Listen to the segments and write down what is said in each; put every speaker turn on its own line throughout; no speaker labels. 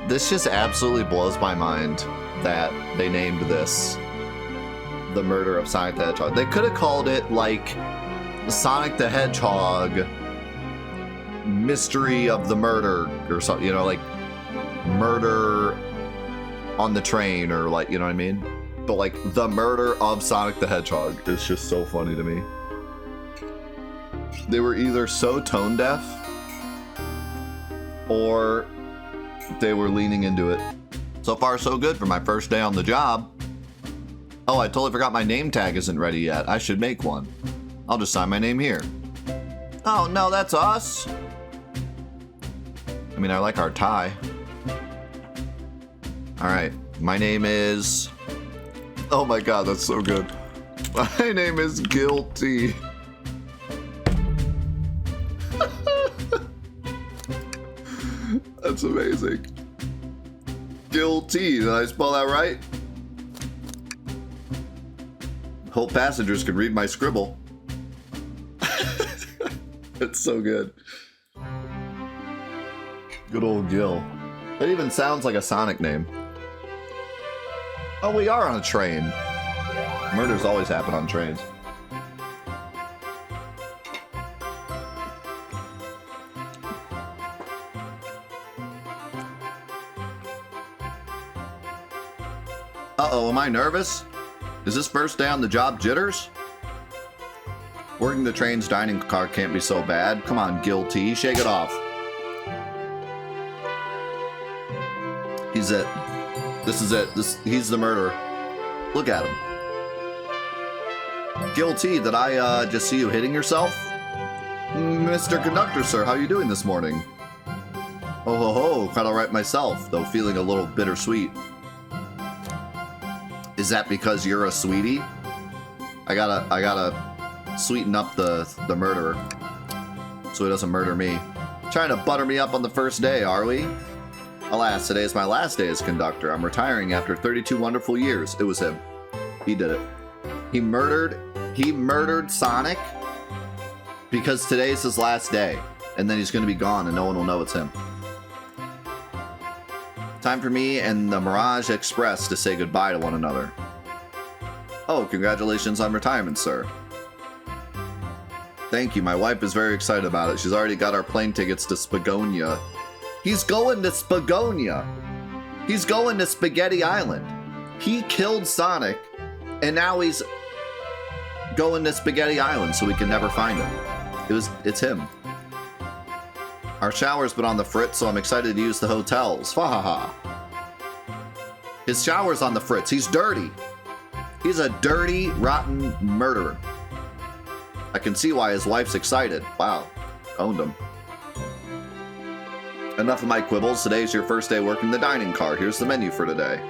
This just absolutely blows my mind that they named this The Murder of Sonic the Hedgehog. They could have called it, like, Sonic the Hedgehog Mystery of the Murder or something, you know, like Murder on the Train, or like, you know what I mean? But like The Murder of Sonic the Hedgehog is just so funny to me. They were either so tone deaf or they were leaning into it. So far so good for my first day on the job. Oh, I totally forgot my name tag isn't ready yet. I should make one. I'll just sign my name here. Oh no, that's us. I mean, I like our tie. All right, my name is... Oh my god, that's so good. My name is Guilty. That's amazing. Guilty, did I spell that right? Hope passengers can read my scribble. It's so good. Good old Gil. It even sounds like a Sonic name. Oh, we are on a train. Murders always happen on trains. Uh-oh, am I nervous? Is this first day on the job jitters? Working the train's dining car can't be so bad. Come on, Guilty, shake it off. He's it. This is it. He's the murderer. Look at him. Guilty, did I just see you hitting yourself? Mr. Conductor, sir, how are you doing this morning? Oh ho ho, quite alright myself, though feeling a little bittersweet. Is that because you're a sweetie? I gotta sweeten up the murderer so he doesn't murder me. Trying to butter me up on the first day, are we? Alas, today is my last day as conductor. I'm retiring after 32 wonderful years. It was him. He did it. He murdered Sonic because today's his last day. And then he's going to be gone and no one will know it's him. Time for me and the Mirage Express to say goodbye to one another. Oh, congratulations on retirement, sir. Thank you. My wife is very excited about it. She's already got our plane tickets to Spagonia. He's going to Spagonia. He's going to Spaghetti Island. He killed Sonic, and now he's going to Spaghetti Island so we can never find him. It's him. Our shower's been on the fritz, so I'm excited to use the hotels. Fa ha ha. His shower's on the fritz. He's dirty. He's a dirty, rotten murderer. I can see why his wife's excited. Wow. Owned him. Enough of my quibbles. Today's your first day working the dining car. Here's the menu for today.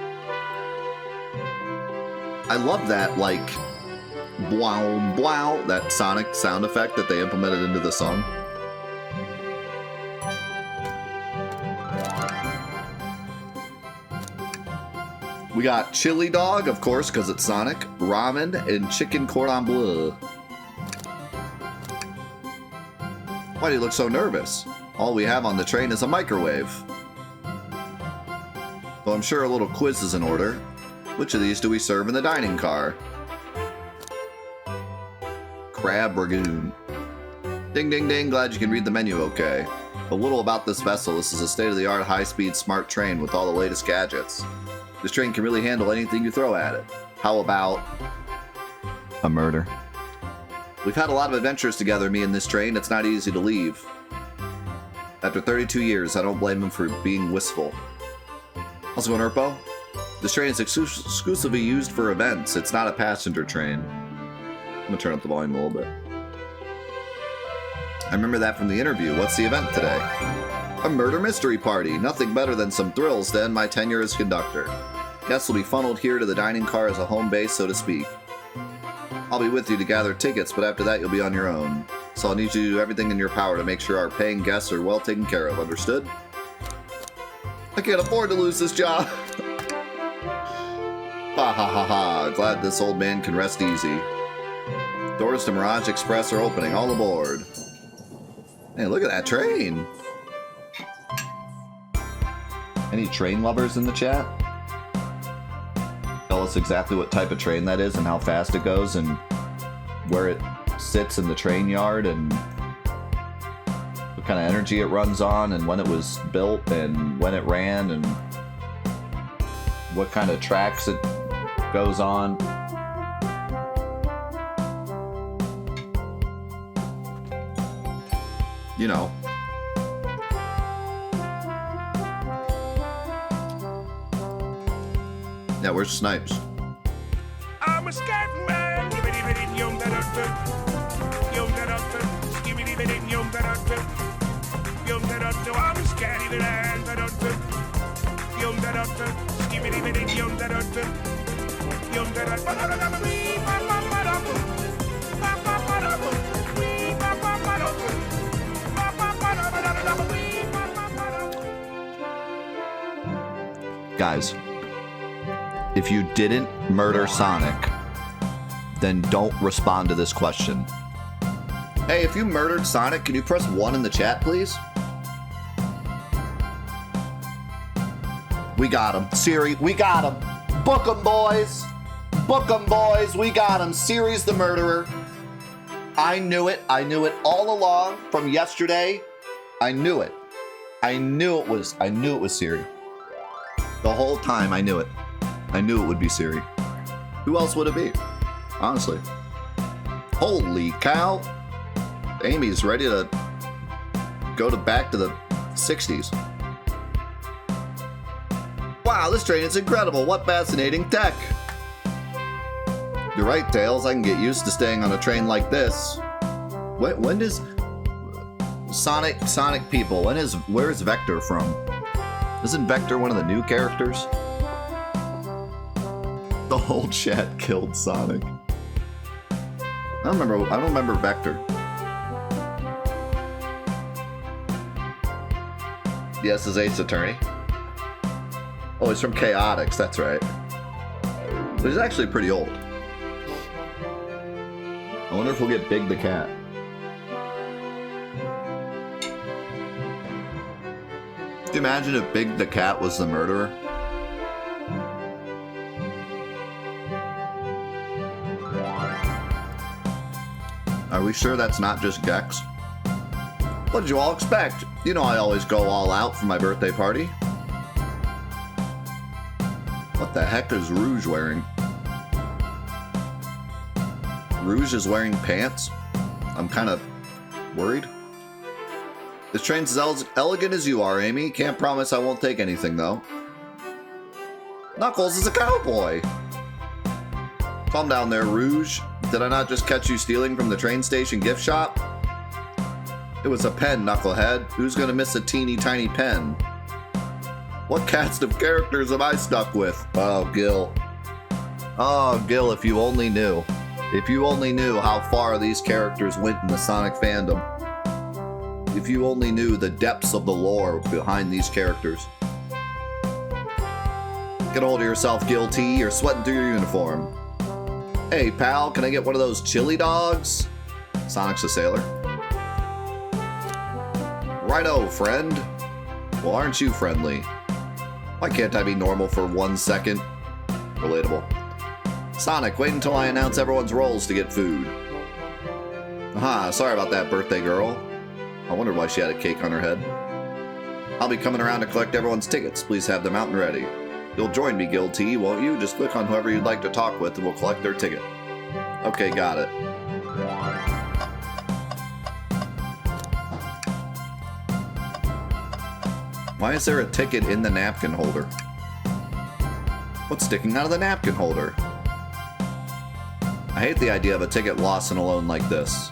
I love that, like, blow, blow, that Sonic sound effect that they implemented into the song. We got chili dog, of course, because it's Sonic, ramen, and chicken cordon bleu. Why do you look so nervous? All we have on the train is a microwave. Well, I'm sure a little quiz is in order. Which of these do we serve in the dining car? Crab Ragoon. Ding, ding, ding. Glad you can read the menu okay. A little about this vessel. This is a state-of-the-art, high-speed, smart train with all the latest gadgets. This train can really handle anything you throw at it. How about a murder? We've had a lot of adventures together, me and this train. It's not easy to leave. After 32 years, I don't blame him for being wistful. How's it going, Erpo? This train is exclusively used for events. It's not a passenger train. I'm gonna turn up the volume a little bit. I remember that from the interview. What's the event today? A murder mystery party. Nothing better than some thrills to end my tenure as conductor. Guests will be funneled here to the dining car as a home base, so to speak. I'll be with you to gather tickets, but after that you'll be on your own. So I'll need you to do everything in your power to make sure our paying guests are well taken care of, understood? I can't afford to lose this job. Ha ha ha ha, glad this old man can rest easy. Doors to Mirage Express are opening, all aboard. Hey, look at that train. Any train lovers in the chat? Tell us exactly what type of train that is and how fast it goes and where it sits in the train yard and what kind of energy it runs on and when it was built and when it ran and what kind of tracks it goes on. You know. Yeah, where's Snipes?
I'm a scat man. I'm a scatty man.
Guys, if you didn't murder Sonic, then don't respond to this question. Hey, if you murdered Sonic, can you press 1 in the chat, please? We got him. Siri, we got him. Book him, boys. Book him, boys. We got him. Siri's the murderer. I knew it. I knew it all along from yesterday. I knew it. I knew it was Siri. The whole time I knew it. I knew it would be Siri. Who else would it be? Honestly. Holy cow. Amy's ready to go back to the 60s. Wow, this train is incredible. What fascinating tech. You're right, Tails. I can get used to staying on a train like this. When does Sonic people, where's Vector from? Isn't Vector one of the new characters? The whole chat killed Sonic. I don't remember Vector. Yes, is Ace Attorney. Oh, he's from Chaotix, that's right. But he's actually pretty old. I wonder if we'll get Big the Cat. Could you imagine if Big the Cat was the murderer? Are we sure that's not just Gex? What did you all expect? You know I always go all out for my birthday party. What the heck is Rouge wearing? Rouge is wearing pants? I'm kind of worried. This train's as elegant as you are, Amy. Can't promise I won't take anything, though. Knuckles is a cowboy. Calm down there, Rouge. Did I not just catch you stealing from the train station gift shop? It was a pen, Knucklehead. Who's gonna miss a teeny tiny pen? What cast of characters am I stuck with? Oh, Gil. Oh, Gil, if you only knew. If you only knew how far these characters went in the Sonic fandom. If you only knew the depths of the lore behind these characters. Get a hold of yourself, Gil T. You're sweating through your uniform. Hey, pal, can I get one of those chili dogs? Sonic's a sailor. Righto, friend. Well, aren't you friendly? Why can't I be normal for 1 second? Relatable. Sonic, wait until I announce everyone's roles to get food. Aha, sorry about that, birthday girl. I wondered why she had a cake on her head. I'll be coming around to collect everyone's tickets. Please have them out and ready. You'll join me, Gil T, won't you? Just click on whoever you'd like to talk with and we'll collect their ticket. Okay, got it. Why is there a ticket in the napkin holder? What's sticking out of the napkin holder? I hate the idea of a ticket lost and alone like this.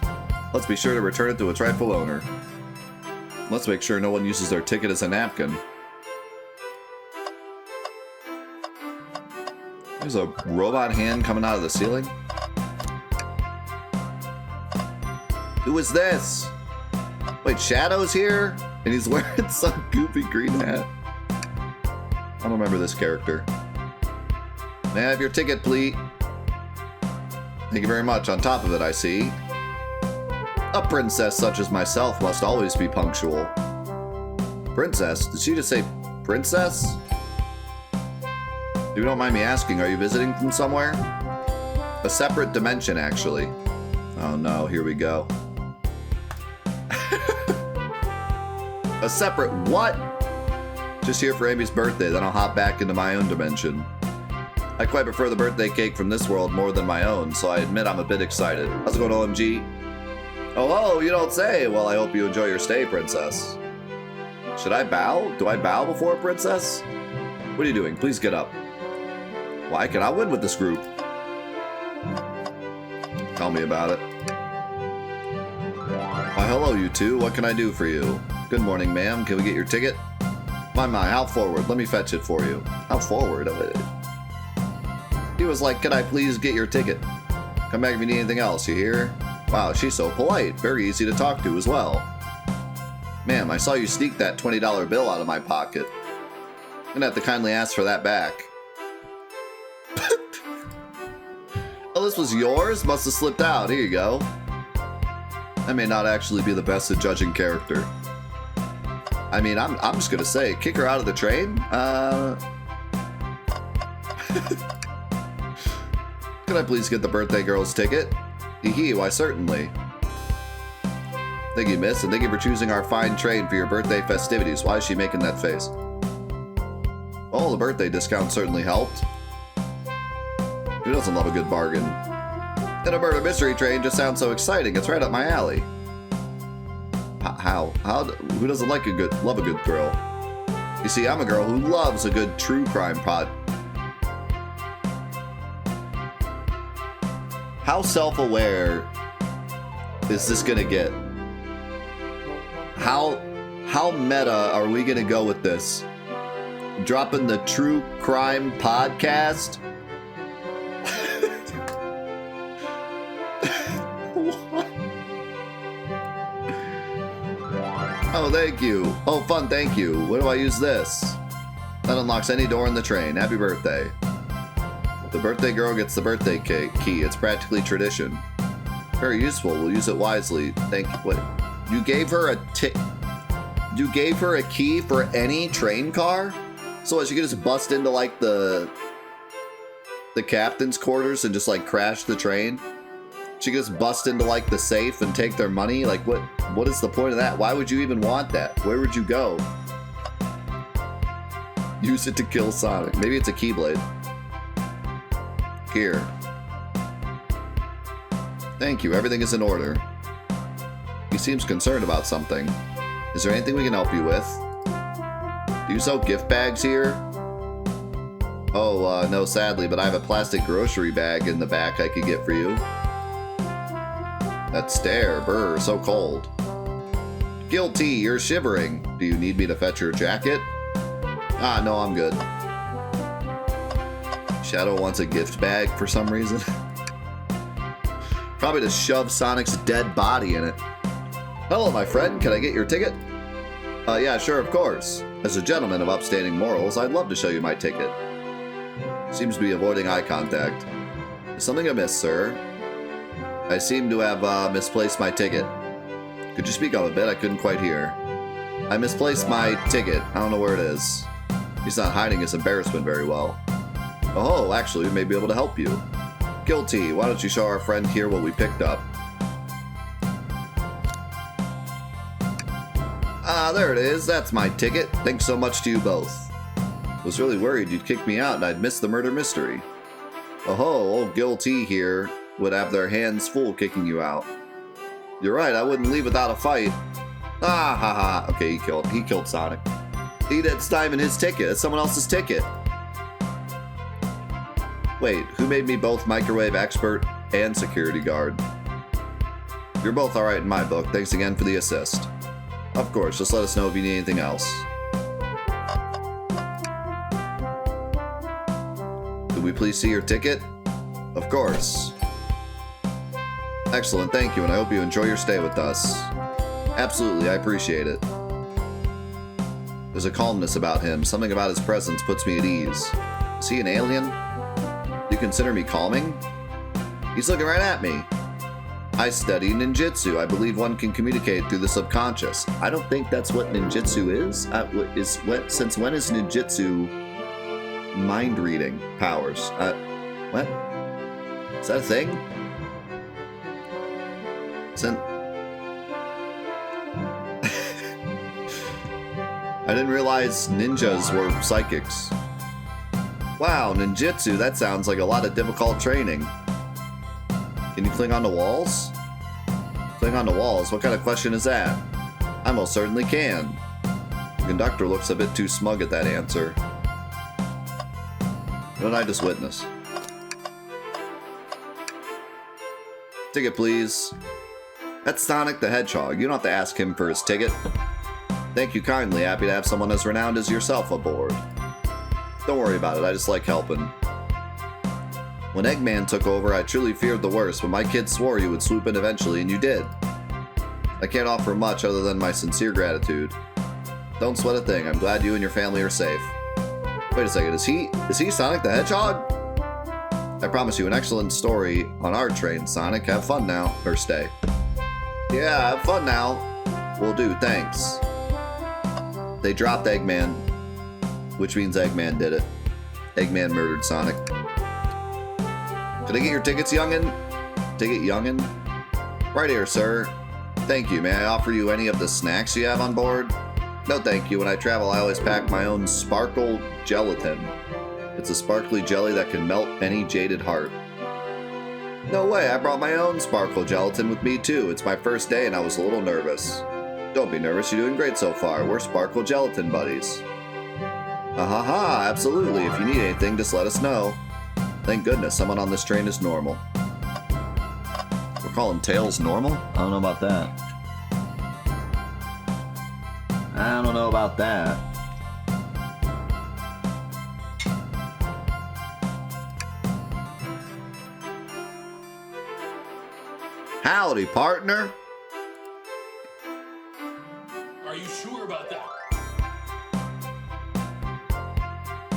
Let's be sure to return it to its rightful owner. Let's make sure no one uses their ticket as a napkin. There's a robot hand coming out of the ceiling. Who is this? Wait, Shadow's here? And he's wearing some goofy green hat. I don't remember this character. May I have your ticket, please? Thank you very much. On top of it, I see. A princess such as myself must always be punctual. Princess? Did she just say Princess? If you don't mind me asking, are you visiting from somewhere? A separate dimension, actually. Oh no, here we go. A separate what? Just here for Amy's birthday, then I'll hop back into my own dimension. I quite prefer the birthday cake from this world more than my own, so I admit I'm a bit excited. How's it going, OMG? Oh, you don't say. Well, I hope you enjoy your stay, Princess. Should I bow? Do I bow before a princess? What are you doing? Please get up. Well, I cannot win with this group. Tell me about it. Why, hello, you two. What can I do for you? Good morning, ma'am. Can we get your ticket? My, how forward? Let me fetch it for you. How forward? He was like, can I please get your ticket? Come back if you need anything else, you hear? Wow, she's so polite. Very easy to talk to as well. Ma'am, I saw you sneak that $20 bill out of my pocket. I'm gonna have to kindly ask for that back. Oh, this was yours? Must have slipped out. Here you go. I may not actually be the best at judging character. I mean, I'm just gonna say, kick her out of the train? Can I please get the birthday girl's ticket? Hee, why certainly. Thank you, miss, and thank you for choosing our fine train for your birthday festivities. Why is she making that face? Well, the birthday discount certainly helped. Who doesn't love a good bargain? And a murder mystery train just sounds so exciting. It's right up my alley. How? Who doesn't love a good thrill? You see, I'm a girl who loves a good true crime pod. How self-aware is this gonna get? How meta are we gonna go with this? Dropping the true crime podcast? What? Oh, thank you. Oh, fun, thank you. What do I use this? That unlocks any door in the train. Happy birthday. The birthday girl gets the birthday key. It's practically tradition. Very useful. We'll use it wisely. Thank you. What? You gave her You gave her a key for any train car? So what, she could just bust into like the captain's quarters and just like crash the train? She could just bust into like the safe and take their money? Like what is the point of that? Why would you even want that? Where would you go? Use it to kill Sonic. Maybe it's a Keyblade. Here. Thank you. Everything is in order. He seems concerned about something. Is there anything we can help you with? Do you sell gift bags here? Oh, no, sadly, but I have a plastic grocery bag in the back I could get for you. That stare, brr, so cold. Guilty, you're shivering. Do you need me to fetch your jacket? Ah, no, I'm good. Shadow wants a gift bag for some reason. Probably to shove Sonic's dead body in it. Hello, my friend. Can I get your ticket? Yeah, sure, of course. As a gentleman of upstanding morals, I'd love to show you my ticket. Seems to be avoiding eye contact. Is something amiss, sir? I seem to have misplaced my ticket. Could you speak up a bit? I couldn't quite hear. I misplaced my ticket. I don't know where it is. He's not hiding his embarrassment very well. Oh, actually, we may be able to help you. Guilty. Why don't you show our friend here what we picked up? Ah, there it is. That's my ticket. Thanks so much to you both. Was really worried you'd kick me out and I'd miss the murder mystery. Oh, old Guilty here would have their hands full kicking you out. You're right, I wouldn't leave without a fight. Ah, ha ha. Okay, he killed Sonic. He didn't diamond his ticket. It's someone else's ticket. Wait, who made me both microwave expert and security guard? You're both alright in my book. Thanks again for the assist. Of course, just let us know if you need anything else. Could we please see your ticket? Of course. Excellent, thank you, and I hope you enjoy your stay with us. Absolutely, I appreciate it. There's a calmness about him. Something about his presence puts me at ease. Is he an alien? Do you consider me calming? He's looking right at me. I study ninjutsu. I believe one can communicate through the subconscious. I don't think that's what ninjutsu is. Since when is ninjutsu mind reading powers? What? Is that a thing? I didn't realize ninjas were psychics. Wow, ninjutsu, that sounds like a lot of difficult training. Can you cling onto walls? Cling onto walls? What kind of question is that? I most certainly can. The conductor looks a bit too smug at that answer. What did I just witness? Ticket, please. That's Sonic the Hedgehog. You don't have to ask him for his ticket. Thank you kindly. Happy to have someone as renowned as yourself aboard. Don't worry about it. I just like helping. When Eggman took over, I truly feared the worst, but my kids swore you would swoop in eventually, and you did. I can't offer much other than my sincere gratitude. Don't sweat a thing. I'm glad you and your family are safe. Wait a second. Is he Sonic the Hedgehog? I promise you an excellent story on our train, Sonic. Have fun now. Or stay. Yeah, have fun now. Will do, thanks. They dropped Eggman, which means Eggman did it. Eggman murdered Sonic. Can I get your tickets, youngin'? Ticket, youngin'? Right here, sir. Thank you. May I offer you any of the snacks you have on board? No, thank you. When I travel, I always pack my own sparkle gelatin. It's a sparkly jelly that can melt any jaded heart. No way, I brought my own sparkle gelatin with me too. It's my first day and I was a little nervous. Don't be nervous, you're doing great so far. We're sparkle gelatin buddies. Ha, absolutely. If you need anything, just let us know. Thank goodness, someone on this train is normal. We're calling Tails normal? I don't know about that. I don't know about that. Howdy, partner.
Are you sure about that?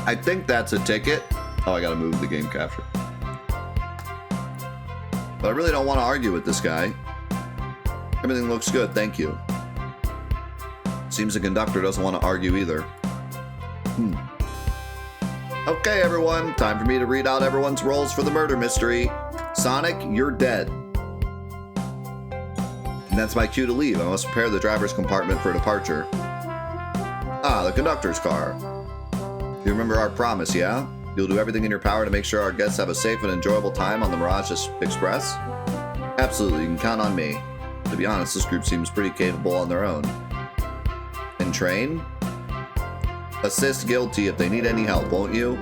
I think that's a ticket. Oh, I gotta move the game capture. But I really don't want to argue with this guy. Everything looks good, thank you. Seems the conductor doesn't want to argue either. Okay, everyone. Time for me to read out everyone's roles for the murder mystery. Sonic, you're dead. And that's my cue to leave. I must prepare the driver's compartment for departure. Ah, the conductor's car. You remember our promise, yeah? You'll do everything in your power to make sure our guests have a safe and enjoyable time on the Mirage Express? Absolutely, you can count on me. To be honest, this group seems pretty capable on their own. And train? Assist Guilty if they need any help, won't you?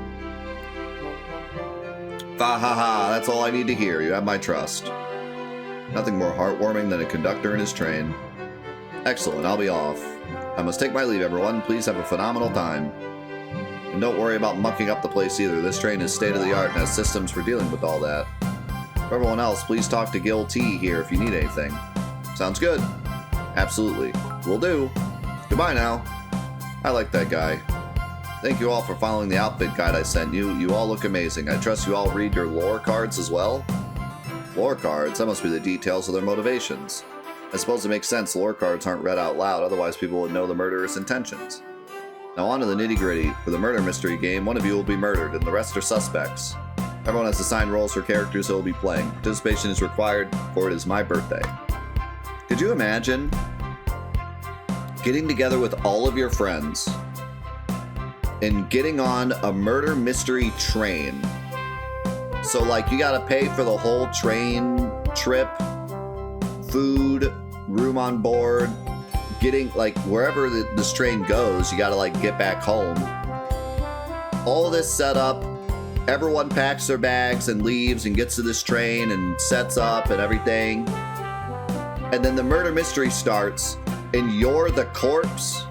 Ha, that's all I need to hear. You have my trust. Nothing more heartwarming than a conductor in his train. Excellent, I'll be off. I must take my leave, everyone. Please have a phenomenal time. And don't worry about mucking up the place either. This train is state-of-the-art and has systems for dealing with all that. For everyone else, please talk to Gil T here if you need anything. Sounds good. Absolutely. Will do. Goodbye now. I like that guy. Thank you all for following the outfit guide I sent you. You all look amazing. I trust you all read your lore cards as well? Lore cards? That must be the details of their motivations. I suppose it makes sense lore cards aren't read out loud, otherwise people would know the murderer's intentions. Now on to the nitty-gritty. For the murder mystery game, one of you will be murdered, and the rest are suspects. Everyone has assigned roles for characters they will be playing. Participation is required, for it is my birthday. Could you imagine getting together with all of your friends and getting on a murder mystery train? So, like, you gotta pay for the whole train trip, food, room on board, getting, like, wherever this train goes, you gotta, like, get back home. All this set up, everyone packs their bags and leaves and gets to this train and sets up and everything. And then the murder mystery starts, and you're the corpse.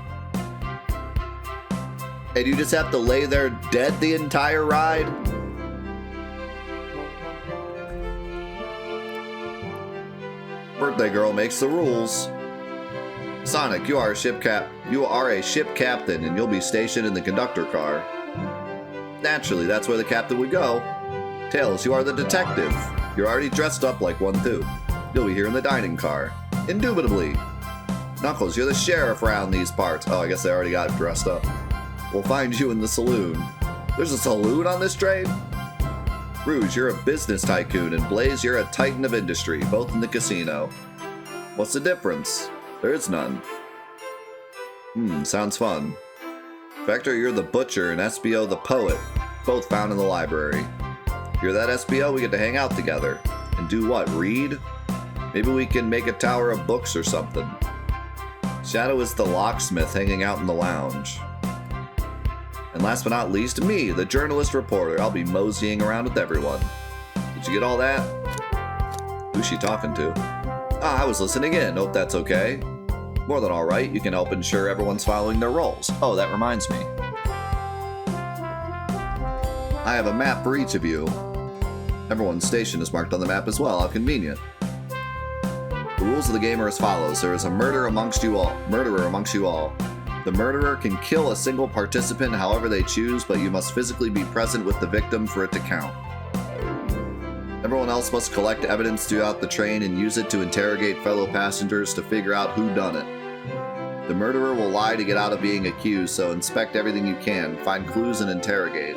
And you just have to lay there dead the entire ride. Birthday girl makes the rules. Sonic, you are a ship captain, and you'll be stationed in the conductor car. Naturally, that's where the captain would go. Tails, you are the detective. You're already dressed up like one too. You'll be here in the dining car. Indubitably. Knuckles, you're the sheriff around these parts. Oh, I guess they already got dressed up. We'll find you in the saloon. There's a saloon on this train? Rouge, you're a business tycoon, and Blaze, you're a titan of industry, both in the casino. What's the difference? There is none. Sounds fun. Vector, you're the butcher, and SBO the poet, both found in the library. You're that SBO, we get to hang out together. And do what, read? Maybe we can make a tower of books or something. Shadow is the locksmith hanging out in the lounge. And last but not least, me, the journalist reporter. I'll be moseying around with everyone. Did you get all that? Who's she talking to? I was listening in. Hope that's okay. More than alright, you can help ensure everyone's following their roles. Oh, that reminds me. I have a map for each of you. Everyone's station is marked on the map as well. How convenient. The rules of the game are as follows. There is a murderer amongst you all. The murderer can kill a single participant however they choose, but you must physically be present with the victim for it to count. Everyone else must collect evidence throughout the train and use it to interrogate fellow passengers to figure out who done it. The murderer will lie to get out of being accused, so inspect everything you can, find clues, and interrogate.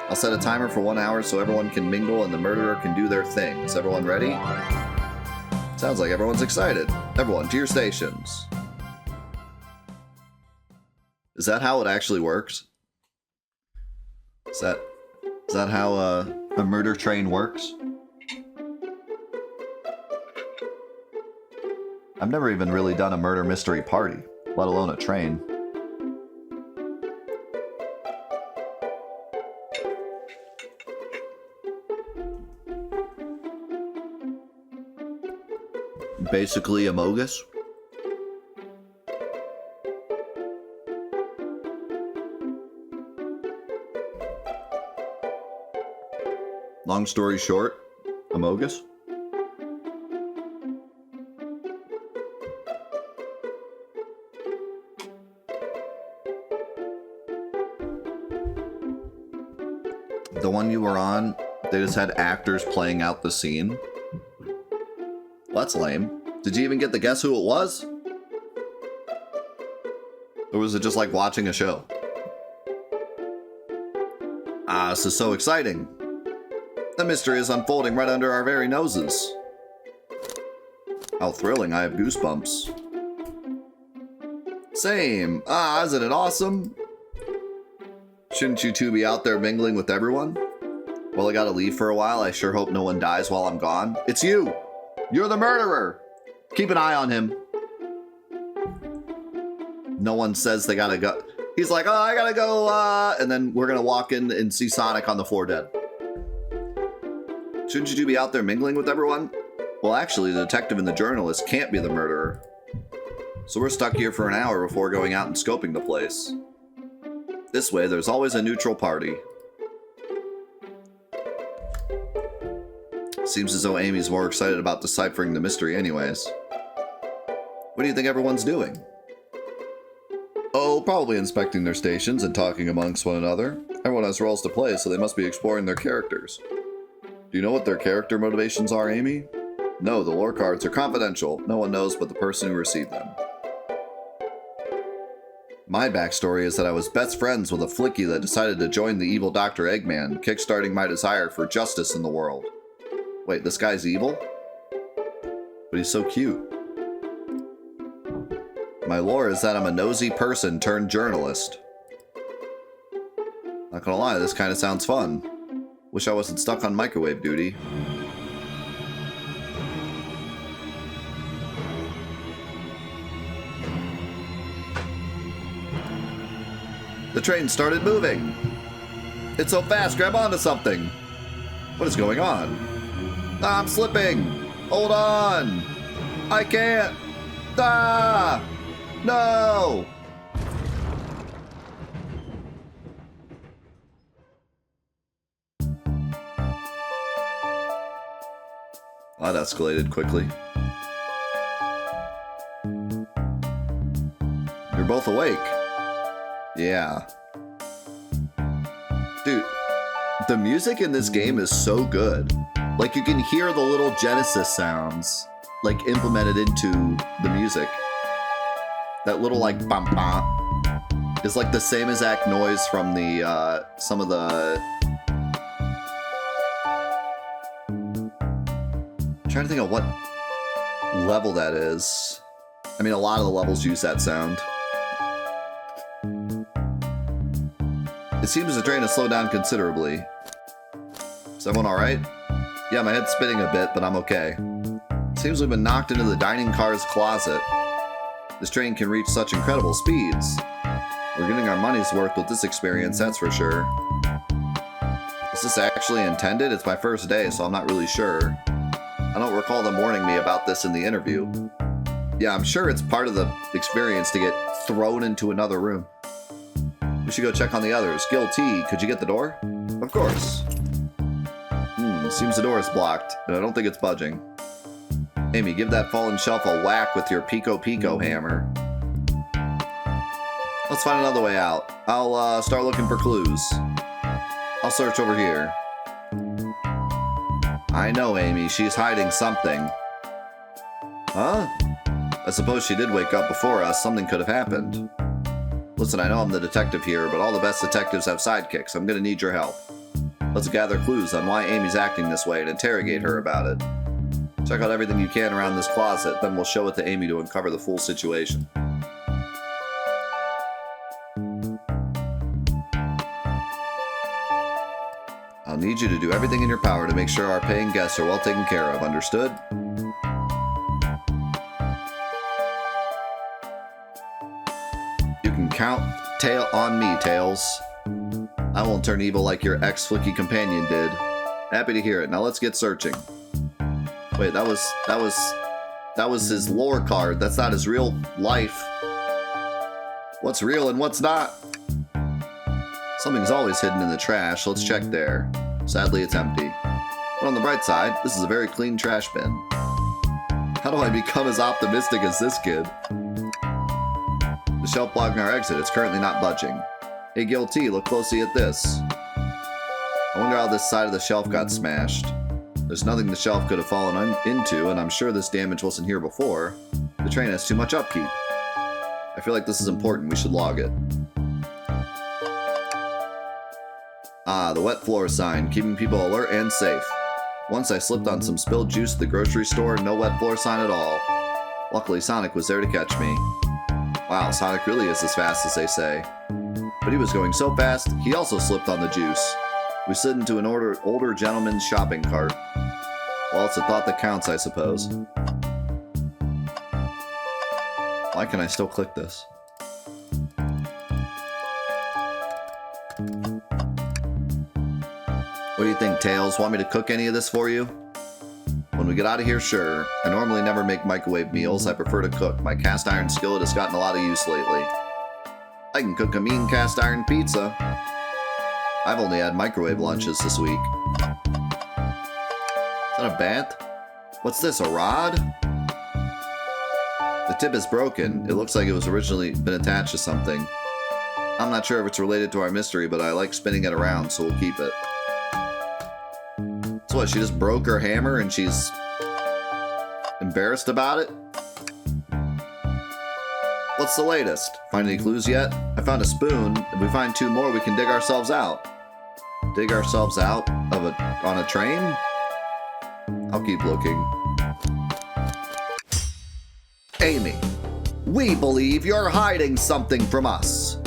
I'll set a timer for 1 hour so everyone can mingle and the murderer can do their thing. Is everyone ready? Sounds like everyone's excited. Everyone, to your stations. Is that how it actually works? Is that how a murder train works? I've never even really done a murder mystery party, let alone a train. Basically Amogus. Long story short, Amogus. The one you were on, they just had actors playing out the scene. Well, that's lame. Did you even get to guess who it was? Or was it just like watching a show? This is so exciting. The mystery is unfolding right under our very noses. How thrilling, I have goosebumps. Same. Isn't it awesome? Shouldn't you two be out there mingling with everyone? Well, I gotta leave for a while. I sure hope no one dies while I'm gone. It's you! You're the murderer! Keep an eye on him. No one says they gotta go. He's like, oh, I gotta go, and then we're gonna walk in and see Sonic on the floor dead. Shouldn't you two be out there mingling with everyone? Well, actually, the detective and the journalist can't be the murderer. So we're stuck here for an hour before going out and scoping the place. This way, there's always a neutral party. Seems as though Amy's more excited about deciphering the mystery anyways. What do you think everyone's doing? Oh, probably inspecting their stations and talking amongst one another. Everyone has roles to play, so they must be exploring their characters. Do you know what their character motivations are, Amy? No, the lore cards are confidential. No one knows but the person who received them. My backstory is that I was best friends with a flicky that decided to join the evil Dr. Eggman, kickstarting my desire for justice in the world. Wait, this guy's evil? But he's so cute. My lore is that I'm a nosy person turned journalist. Not gonna lie, this kinda sounds fun. Wish I wasn't stuck on microwave duty. The train started moving. It's so fast, grab onto something. What is going on? I'm slipping. Hold on. I can't. No. That escalated quickly. You're both awake. Yeah. Dude, the music in this game is so good. Like, you can hear the little Genesis sounds. like implemented into the music. That little like bum bum is like the same exact noise from the some of the. I'm trying to think of what level that is. I mean, a lot of the levels use that sound. It seems the train has slowed down considerably. Is everyone alright? Yeah, my head's spinning a bit, but I'm okay. Seems we've been knocked into the dining car's closet. This train can reach such incredible speeds. We're getting our money's worth with this experience, that's for sure. Is this actually intended? It's my first day, so I'm not really sure. I don't recall them warning me about this in the interview. Yeah, I'm sure it's part of the experience to get thrown into another room. We should go check on the others. Gil T, could you get the door? Of course. Seems the door is blocked, and I don't think it's budging. Amy, give that fallen shelf a whack with your Pico Pico hammer. Let's find another way out. I'll start looking for clues. I'll search over here. I know, Amy. She's hiding something. Huh? I suppose she did wake up before us. Something could have happened. Listen, I know I'm the detective here, but all the best detectives have sidekicks. I'm gonna need your help. Let's gather clues on why Amy's acting this way and interrogate her about it. Check out everything you can around this closet, then we'll show it to Amy to uncover the full situation. I'll need you to do everything in your power to make sure our paying guests are well taken care of, understood? You can count on me, Tails. I won't turn evil like your ex-flicky companion did. Happy to hear it. Now let's get searching. Wait, that was his lore card. That's not his real life. What's real and what's not? Something's always hidden in the trash. Let's check there. Sadly, it's empty. But on the bright side, this is a very clean trash bin. How do I become as optimistic as this kid? The shelf blocking our exit is currently not budging. Hey, Gil T, look closely at this. I wonder how this side of the shelf got smashed. There's nothing the shelf could have fallen into, and I'm sure this damage wasn't here before. The train has too much upkeep. I feel like this is important. We should log it. Ah, the wet floor sign, keeping people alert and safe. Once I slipped on some spilled juice at the grocery store, no wet floor sign at all. Luckily, Sonic was there to catch me. Wow, Sonic really is as fast as they say. But he was going so fast, he also slipped on the juice. We slid into an older gentleman's shopping cart. Well, it's a thought that counts, I suppose. Why can I still click this? What do you think, Tails? Want me to cook any of this for you? When we get out of here, sure. I normally never make microwave meals. I prefer to cook. My cast iron skillet has gotten a lot of use lately. I can cook a mean cast iron pizza. I've only had microwave lunches this week. Is that a bat? What's this, a rod? The tip is broken. It looks like it was originally been attached to something. I'm not sure if it's related to our mystery, but I like spinning it around, so we'll keep it. So what, she just broke her hammer and she's embarrassed about it? What's the latest? Find any clues yet? I found a spoon. If we find 2 more, we can dig ourselves out. Dig ourselves out on a train? I'll keep looking. Amy, we believe you're hiding something from us.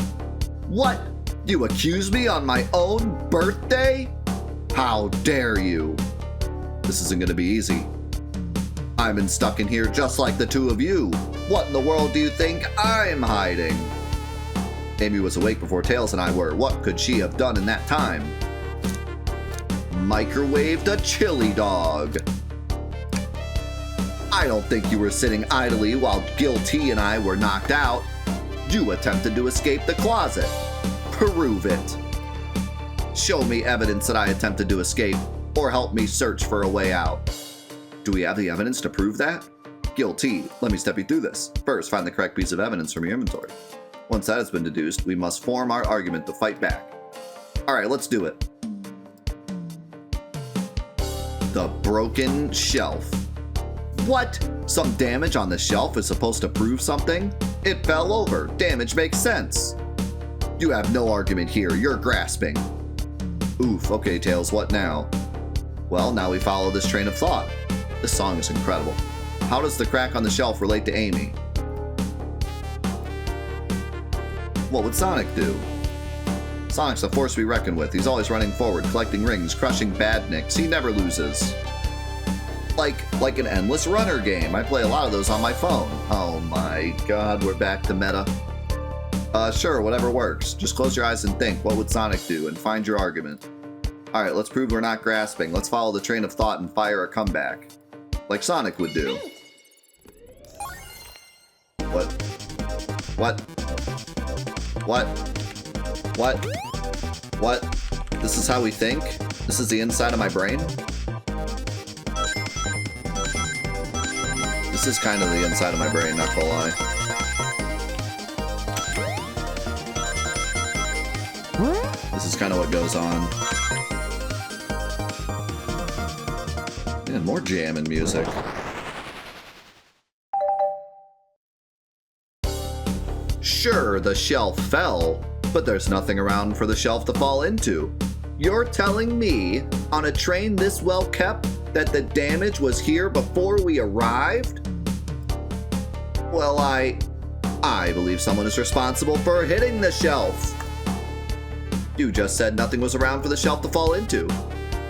What? You accuse me on my own birthday? How dare you? This isn't gonna be easy. I've been stuck in here just like the 2 of you. What in the world do you think I'm hiding? Amy was awake before Tails and I were. What could she have done in that time? Microwaved a chili dog. I don't think you were sitting idly while Gil T and I were knocked out. You attempted to escape the closet. Prove it. Show me evidence that I attempted to escape, or help me search for a way out. Do we have the evidence to prove that? Gil T, let me step you through this. First, find the correct piece of evidence from your inventory. Once that has been deduced, we must form our argument to fight back. Alright, let's do it. The broken shelf. What? Some damage on the shelf is supposed to prove something? It fell over. Damage makes sense. You have no argument here. You're grasping. Oof. Okay, Tails, what now? Well, now we follow this train of thought. This song is incredible. How does the crack on the shelf relate to Amy? What would Sonic do? Sonic's a force to be reckoned with. He's always running forward, collecting rings, crushing badniks. He never loses. Like an endless runner game. I play a lot of those on my phone. Oh my god, we're back to meta. Sure, whatever works. Just close your eyes and think, what would Sonic do? And find your argument. Alright, let's prove we're not grasping. Let's follow the train of thought and fire a comeback. Like Sonic would do. What? What? What? What? What? This is how we think? This is the inside of my brain? This is kind of the inside of my brain, not gonna lie. This is kind of what goes on. Man, more jam and music. Sure, the shelf fell, but there's nothing around for the shelf to fall into. You're telling me, on a train this well kept, that the damage was here before we arrived? Well, I believe someone is responsible for hitting the shelf. You just said nothing was around for the shelf to fall into.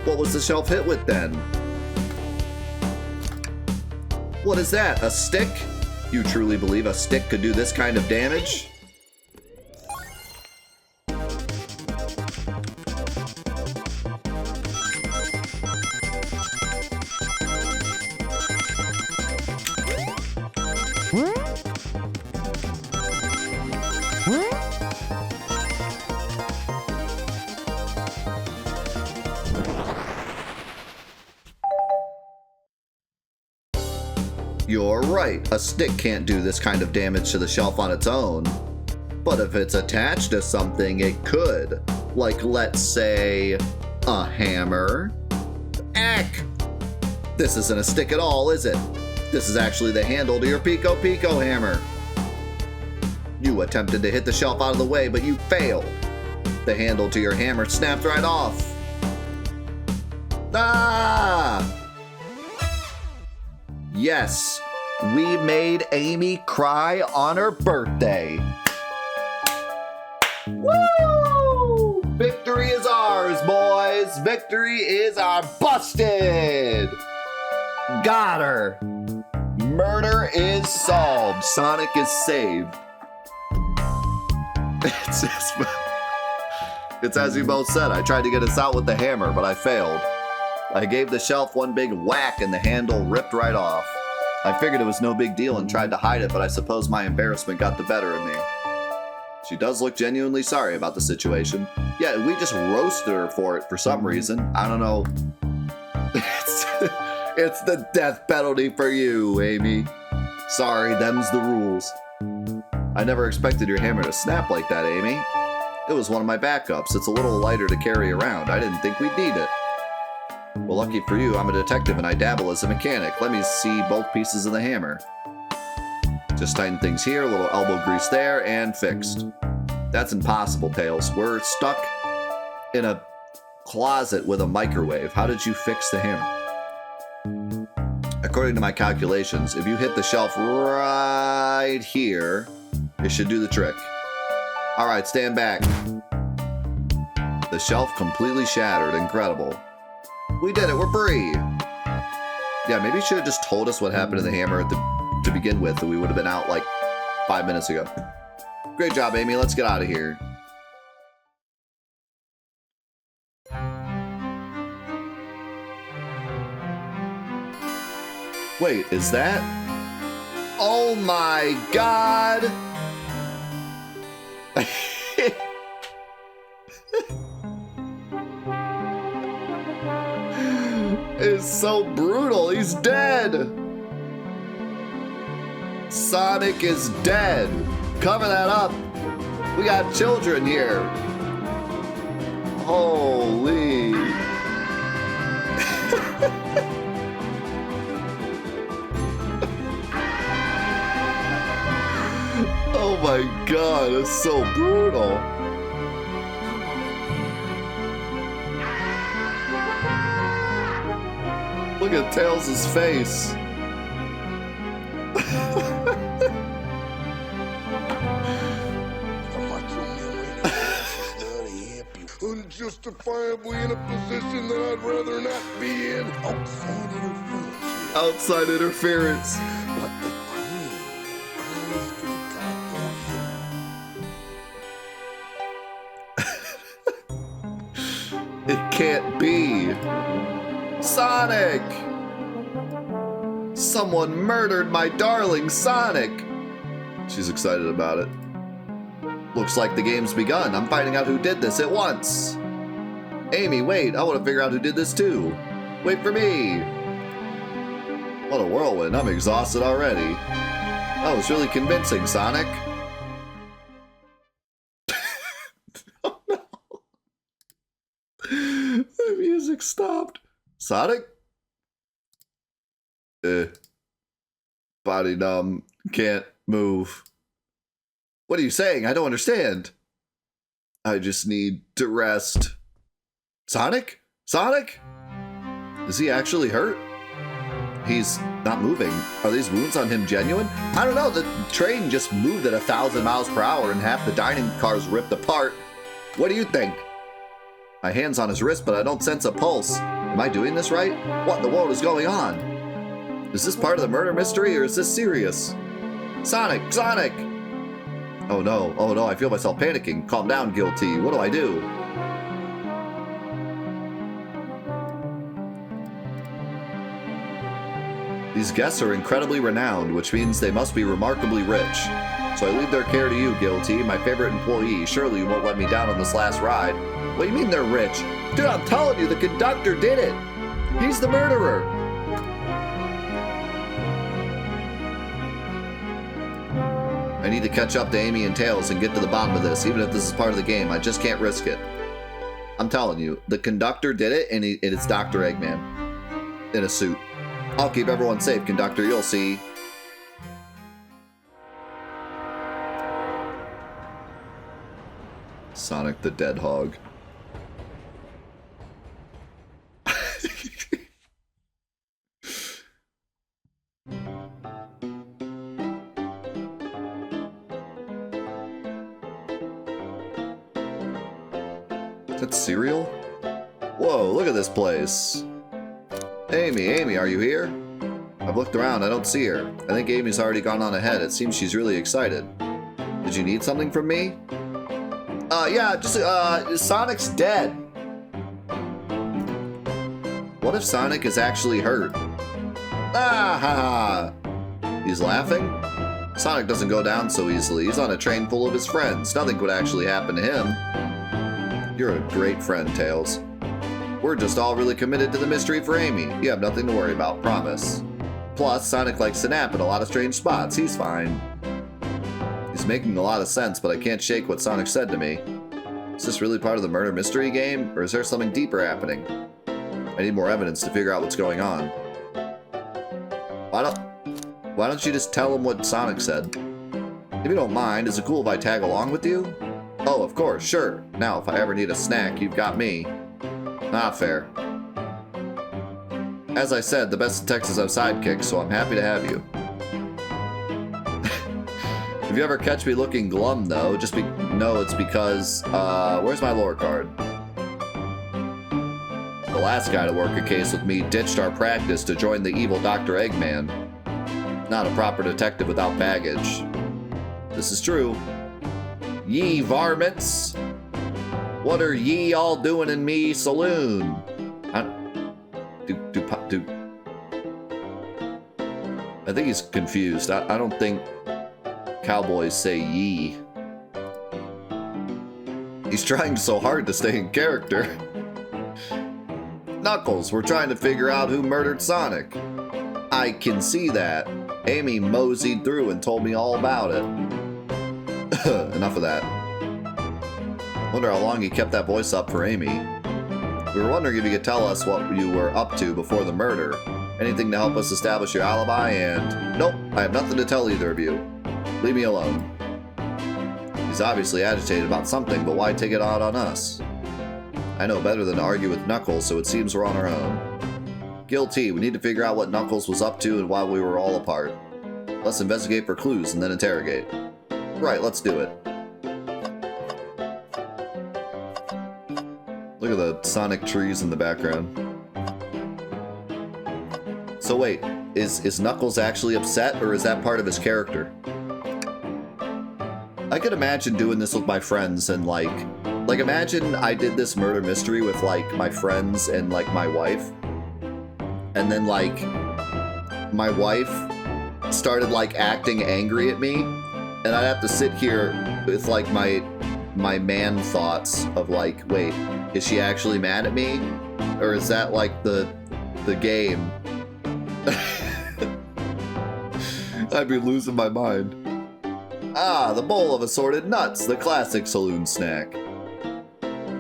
What was the shelf hit with then? What is that, a stick? You truly believe a stick could do this kind of damage? You're right, a stick can't do this kind of damage to the shelf on its own. But if it's attached to something, it could. Like, let's say, a hammer. Ack! This isn't a stick at all, is it? This is actually the handle to your Pico Pico hammer. You attempted to hit the shelf out of the way, but you failed. The handle to your hammer snapped right off. Ah! Yes, we made Amy cry on her birthday. Woo! Victory is ours, boys. Victory is our busted. Got her. Murder is solved. Sonic is saved. It's as you both said. I tried to get us out with the hammer, but I failed. I gave the shelf one big whack and the handle ripped right off. I figured it was no big deal and tried to hide it, but I suppose my embarrassment got the better of me. She does look genuinely sorry about the situation. Yeah, we just roasted her for it for some reason. I don't know. It's the death penalty for you, Amy. Sorry, them's the rules. I never expected your hammer to snap like that, Amy. It was one of my backups. It's a little lighter to carry around. I didn't think we'd need it. Well, lucky for you, I'm a detective and I dabble as a mechanic. Let me see both pieces of the hammer. Just tighten things here, a little elbow grease there, and fixed. That's impossible, Tails. We're stuck in a closet with a microwave. How did you fix the hammer? According to my calculations, if you hit the shelf right here, it should do the trick. All right, stand back. The shelf completely shattered. Incredible. We did it. We're free. Yeah, maybe you should have just told us what happened to the hammer to begin with, and we would have been out like 5 minutes ago. Great job, Amy. Let's get out of here. Wait, is that? Oh my god! It's so brutal. He's dead. Sonic is dead. Cover that up. We got children here. Holy. God, it's so brutal. Look at Tails' face.
Unjustifiably in a position that I'd rather not be in.
Outside interference.
But the queen honest to goddamn.
It can't be. Sonic! Someone murdered my darling Sonic! She's excited about it. Looks like the game's begun. I'm finding out who did this at once. Amy, wait. I want to figure out who did this too. Wait for me. What a whirlwind. I'm exhausted already. That was really convincing, Sonic. Oh no. The music stopped. Sonic? Body numb. Can't move. What are you saying? I don't understand. I just need to rest. Sonic? Sonic? Is he actually hurt? He's not moving. Are these wounds on him genuine? I don't know. The train just moved at 1,000 miles per hour and half the dining cars ripped apart. What do you think? My hand's on his wrist, but I don't sense a pulse. Am I doing this right? What in the world is going on? Is this part of the murder mystery or is this serious? Sonic! Sonic! Oh no, I feel myself panicking. Calm down, Guilty. What do I do? These guests are incredibly renowned, which means they must be remarkably rich. So I leave their care to you, Guilty, my favorite employee. Surely you won't let me down on this last ride. What do you mean they're rich? Dude, I'm telling you, the conductor did it! He's the murderer! I need to catch up to Amy and Tails and get to the bottom of this. Even if this is part of the game, I just can't risk it. I'm telling you, the conductor did it, and it's Dr. Eggman. In a suit. I'll keep everyone safe, conductor, you'll see. Sonic the Dead Hog. That's cereal? Whoa, look at this place. Amy, are you here? I've looked around, I don't see her. I think Amy's already gone on ahead. It seems she's really excited. Did you need something from me? Yeah, just, Sonic's dead. What if Sonic is actually hurt? Ah, ha, ha. He's laughing? Sonic doesn't go down so easily. He's on a train full of his friends. Nothing could actually happen to him. You're a great friend, Tails. We're just all really committed to the mystery for Amy. You have nothing to worry about, promise. Plus, Sonic likes to nap in a lot of strange spots. He's fine. He's making a lot of sense, but I can't shake what Sonic said to me. Is this really part of the murder mystery game, or is there something deeper happening? I need more evidence to figure out what's going on. Why don't you just tell him what Sonic said? If you don't mind, is it cool if I tag along with you? Oh, of course, sure. Now, if I ever need a snack, you've got me. Not fair. As I said, the best detectives have sidekicks, so I'm happy to have you. If you ever catch me looking glum, though, just know it's because, where's my lore card? The last guy to work a case with me ditched our practice to join the evil Dr. Eggman. Not a proper detective without baggage. This is true. Ye varmints! What are ye all doing in me saloon? I think he's confused. I don't think cowboys say ye. He's trying so hard to stay in character. Knuckles, we're trying to figure out who murdered Sonic. I can see that. Amy moseyed through and told me all about it. Enough of that. Wonder how long you kept that voice up for Amy. We were wondering if you could tell us what you were up to before the murder. Anything to help us establish your alibi, and... Nope, I have nothing to tell either of you. Leave me alone. He's obviously agitated about something, but why take it out on us? I know better than to argue with Knuckles, so it seems we're on our own. Guilty, we need to figure out what Knuckles was up to and why we were all apart. Let's investigate for clues and then interrogate. Right, let's do it. Look at the Sonic trees in the background. So wait, is Knuckles actually upset, or is that part of his character? I could imagine doing this with my friends and like imagine I did this murder mystery with like my friends and like my wife. And then like my wife started like acting angry at me, and I'd have to sit here with like my man thoughts of like, wait, is she actually mad at me? Or is that like the game? I'd be losing my mind. Ah, the bowl of assorted nuts, the classic saloon snack.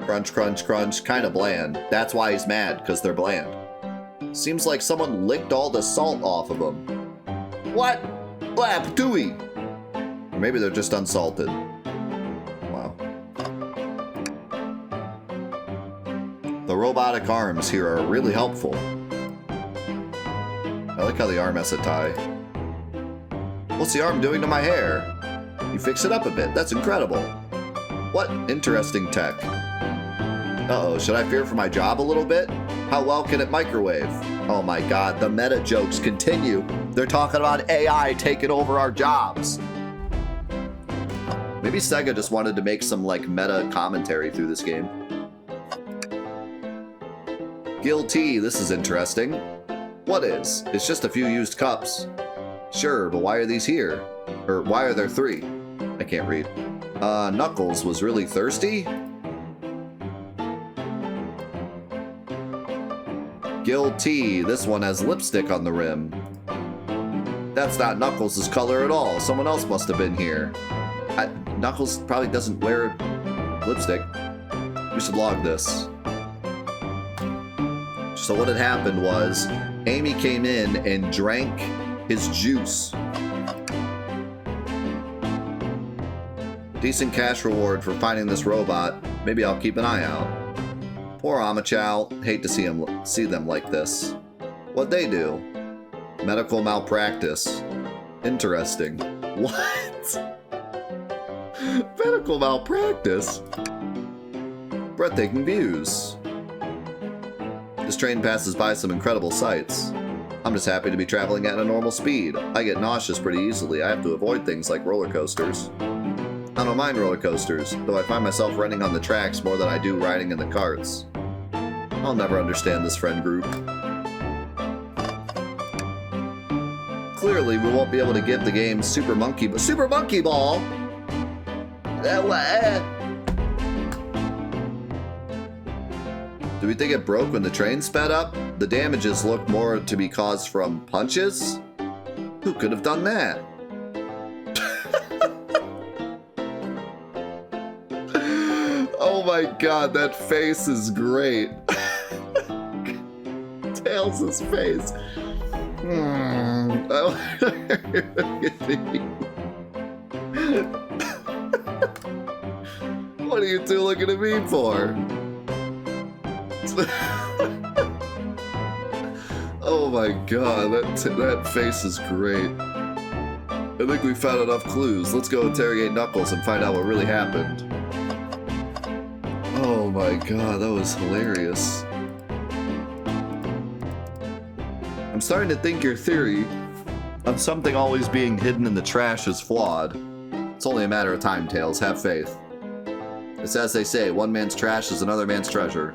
Crunch, crunch, crunch, kinda bland. That's why he's mad, because they're bland. Seems like someone licked all the salt off of them. What? Blap, dooey! Or maybe they're just unsalted. Wow. The robotic arms here are really helpful. I like how the arm has a tie. What's the arm doing to my hair? You fix it up a bit. That's incredible. What interesting tech. Uh-oh, should I fear for my job a little bit? How well can it microwave? Oh my god, the meta jokes continue. They're talking about AI taking over our jobs. Maybe Sega just wanted to make some like meta commentary through this game. Guilty, this is interesting. What is? It's just a few used cups. Sure, but why are these here? Or why are there 3? I can't read. Knuckles was really thirsty? Guilty, this one has lipstick on the rim. That's not Knuckles' color at all. Someone else must have been here. Knuckles probably doesn't wear lipstick. We should log this. So what had happened was, Amy came in and drank his juice. Decent cash reward for finding this robot. Maybe I'll keep an eye out. Poor Amachow. Hate to see them like this. What'd they do? Medical malpractice. Interesting. What? Medical malpractice? Breathtaking views. This train passes by some incredible sights. I'm just happy to be traveling at a normal speed. I get nauseous pretty easily. I have to avoid things like roller coasters. I don't mind roller coasters, though I find myself running on the tracks more than I do riding in the carts. I'll never understand this friend group. Clearly, we won't be able to give the game Super Monkey Ball! Do we think it broke when the train sped up? The damages look more to be caused from punches? Who could have done that? Oh my god, that face is great. Tails' face. What are you two looking at me for? Oh my god, that face is great. I think we found enough clues. Let's go interrogate Knuckles and find out what really happened. Oh my god, that was hilarious. I'm starting to think your theory of something always being hidden in the trash is flawed. It's only a matter of time, Tails. Have faith. It's as they say, one man's trash is another man's treasure.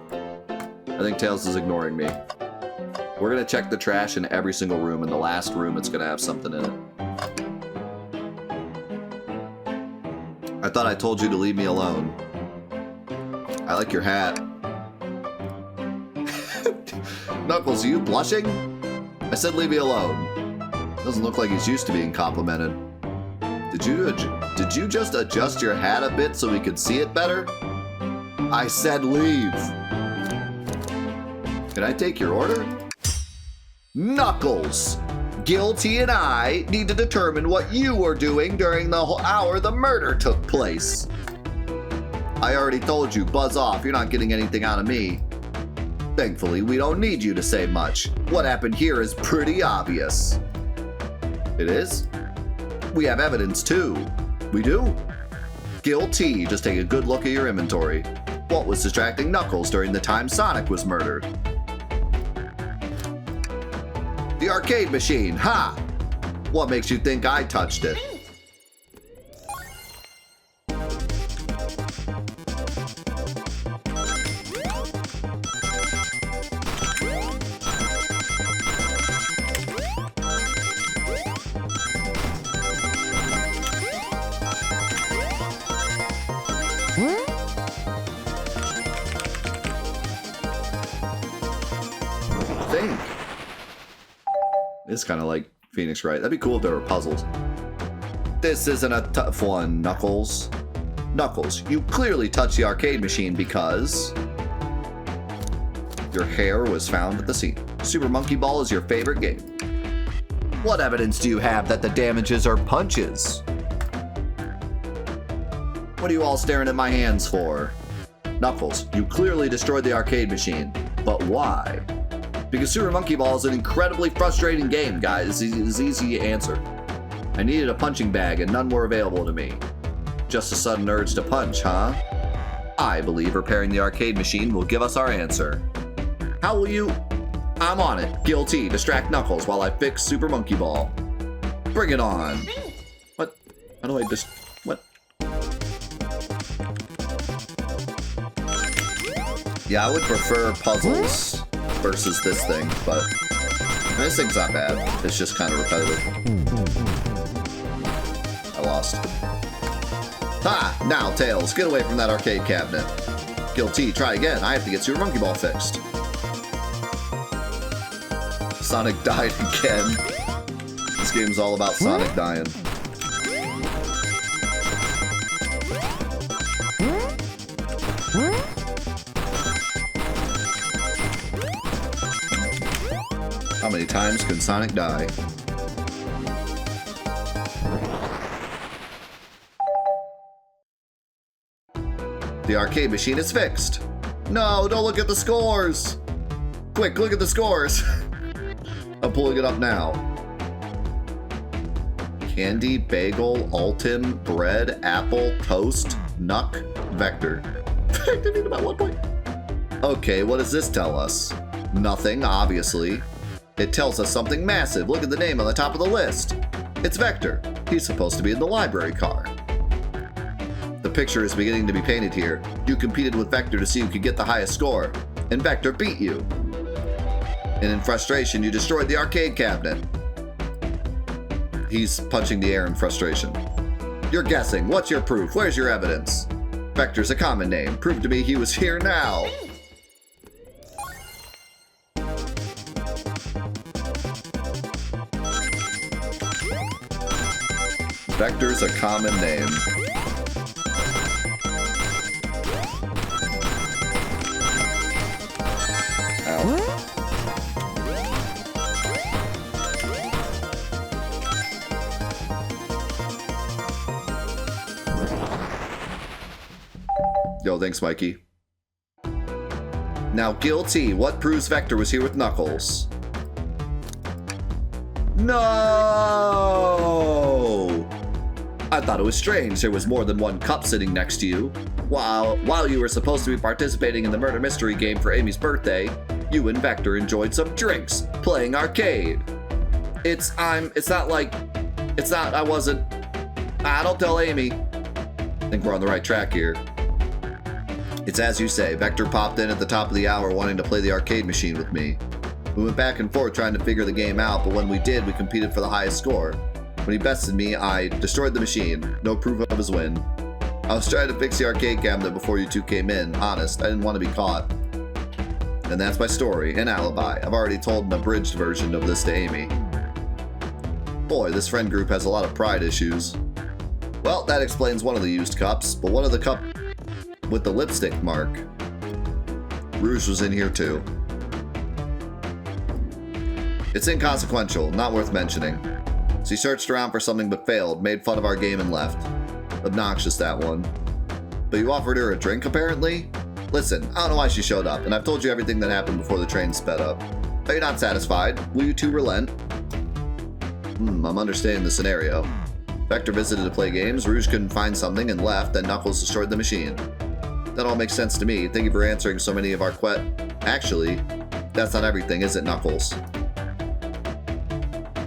I think Tails is ignoring me. We're gonna check the trash in every single room. In the last room, it's gonna have something in it. I thought I told you to leave me alone. I like your hat. Knuckles, are you blushing? I said leave me alone. Doesn't look like he's used to being complimented. Did you just adjust your hat a bit so we could see it better? I said leave. Can I take your order? Knuckles! Guilty and I need to determine what you were doing during the hour the murder took place. I already told you, buzz off, you're not getting anything out of me. Thankfully, we don't need you to say much. What happened here is pretty obvious. It is? We have evidence too. We do? Guilty, just take a good look at your inventory. What was distracting Knuckles during the time Sonic was murdered? The arcade machine, ha! What makes you think I touched it? Think. It's kind of like Phoenix Wright. That'd be cool if there were puzzles. This isn't a tough one, Knuckles. Knuckles, you clearly touched the arcade machine because your hair was found at the scene. Super Monkey Ball is your favorite game. What evidence do you have that the damages are punches? What are you all staring at my hands for? Knuckles, you clearly destroyed the arcade machine, but why? Because Super Monkey Ball is an incredibly frustrating game, guys. It's easy to answer. I needed a punching bag and none were available to me. Just a sudden urge to punch, huh? I believe repairing the arcade machine will give us our answer. How will you? I'm on it. Guilty. Distract Knuckles while I fix Super Monkey Ball. Bring it on. What? How do I just... What? Yeah, I would prefer puzzles versus this thing, but this thing's not bad. It's just kind of repetitive. I lost. Ha! Now, Tails, get away from that arcade cabinet. Guilty, try again. I have to get Super Monkey Ball fixed. Sonic died again. This game's all about Sonic dying. How many times can Sonic die? The arcade machine is fixed. No, don't look at the scores. Quick, look at the scores. I'm pulling it up now. Candy, bagel, Alton, bread, apple, toast, Nuck, Vector. Vector need about 1 point. Okay, what does this tell us? Nothing, obviously. It tells us something massive. Look at the name on the top of the list. It's Vector. He's supposed to be in the library car. The picture is beginning to be painted here. You competed with Vector to see who could get the highest score, and Vector beat you. And in frustration, you destroyed the arcade cabinet. He's punching the air in frustration. You're guessing. What's your proof? Where's your evidence? Vector's a common name. Prove to me he was here now. Vector's a common name. Ow. Yo, thanks, Mikey. Now, Guilty. What proves Vector was here with Knuckles? No! I thought it was strange there was more than one cup sitting next to you. While you were supposed to be participating in the murder mystery game for Amy's birthday, you and Vector enjoyed some drinks, playing arcade. I don't tell Amy. I think we're on the right track here. It's as you say, Vector popped in at the top of the hour wanting to play the arcade machine with me. We went back and forth trying to figure the game out, but when we did, we competed for the highest score. When he bested me, I destroyed the machine. No proof of his win. I was trying to fix the arcade cabinet before you two came in. Honest, I didn't want to be caught. And that's my story, an alibi. I've already told an abridged version of this to Amy. Boy, this friend group has a lot of pride issues. Well, that explains one of the used cups, but what of the cup with the lipstick mark? Rouge was in here too. It's inconsequential, not worth mentioning. She searched around for something but failed, made fun of our game and left. Obnoxious, that one. But you offered her a drink, apparently? Listen, I don't know why she showed up, and I've told you everything that happened before the train sped up. Are you not satisfied? Will you two relent? I'm understanding the scenario. Vector visited to play games, Rouge couldn't find something and left, then Knuckles destroyed the machine. That all makes sense to me. Thank you for answering so many of our Actually, that's not everything, is it, Knuckles?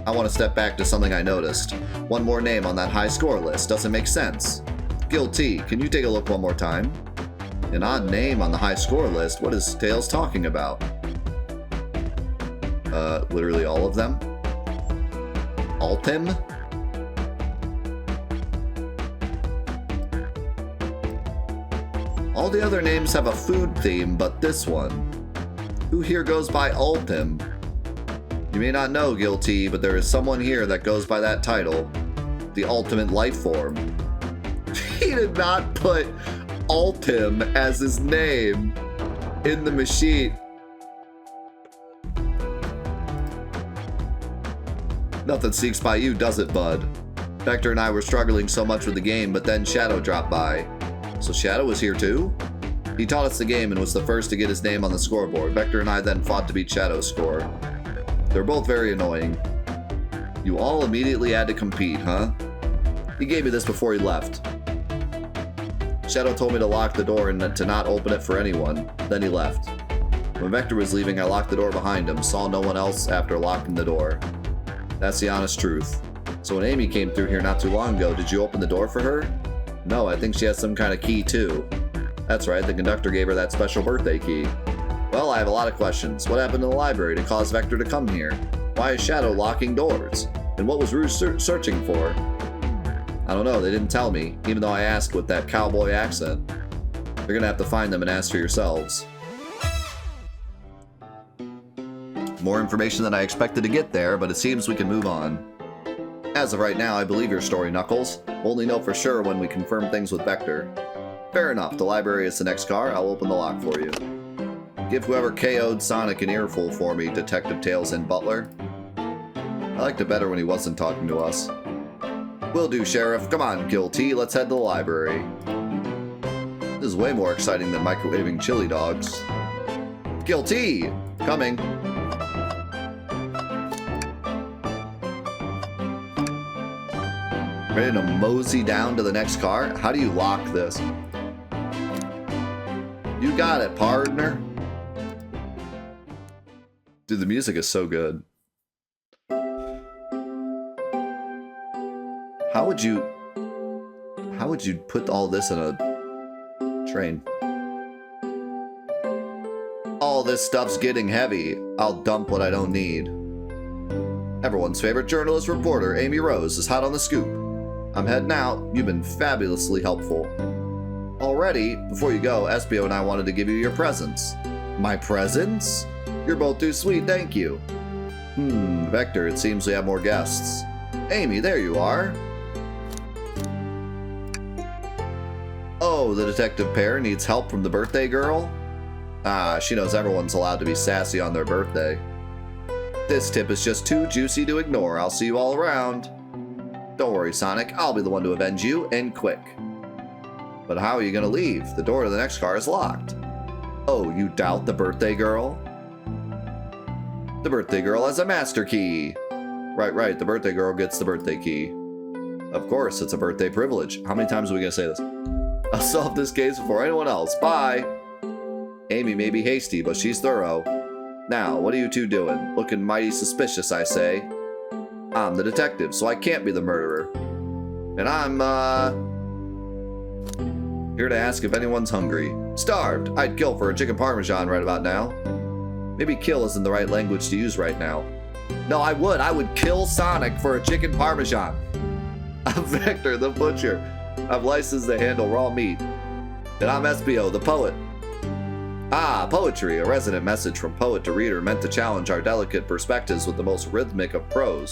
I want to step back to something I noticed. One more name on that high score list. Doesn't make sense. Guilty, can you take a look one more time? An odd name on the high score list? What is Tails talking about? Literally all of them? Altim? All the other names have a food theme, but this one. Who here goes by Altim? You may not know, Guilty, but there is someone here that goes by that title. The ultimate life form. He did not put Altim as his name in the machine. Nothing sneaks by you, does it, bud? Vector and I were struggling so much with the game, but then Shadow dropped by. So Shadow was here too? He taught us the game and was the first to get his name on the scoreboard. Vector and I then fought to beat Shadow's score. They're both very annoying. You all immediately had to compete, huh? He gave me this before he left. Shadow told me to lock the door and to not open it for anyone. Then he left. When Vector was leaving, I locked the door behind him, saw no one else after locking the door. That's the honest truth. So when Amy came through here not too long ago, did you open the door for her? No, I think she has some kind of key too. That's right, the conductor gave her that special birthday key. Well, I have a lot of questions. What happened in the library to cause Vector to come here? Why is Shadow locking doors? And what was Rouge searching for? I don't know, they didn't tell me, even though I asked with that cowboy accent. You're gonna have to find them and ask for yourselves. More information than I expected to get there, but it seems we can move on. As of right now, I believe your story, Knuckles. We'll only know for sure when we confirm things with Vector. Fair enough, the library is the next car. I'll open the lock for you. Give whoever KO'd Sonic an earful for me, Detective Tails and Butler. I liked it better when he wasn't talking to us. Will do, Sheriff. Come on, Guilty. Let's head to the library. This is way more exciting than microwaving chili dogs. Guilty! Coming. Ready to mosey down to the next car? How do you lock this? You got it, partner. Dude, the music is so good. How would you put all this in a train? All this stuff's getting heavy. I'll dump what I don't need. Everyone's favorite journalist reporter, Amy Rose, is hot on the scoop. I'm heading out. You've been fabulously helpful. Already, before you go, Espio and I wanted to give you your presents. My presents? You're both too sweet, thank you. Vector, it seems we have more guests. Amy, there you are. Oh, the detective pair needs help from the birthday girl? Ah, she knows everyone's allowed to be sassy on their birthday. This tip is just too juicy to ignore. I'll see you all around. Don't worry, Sonic. I'll be the one to avenge you, and quick. But how are you gonna leave? The door to the next car is locked. Oh, you doubt the birthday girl? The birthday girl has a master key. Right, the birthday girl gets the birthday key. Of course, it's a birthday privilege. How many times are we gonna say this? I'll solve this case before anyone else. Bye! Amy may be hasty, but she's thorough. Now, what are you two doing? Looking mighty suspicious, I say. I'm the detective, so I can't be the murderer. And I'm, here to ask if anyone's hungry. Starved! I'd kill for a chicken parmesan right about now. Maybe kill isn't the right language to use right now. No, I would kill Sonic for a chicken parmesan. I'm Vector, the butcher. I've licensed to handle raw meat. And I'm Espio, the poet. Ah, poetry, a resonant message from poet to reader meant to challenge our delicate perspectives with the most rhythmic of prose.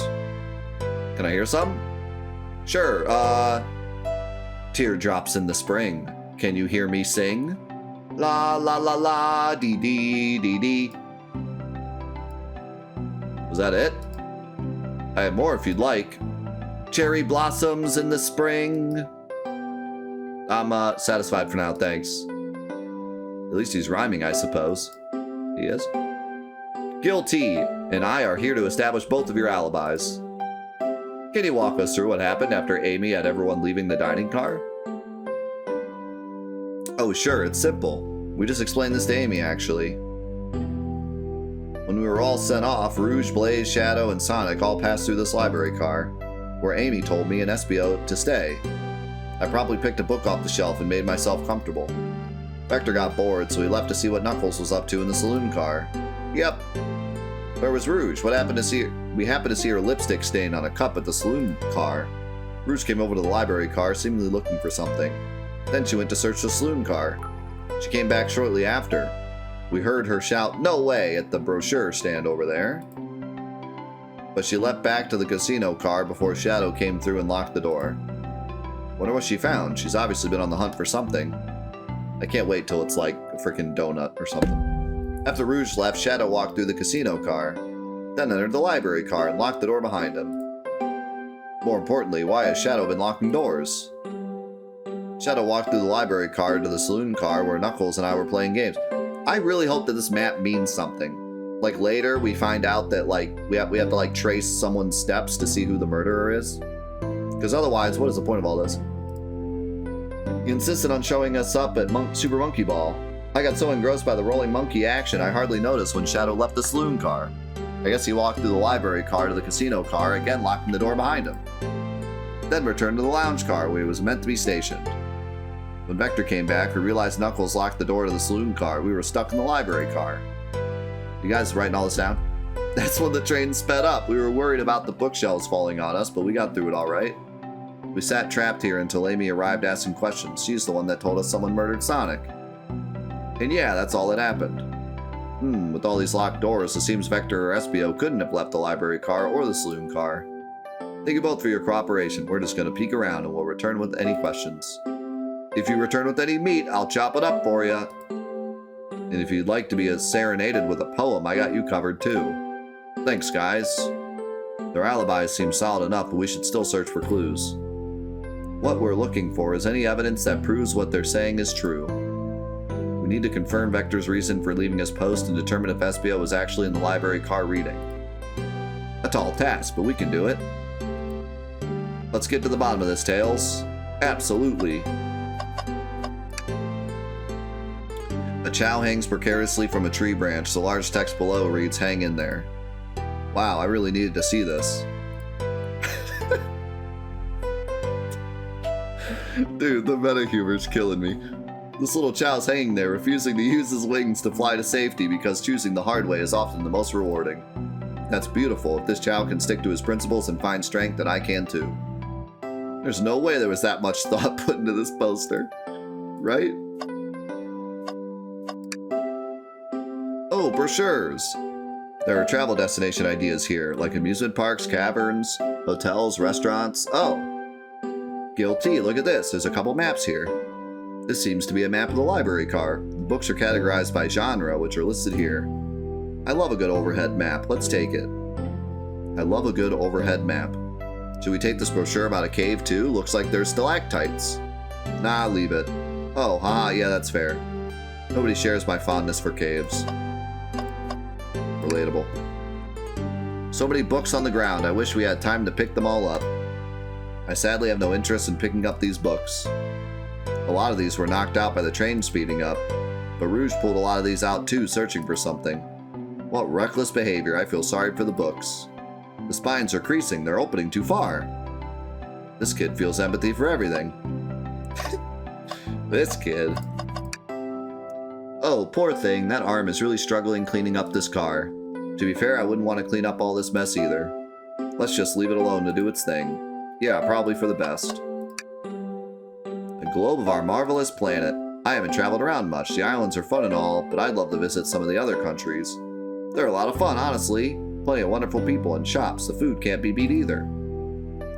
Can I hear some? Sure, Teardrops in the spring. Can you hear me sing? La la la la, dee dee dee dee. Was that it? I have more if you'd like. Cherry blossoms in the spring. I'm satisfied for now, thanks. At least he's rhyming, I suppose. He is. Guilty and I are here to establish both of your alibis. Can you walk us through what happened after Amy had everyone leaving the dining car? Oh, sure, it's simple. We just explained this to Amy, actually. When we were all sent off, Rouge, Blaze, Shadow, and Sonic all passed through this library car, where Amy told me and Espio to stay. I promptly picked a book off the shelf and made myself comfortable. Vector got bored, so he left to see what Knuckles was up to in the saloon car. Yep. Where was Rouge? What happened to see her? We happened to see her lipstick stain on a cup at the saloon car. Rouge came over to the library car, seemingly looking for something. Then she went to search the saloon car. She came back shortly after. We heard her shout, "No way!" at the brochure stand over there. But she leapt back to the casino car before Shadow came through and locked the door. Wonder what she found. She's obviously been on the hunt for something. I can't wait till it's like a freaking donut or something. After Rouge left, Shadow walked through the casino car, then entered the library car and locked the door behind him. More importantly, why has Shadow been locking doors? Shadow walked through the library car to the saloon car where Knuckles and I were playing games. I really hope that this map means something. Like later we find out that like we have to like trace someone's steps to see who the murderer is. Because otherwise, what is the point of all this? He insisted on showing us up at Super Monkey Ball. I got so engrossed by the rolling monkey action I hardly noticed when Shadow left the saloon car. I guess he walked through the library car to the casino car, again locking the door behind him. Then returned to the lounge car where he was meant to be stationed. When Vector came back, we realized Knuckles locked the door to the saloon car. We were stuck in the library car. You guys writing all this down? That's when the train sped up. We were worried about the bookshelves falling on us, but we got through it all right. We sat trapped here until Amy arrived asking questions. She's the one that told us someone murdered Sonic. And yeah, that's all that happened. With all these locked doors, it seems Vector or Espio couldn't have left the library car or the saloon car. Thank you both for your cooperation. We're just going to peek around and we'll return with any questions. If you return with any meat, I'll chop it up for you. And if you'd like to be serenaded with a poem, I got you covered too. Thanks, guys. Their alibis seem solid enough, but we should still search for clues. What we're looking for is any evidence that proves what they're saying is true. We need to confirm Vector's reason for leaving his post and determine if Espio was actually in the library car reading. A tall task, but we can do it. Let's get to the bottom of this, Tails. Absolutely. A chow hangs precariously from a tree branch. The large text below reads, "Hang in there." Wow, I really needed to see this. Dude, the meta humor's killing me. This little chow's hanging there, refusing to use his wings to fly to safety because choosing the hard way is often the most rewarding. That's beautiful. If this chow can stick to his principles and find strength, then I can too. There's no way there was that much thought put into this poster. Right? Oh, brochures! There are travel destination ideas here, like amusement parks, caverns, hotels, restaurants. Oh! Guilty, look at this. There's a couple maps here. This seems to be a map of the library car. The books are categorized by genre, which are listed here. I love a good overhead map. Let's take it. I love a good overhead map. Should we take this brochure about a cave too? Looks like there's stalactites. Nah, leave it. Oh, yeah, that's fair. Nobody shares my fondness for caves. Relatable. So many books on the ground. I wish we had time to pick them all up. I sadly have no interest in picking up these books. A lot of these were knocked out by the train speeding up, but Rouge pulled a lot of these out too, searching for something. What reckless behavior. I feel sorry for the books. The spines are creasing. They're opening too far. This kid feels empathy for everything. This kid. Oh, poor thing. That arm is really struggling cleaning up this car. To be fair, I wouldn't want to clean up all this mess either. Let's just leave it alone to do its thing. Yeah, probably for the best. The globe of our marvelous planet. I haven't traveled around much. The islands are fun and all, but I'd love to visit some of the other countries. They're a lot of fun, honestly. Plenty of wonderful people and shops. The food can't be beat either.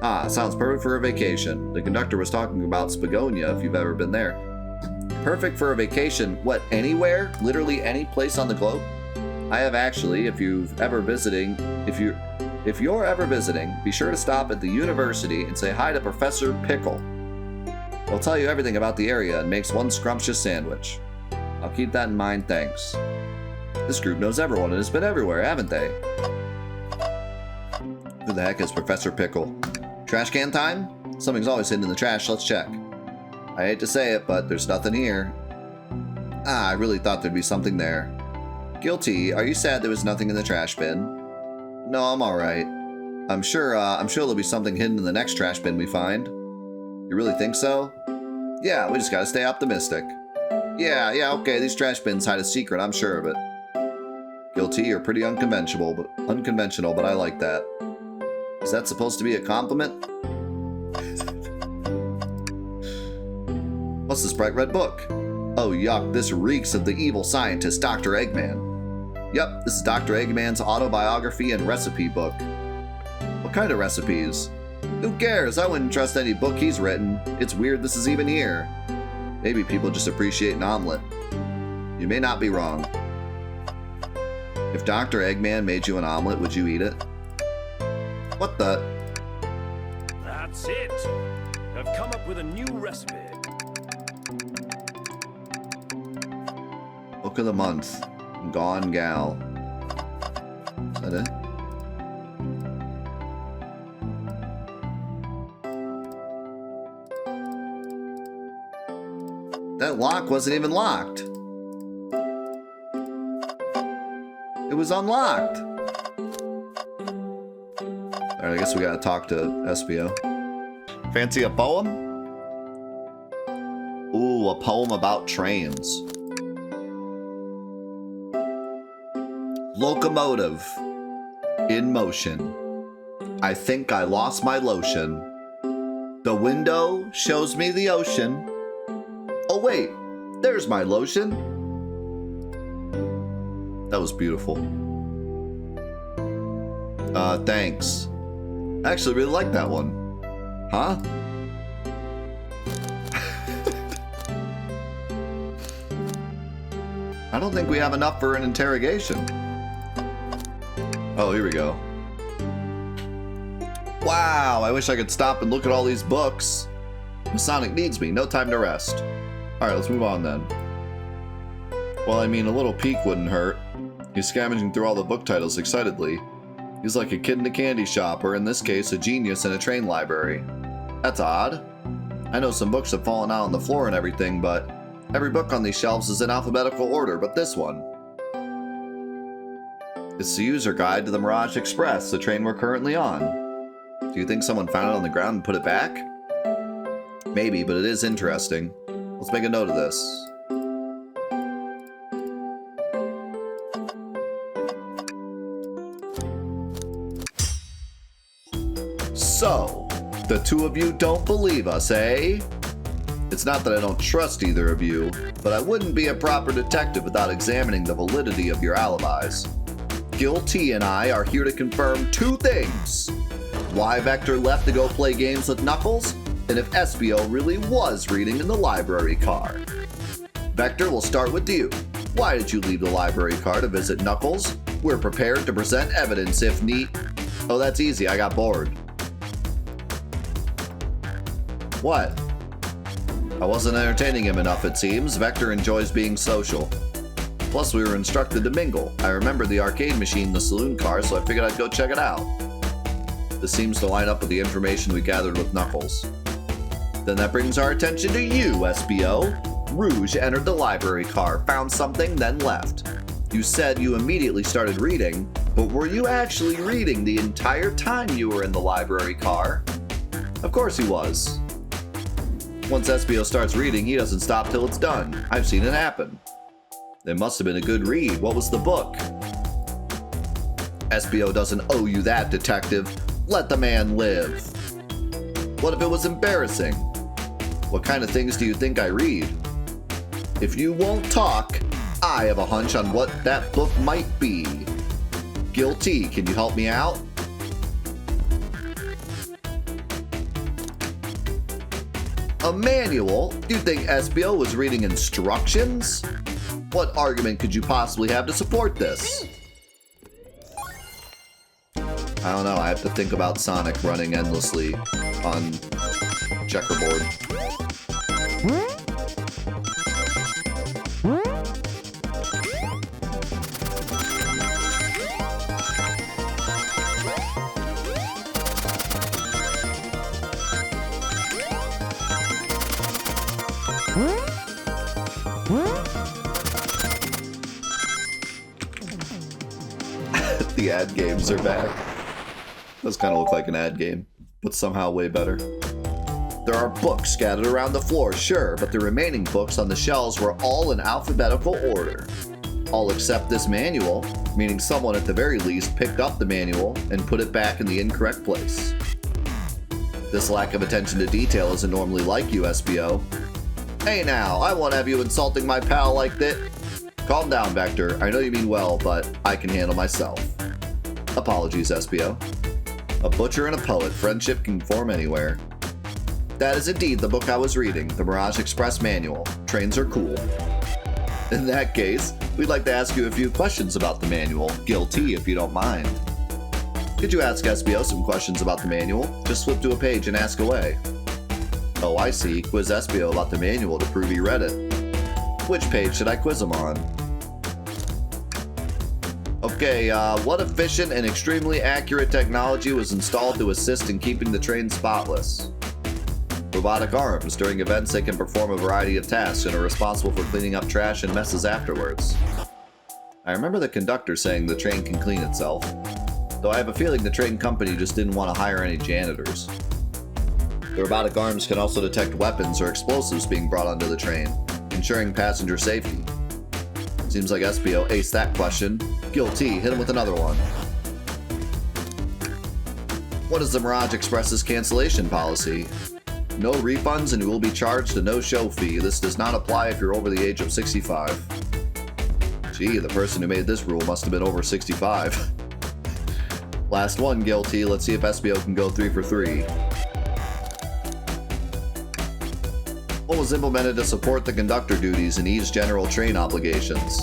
Ah, sounds perfect for a vacation. The conductor was talking about Spagonia, if you've ever been there. Perfect for a vacation. What, anywhere? Literally any place on the globe? I have actually, if you're ever visiting, be sure to stop at the university and say hi to Professor Pickle. He'll tell you everything about the area and makes one scrumptious sandwich. I'll keep that in mind, thanks. This group knows everyone and has been everywhere, haven't they? Who the heck is Professor Pickle? Trash can time? Something's always hidden in the trash, let's check. I hate to say it, but there's nothing here. I really thought there'd be something there. Guilty, are you sad there was nothing in the trash bin? No, I'm alright. I'm sure there'll be something hidden in the next trash bin we find. You really think so? Yeah, we just gotta stay optimistic. Yeah, okay, these trash bins hide a secret, I'm sure of it. Guilty, you're pretty unconventional, but I like that. Is that supposed to be a compliment? What's this bright red book? Oh yuck, this reeks of the evil scientist, Dr. Eggman. Yep, this is Dr. Eggman's autobiography and recipe book. What kind of recipes? Who cares? I wouldn't trust any book he's written. It's weird this is even here. Maybe people just appreciate an omelet. You may not be wrong. If Dr. Eggman made you an omelet, would you eat it? What the?
That's it. I've come up with a new recipe.
Book of the month. Gone Gal. Is that it? That lock wasn't even locked. It was unlocked. Alright, I guess we gotta talk to SBO. Fancy a poem? Ooh, a poem about trains. Locomotive in motion. I think I lost my lotion. The window shows me the ocean. Oh wait, there's my lotion. That was beautiful. Thanks. I actually really like that one. Huh? I don't think we have enough for an interrogation. Oh, here we go. Wow, I wish I could stop and look at all these books. Sonic needs me, no time to rest. Alright, let's move on then. Well, I mean, a little peek wouldn't hurt. He's scavenging through all the book titles excitedly. He's like a kid in a candy shop, or in this case, a genius in a train library. That's odd. I know some books have fallen out on the floor and everything, but every book on these shelves is in alphabetical order, but this one. It's the user guide to the Mirage Express, the train we're currently on. Do you think someone found it on the ground and put it back? Maybe, but it is interesting. Let's make a note of this. So, the two of you don't believe us, eh? It's not that I don't trust either of you, but I wouldn't be a proper detective without examining the validity of your alibis. Guilty and I are here to confirm two things. Why Vector left to go play games with Knuckles, and if SBO really was reading in the library car. Vector, we'll start with you. Why did you leave the library car to visit Knuckles? We're prepared to present evidence if need... Oh, that's easy, I got bored. What? I wasn't entertaining him enough, it seems. Vector enjoys being social. Plus, we were instructed to mingle. I remembered the arcade machine in the saloon car, so I figured I'd go check it out. This seems to line up with the information we gathered with Knuckles. Then that brings our attention to you, SBO. Rouge entered the library car, found something, then left. You said you immediately started reading, but were you actually reading the entire time you were in the library car? Of course he was. Once SBO starts reading, he doesn't stop till it's done. I've seen it happen. It must have been a good read. What was the book? SBO doesn't owe you that, detective. Let the man live. What if it was embarrassing? What kind of things do you think I read? If you won't talk, I have a hunch on what that book might be. Guilty, can you help me out? A manual? Do you think SBO was reading instructions? What argument could you possibly have to support this? I don't know, I have to think about Sonic running endlessly on checkerboard. The ad games are back. Does kind of look like an ad game, but somehow way better. There are books scattered around the floor, sure, but the remaining books on the shelves were all in alphabetical order. All except this manual, meaning someone at the very least picked up the manual and put it back in the incorrect place. This lack of attention to detail isn't normally like you, SBO. Hey now, I won't have you insulting my pal like that. Calm down, Vector. I know you mean well, but I can handle myself. Apologies, SBO. A butcher and a poet, friendship can form anywhere. That is indeed the book I was reading, the Mirage Express Manual. Trains are cool. In that case, we'd like to ask you a few questions about the manual. Guilty, if you don't mind. Could you ask SBO some questions about the manual? Just flip to a page and ask away. Oh, I see. Quiz SBO about the manual to prove he read it. Which page should I quiz him on? Okay, what efficient and extremely accurate technology was installed to assist in keeping the train spotless? Robotic arms. During events, they can perform a variety of tasks and are responsible for cleaning up trash and messes afterwards. I remember the conductor saying the train can clean itself, though I have a feeling the train company just didn't want to hire any janitors. The robotic arms can also detect weapons or explosives being brought onto the train, ensuring passenger safety. Seems like SBO aced that question. Guilty, hit him with another one. What is the Mirage Express's cancellation policy? No refunds and you will be charged a no-show fee. This does not apply if you're over the age of 65. Gee, the person who made this rule must have been over 65. Last one, Guilty. Let's see if SBO can go 3 for 3. What was implemented to support the conductor duties and ease general train obligations?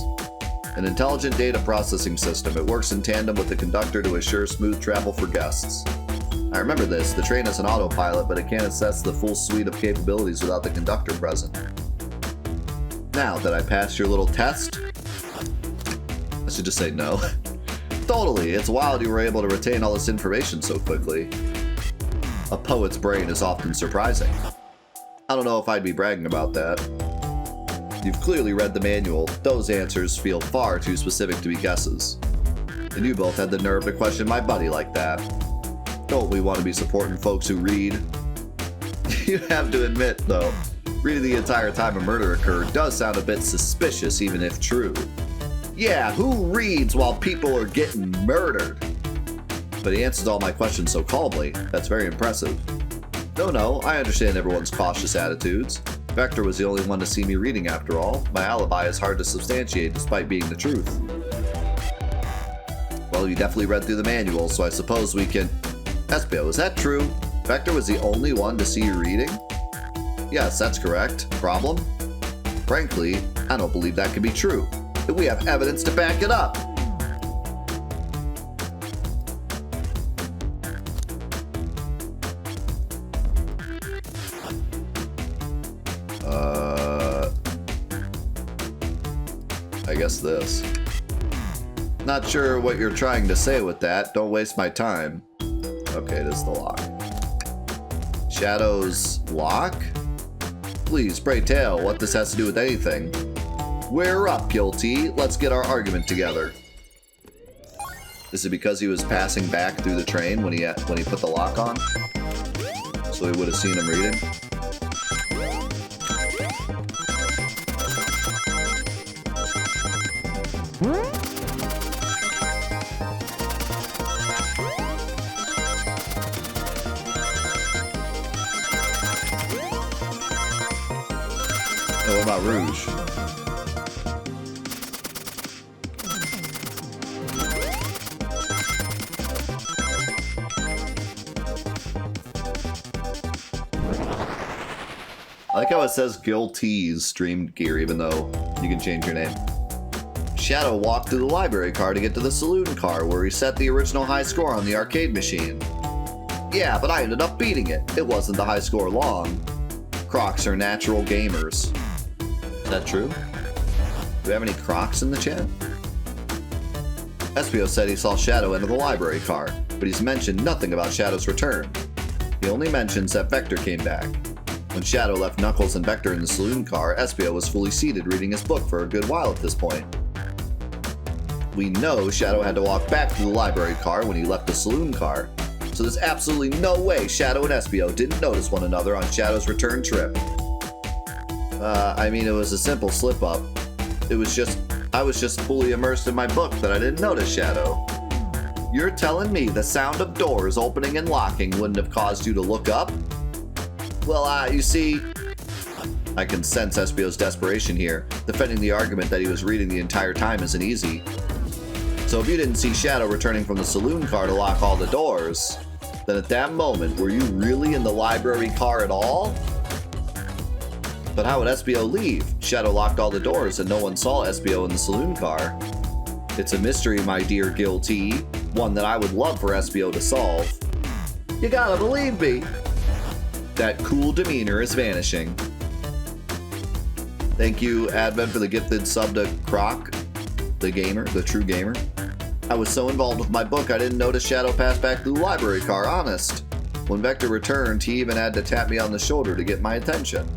An intelligent data processing system. It works in tandem with the conductor to assure smooth travel for guests. I remember this. The train is an autopilot, but it can't assess the full suite of capabilities without the conductor present. Now that I passed your little test, I should just say no. Totally, it's wild you were able to retain all this information so quickly. A poet's brain is often surprising. I don't know if I'd be bragging about that. You've clearly read the manual. Those answers feel far too specific to be guesses. And you both had the nerve to question my buddy like that. Don't we want to be supporting folks who read? You have to admit, though, reading the entire time a murder occurred does sound a bit suspicious, even if true. Yeah, who reads while people are getting murdered? But he answers all my questions so calmly. That's very impressive. No, I understand everyone's cautious attitudes. Vector was the only one to see me reading after all. My alibi is hard to substantiate despite being the truth. Well, you definitely read through the manual, so I suppose we can... SBO, is that true? Vector was the only one to see you reading? Yes, that's correct. Problem? Frankly, I don't believe that could be true. We have evidence to back it up. I guess this. Not sure what you're trying to say with that. Don't waste my time. Okay, this is the lock. Shadow's lock? Please, pray tell what this has to do with anything. We're up, Guilty. Let's get our argument together. Is it because he was passing back through the train when he put the lock on? So he would have seen him reading? Oh, what about Rouge? I like how it says Guilty's streamed gear, even though you can change your name. Shadow walked through the library car to get to the saloon car where he set the original high score on the arcade machine. Yeah, but I ended up beating it. It wasn't the high score long. Crocs are natural gamers. Is that true? Do we have any Crocs in the chat? Espio said he saw Shadow enter the library car, but he's mentioned nothing about Shadow's return. He only mentions that Vector came back. When Shadow left Knuckles and Vector in the saloon car, Espio was fully seated reading his book for a good while at this point. We know Shadow had to walk back to the library car when he left the saloon car, so there's absolutely no way Shadow and Espio didn't notice one another on Shadow's return trip. I mean, it was a simple slip-up. I was just fully immersed in my book that I didn't notice Shadow. You're telling me the sound of doors opening and locking wouldn't have caused you to look up? Well, you see, I can sense Espio's desperation here. Defending the argument that he was reading the entire time isn't easy. So if you didn't see Shadow returning from the saloon car to lock all the doors, then at that moment, were you really in the library car at all? But how would Espio leave? Shadow locked all the doors and no one saw Espio in the saloon car. It's a mystery, my dear Guilty, one that I would love for Espio to solve. You gotta believe me. That cool demeanor is vanishing. Thank you, Advent, for the gifted sub to Croc, the gamer, the true gamer. I was so involved with my book I didn't notice Shadow pass back through the library car, honest. When Vector returned, he even had to tap me on the shoulder to get my attention.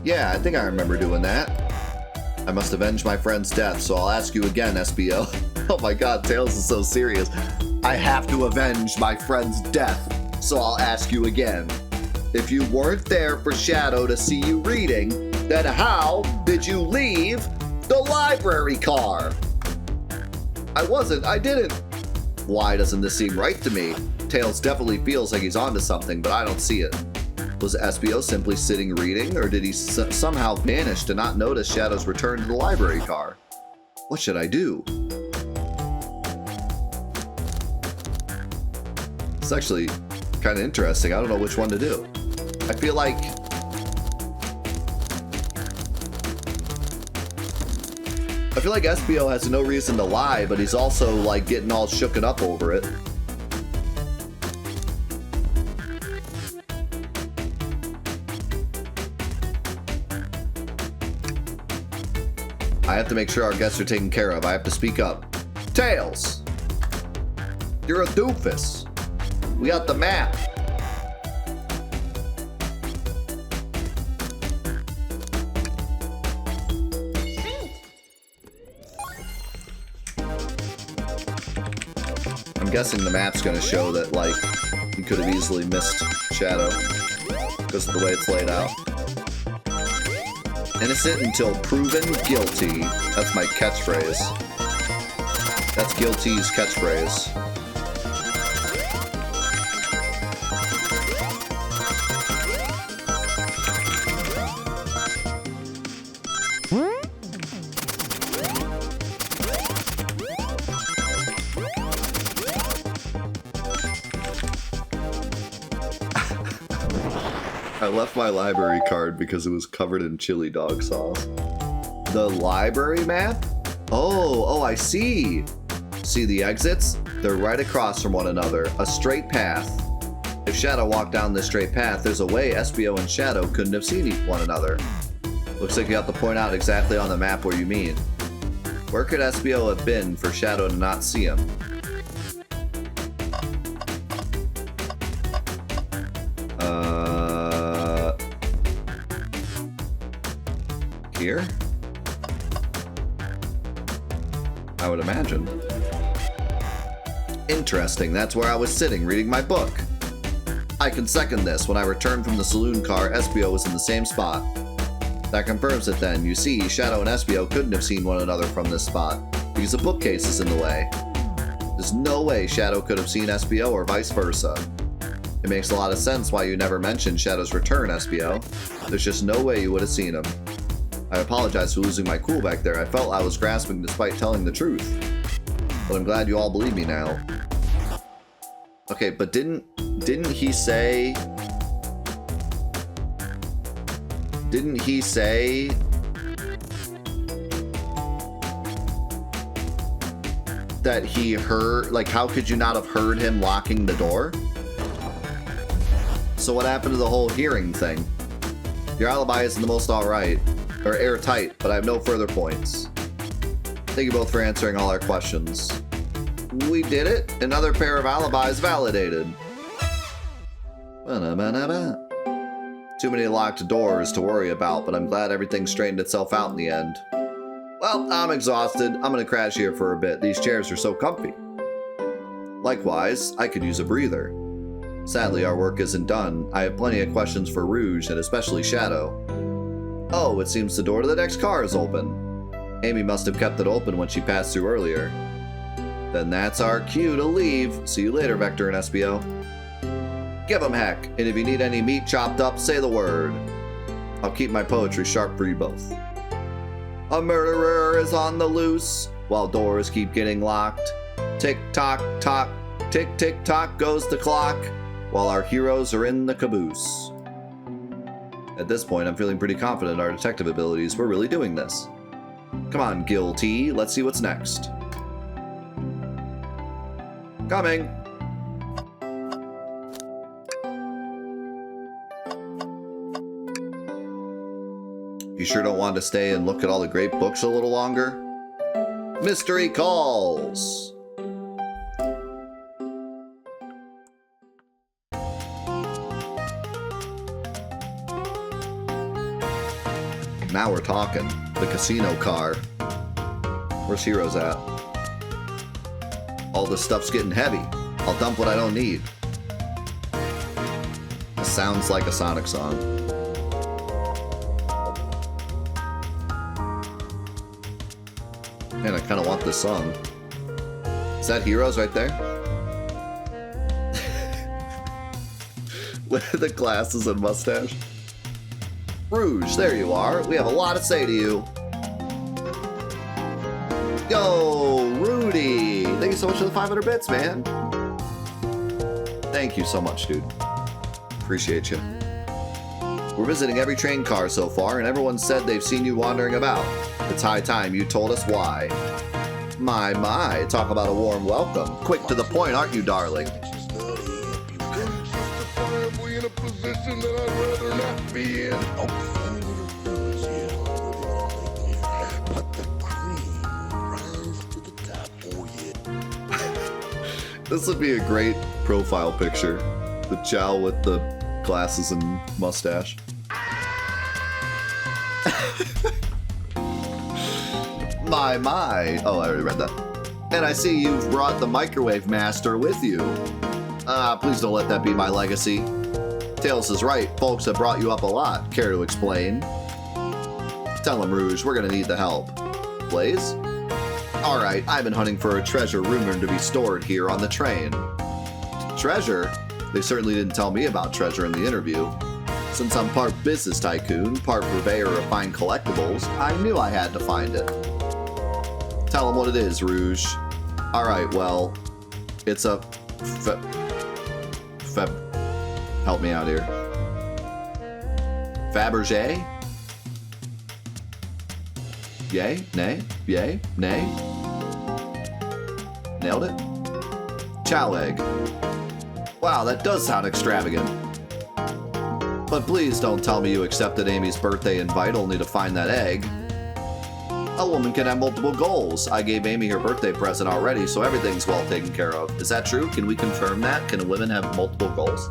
Yeah, I think I remember doing that. I must avenge my friend's death, so I'll ask you again, Espio. Oh my god, Tails is so serious. I have to avenge my friend's death, so I'll ask you again. If you weren't there for Shadow to see you reading, then how did you leave the library car? I didn't. Why doesn't this seem right to me? Tails definitely feels like he's onto something, but I don't see it. Was Espio simply sitting reading, or did he somehow vanish to not notice Shadow's return to the library car? What should I do? It's actually kind of interesting. I don't know which one to do. I feel like Espio has no reason to lie, but he's also like getting all shooken up over it. I have to make sure our guests are taken care of. I have to speak up. Tails! You're a doofus. We got the map. I'm guessing the map's gonna show that, like, you could have easily missed Shadow because of the way it's laid out. Innocent until proven guilty. That's my catchphrase. That's Guilty's catchphrase. I left my library card because it was covered in chili dog sauce. The library map? Oh, I see. See the exits? They're right across from one another, a straight path. If Shadow walked down this straight path, there's a way Espio and Shadow couldn't have seen one another. Looks like you have to point out exactly on the map where you mean. Where could Espio have been for Shadow to not see him? Here? I would imagine. Interesting, that's where I was sitting reading my book. I can second this. When I returned from the saloon car, Espio was in the same spot. That confirms it then. You see, Shadow and Espio couldn't have seen one another from this spot, because the bookcase is in the way. There's no way Shadow could have seen Espio or vice versa. It makes a lot of sense why you never mentioned Shadow's return, Espio. There's just no way you would have seen him. I apologize for losing my cool back there. I felt I was grasping despite telling the truth. But I'm glad you all believe me now. Okay, but didn't he say... Didn't he say... that he heard, like, how could you not have heard him locking the door? So what happened to the whole hearing thing? Your alibi isn't the most alright, or airtight, but I have no further points. Thank you both for answering all our questions. We did it. Another pair of alibis validated. Too many locked doors to worry about, but I'm glad everything straightened itself out in the end. Well, I'm exhausted. I'm gonna crash here for a bit. These chairs are so comfy. Likewise, I could use a breather. Sadly, our work isn't done. I have plenty of questions for Rouge, and especially Shadow. Oh, it seems the door to the next car is open. Amy must have kept it open when she passed through earlier. Then that's our cue to leave. See you later, Vector and SBO. Give 'em heck, and if you need any meat chopped up, say the word. I'll keep my poetry sharp for you both. A murderer is on the loose, while doors keep getting locked. Tick tock tock, tick tick tock goes the clock, while our heroes are in the caboose. At this point, I'm feeling pretty confident in our detective abilities. We're really doing this. Come on, Gil T, let's see what's next. Coming! You sure don't want to stay and look at all the great books a little longer? Mystery calls! Now we're talking. The casino car. Where's Heroes at? All this stuff's getting heavy. I'll dump what I don't need. This sounds like a Sonic song. Man, I kind of want this song. Is that Heroes right there? With the glasses and mustache. Rouge, there you are. We have a lot to say to you. Yo, Rudy. Thank you so much for the 500 bits, man. Thank you so much, dude. Appreciate you. We're visiting every train car so far, and everyone said they've seen you wandering about. It's high time you told us why. My, talk about a warm welcome. Quick to the point, aren't you, darling?
Justifiably in a position that I'd rather not be in. But the cream rises to the top, oh yeah.
This would be a great profile picture. The Chow with the glasses and mustache. My. Oh, I already read that. And I see you've brought the Microwave Master with you. Please don't let that be my legacy. Tails is right. Folks have brought you up a lot. Care to explain? Tell him, Rouge. We're gonna need the help. Blaze? Alright, I've been hunting for a treasure rumored to be stored here on the train. Treasure? They certainly didn't tell me about treasure in the interview. Since I'm part business tycoon, part purveyor of fine collectibles, I knew I had to find it. Tell him what it is, Rouge. Alright, well, it's a help me out here. Fabergé? Yay? Nay? Yay? Nay? Nailed it? Chow egg. Wow, that does sound extravagant. But please don't tell me you accepted Amy's birthday invite only to find that egg. A woman can have multiple goals. I gave Amy her birthday present already, so everything's well taken care of. Is that true? Can we confirm that? Can women have multiple goals?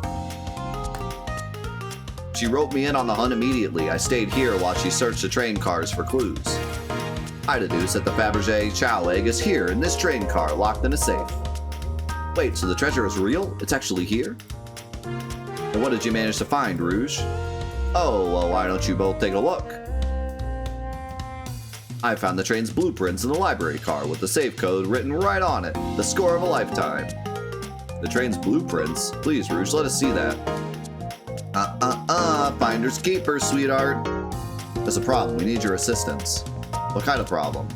She wrote me in on the hunt immediately. I stayed here while she searched the train cars for clues. I deduce that the Fabergé Chow egg is here in this train car, locked in a safe. Wait, so the treasure is real? It's actually here? And what did you manage to find, Rouge? Oh, well, why don't you both take a look? I found the train's blueprints in the library car with the safe code written right on it. The score of a lifetime. The train's blueprints? Please, Rouge, let us see that. Finders keepers, sweetheart. There's a problem. We need your assistance. What kind of problem?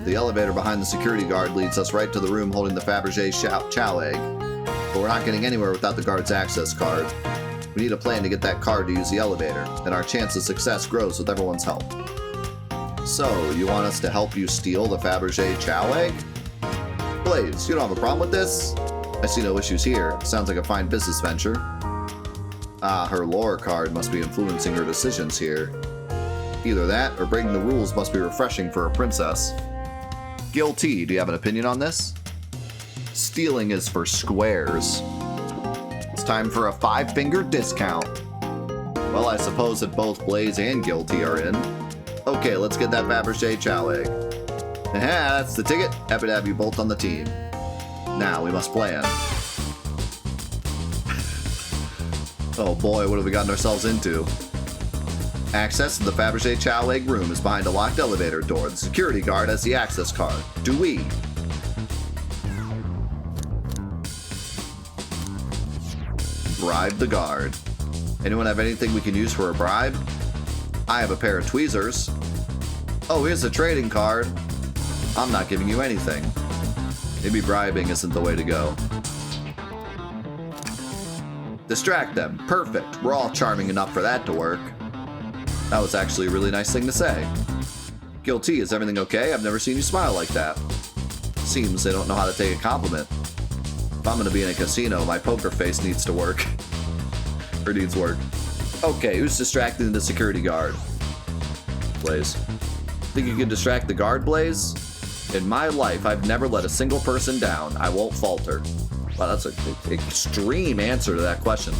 The elevator behind the security guard leads us right to the room holding the Fabergé Chow egg. But we're not getting anywhere without the guard's access card. We need a plan to get that card to use the elevator, and our chance of success grows with everyone's help. So, you want us to help you steal the Fabergé Chow egg? Blaze, you don't have a problem with this? I see no issues here. Sounds like a fine business venture. Ah, her lore card must be influencing her decisions here. Either that, or breaking the rules must be refreshing for a princess. Guilty, do you have an opinion on this? Stealing is for squares. It's time for a 5-finger discount. Well, I suppose that both Blaze and Guilty are in. Okay, let's get that Fabergé Chow egg. Aha, that's the ticket. Happy to have you both on the team. Now, we must plan. Oh boy, what have we gotten ourselves into? Access to the Fabergé Chow egg room is behind a locked elevator door. The security guard has the access card. Do we? Bribe the guard. Anyone have anything we can use for a bribe? I have a pair of tweezers. Oh, here's a trading card. I'm not giving you anything. Maybe bribing isn't the way to go. Distract them. Perfect. We're all charming enough for that to work. That was actually a really nice thing to say. Guilty, is everything okay? I've never seen you smile like that. Seems they don't know how to take a compliment. If I'm gonna be in a casino, my poker face needs to work. Or needs work. Okay, who's distracting the security guard? Blaze. Think you can distract the guard, Blaze? In my life, I've never let a single person down. I won't falter. Wow, that's an extreme answer to that question.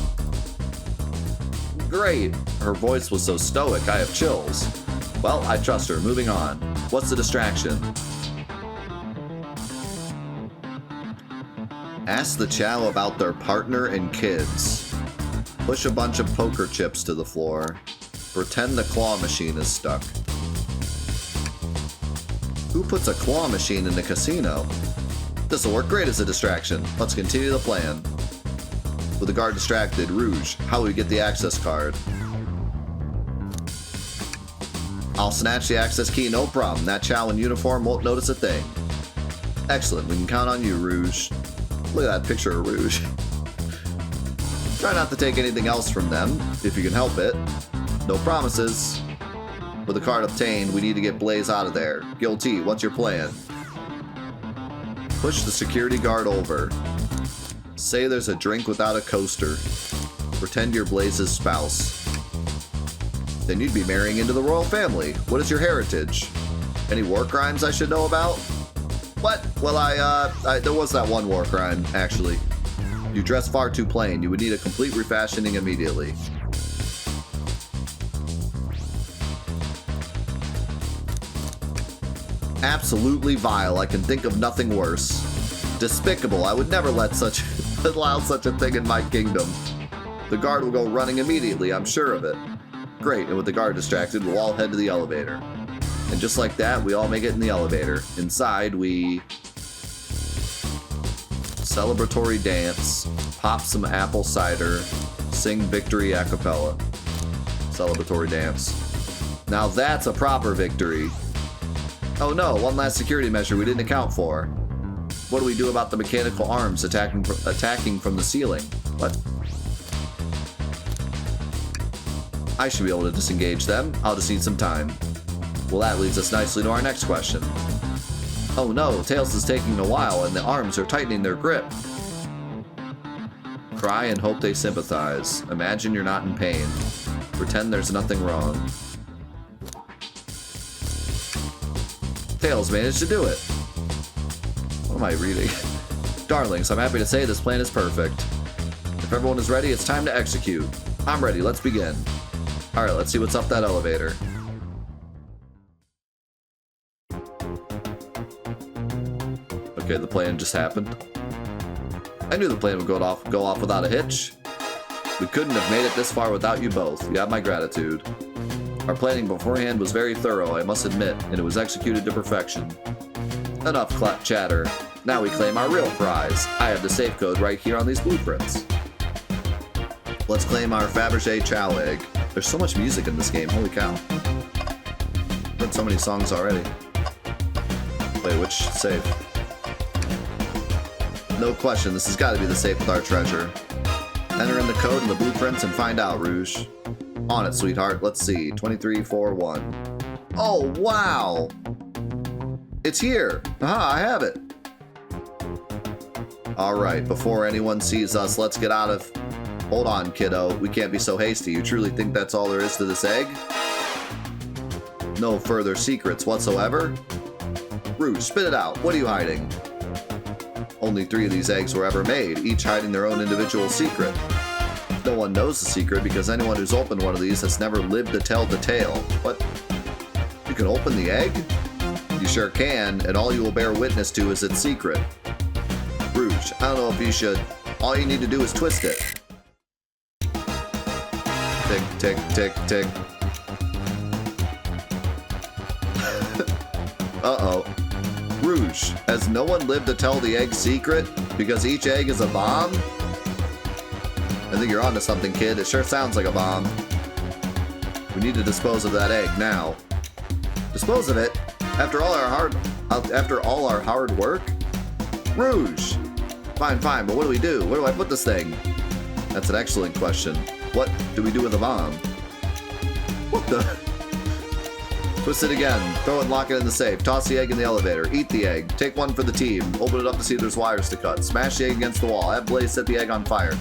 Great. Her voice was so stoic, I have chills. Well, I trust her. Moving on. What's the distraction? Ask the Chow about their partner and kids. Push a bunch of poker chips to the floor. Pretend the claw machine is stuck. Who puts a claw machine in the casino? This'll work great as a distraction. Let's continue the plan. With the guard distracted, Rouge, how will we get the access card? I'll snatch the access key, no problem. That Chow in uniform won't notice a thing. Excellent, we can count on you, Rouge. Look at that picture of Rouge. Try not to take anything else from them, if you can help it. No promises. With the card obtained, we need to get Blaze out of there. Guilty, what's your plan? Push the security guard over. Say there's a drink without a coaster. Pretend you're Blaze's spouse. Then you'd be marrying into the royal family. What is your heritage? Any war crimes I should know about? What? Well, there was that one war crime, actually. You dress far too plain. You would need a complete refashioning immediately. Absolutely vile. I can think of nothing worse. Despicable. I would never allow such a thing in my kingdom. The guard will go running immediately, I'm sure of it. Great, and with the guard distracted, we'll all head to the elevator. And just like that, we all make it in the elevator. Inside, we... celebratory dance, pop some apple cider, sing victory a cappella. Celebratory dance. Now that's a proper victory. Oh no, one last security measure we didn't account for. What do we do about the mechanical arms attacking from the ceiling? What? I should be able to disengage them. I'll just need some time. Well, that leads us nicely to our next question. Oh no, Tails is taking a while and the arms are tightening their grip. Cry and hope they sympathize. Imagine you're not in pain. Pretend there's nothing wrong. Tails managed to do it. What am I reading? Darlings, I'm happy to say this plan is perfect. If everyone is ready, it's time to execute. I'm ready, let's begin. Alright, let's see what's up that elevator. Okay, the plan just happened. I knew the plan would go off without a hitch. We couldn't have made it this far without you both. You have my gratitude. Our planning beforehand was very thorough, I must admit, and it was executed to perfection. Enough chatter. Now we claim our real prize. I have the safe code right here on these blueprints. Let's claim our Fabergé Chow egg. There's so much music in this game, holy cow. I've heard so many songs already. Wait, which safe? No question, this has got to be the safe with our treasure. Enter in the code and the blueprints and find out, Rouge. On it, sweetheart. Let's see. 2341. Oh, wow! It's here! Aha, I have it! Alright, before anyone sees us, let's get out of... Hold on, kiddo. We can't be so hasty. You truly think that's all there is to this egg? No further secrets whatsoever? Rouge, spit it out. What are you hiding? Only 3 of these eggs were ever made, each hiding their own individual secret. No one knows the secret because anyone who's opened one of these has never lived to tell the tale. What? You can open the egg? You sure can, and all you will bear witness to is its secret. Rouge, I don't know if you should. All you need to do is twist it. Tick, tick, tick, tick. Uh-oh. Rouge, has no one lived to tell the egg's secret? Because each egg is a bomb? I think you're onto something, kid. It sure sounds like a bomb. We need to dispose of that egg now. Dispose of it? After all our hard work? Rouge! Fine, fine, but what do we do? Where do I put this thing? That's an excellent question. What do we do with a bomb? What the? Twist it again. Throw it and lock it in the safe. Toss the egg in the elevator. Eat the egg. Take one for the team. Open it up to see if there's wires to cut. Smash the egg against the wall. Have Blaze set the egg on fire.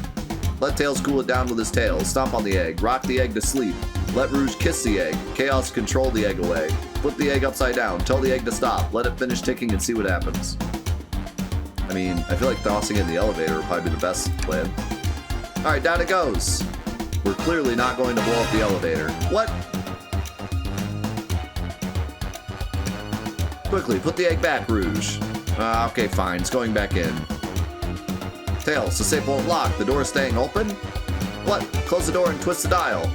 Let Tails cool it down with his tail. Stomp on the egg. Rock the egg to sleep. Let Rouge kiss the egg. Chaos control the egg away. Flip the egg upside down. Tell the egg to stop. Let it finish ticking and see what happens. I mean, I feel like tossing it in the elevator would probably be the best plan. Alright, down it goes. We're clearly not going to blow up the elevator. What? Quickly, put the egg back, Rouge. Okay, fine. It's going back in. Tails, the safe won't lock. The door is staying open? What? Close the door and twist the dial.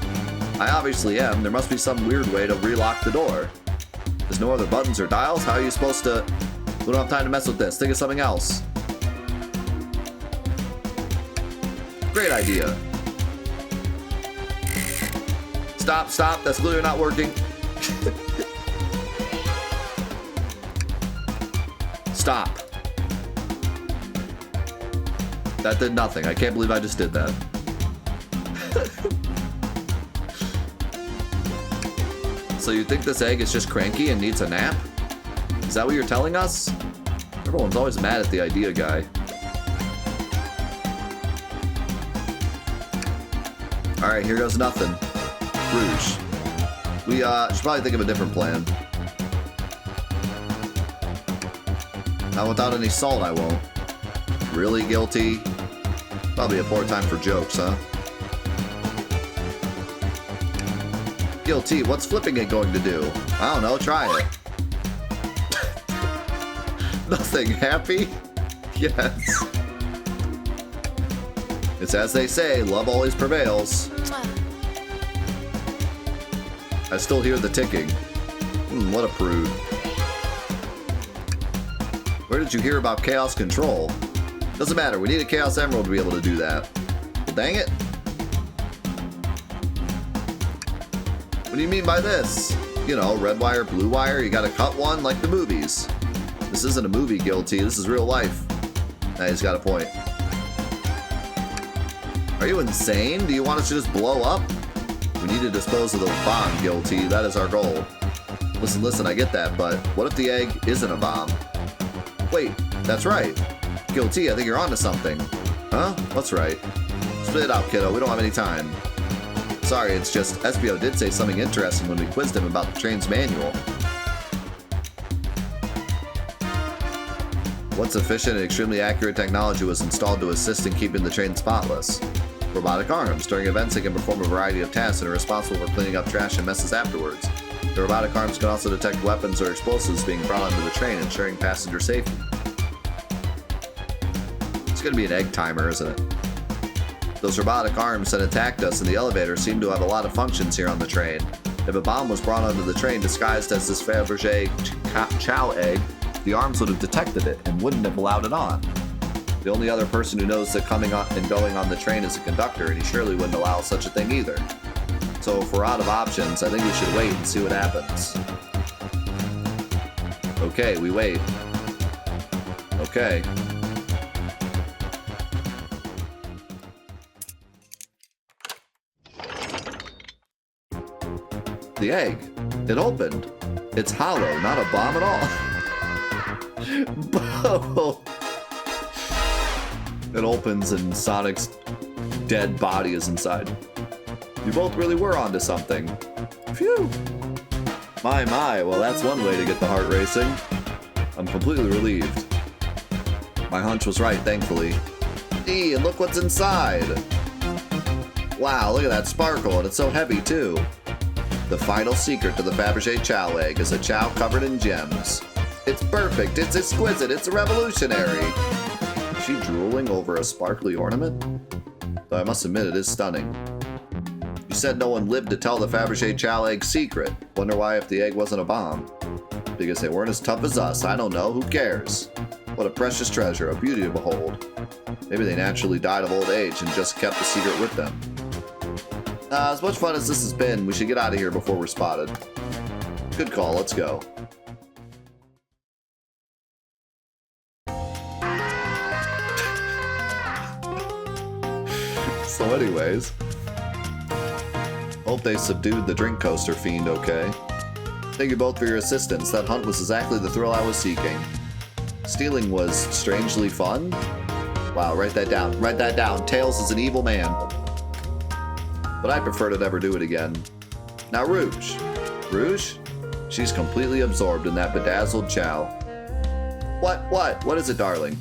I obviously am. There must be some weird way to relock the door. There's no other buttons or dials? How are you supposed to... We don't have time to mess with this. Think of something else. Great idea. Stop, stop. That's clearly not working. Stop. That did nothing. I can't believe I just did that. So you think this egg is just cranky and needs a nap? Is that what you're telling us? Everyone's always mad at the idea guy. Alright, here goes nothing. Rouge. We should probably think of a different plan. Not without any salt, I won't. Really guilty? Probably a poor time for jokes, huh? Guilty, what's flipping it going to do? I don't know, try it. Nothing. Happy? Yes. It's as they say, love always prevails. I still hear the ticking. What a prude. Where did you hear about Chaos Control? Doesn't matter, we need a Chaos Emerald to be able to do that. Well, dang it. What do you mean by this? You know, red wire, blue wire, you gotta cut one like the movies. This isn't a movie, Guilty, this is real life. Nah, he's got a point. Are you insane? Do you want us to just blow up? We need to dispose of the bomb, Guilty, that is our goal. Listen, listen, I get that, but what if the egg isn't a bomb? Wait, that's right. Guilty, I think you're onto something. Huh? What's right? Spit it out, kiddo, we don't have any time. Sorry, it's just Espio did say something interesting when we quizzed him about the train's manual. What sufficient and extremely accurate technology was installed to assist in keeping the train spotless? Robotic arms. During events, they can perform a variety of tasks and are responsible for cleaning up trash and messes afterwards. The robotic arms can also detect weapons or explosives being brought onto the train, ensuring passenger safety. It's gonna be an egg timer, isn't it? Those robotic arms that attacked us in the elevator seem to have a lot of functions here on the train. If a bomb was brought onto the train disguised as this Fabergé chow egg, the arms would have detected it and wouldn't have allowed it on. The only other person who knows that coming on and going on the train is a conductor, and he surely wouldn't allow such a thing either. So if we're out of options, I think we should wait and see what happens. Okay, we wait. Okay. The egg. It opened. It's hollow, not a bomb at all. It opens and Sonic's dead body is inside. You both really were onto something. Phew! My, well that's one way to get the heart racing. I'm completely relieved. My hunch was right, thankfully. Eee, and look what's inside! Wow, look at that sparkle, and it's so heavy too. The final secret to the Fabergé Chow egg is a chow covered in gems. It's perfect, it's exquisite, it's revolutionary! Is she drooling over a sparkly ornament? Though I must admit it is stunning. You said no one lived to tell the Fabergé Chow egg secret. Wonder why if the egg wasn't a bomb. Because they weren't as tough as us, I don't know, who cares? What a precious treasure, a beauty to behold. Maybe they naturally died of old age and just kept the secret with them. As much fun as this has been, we should get out of here before we're spotted. Good call, let's go. So anyways, hope they subdued the drink coaster fiend okay. Thank you both for your assistance. That hunt was exactly the thrill I was seeking. Stealing was strangely fun. Wow, write that down. Write that down. Tails is an evil man. But I prefer to never do it again. Now Rouge. Rouge? She's completely absorbed in that bedazzled chow. What is it, darling?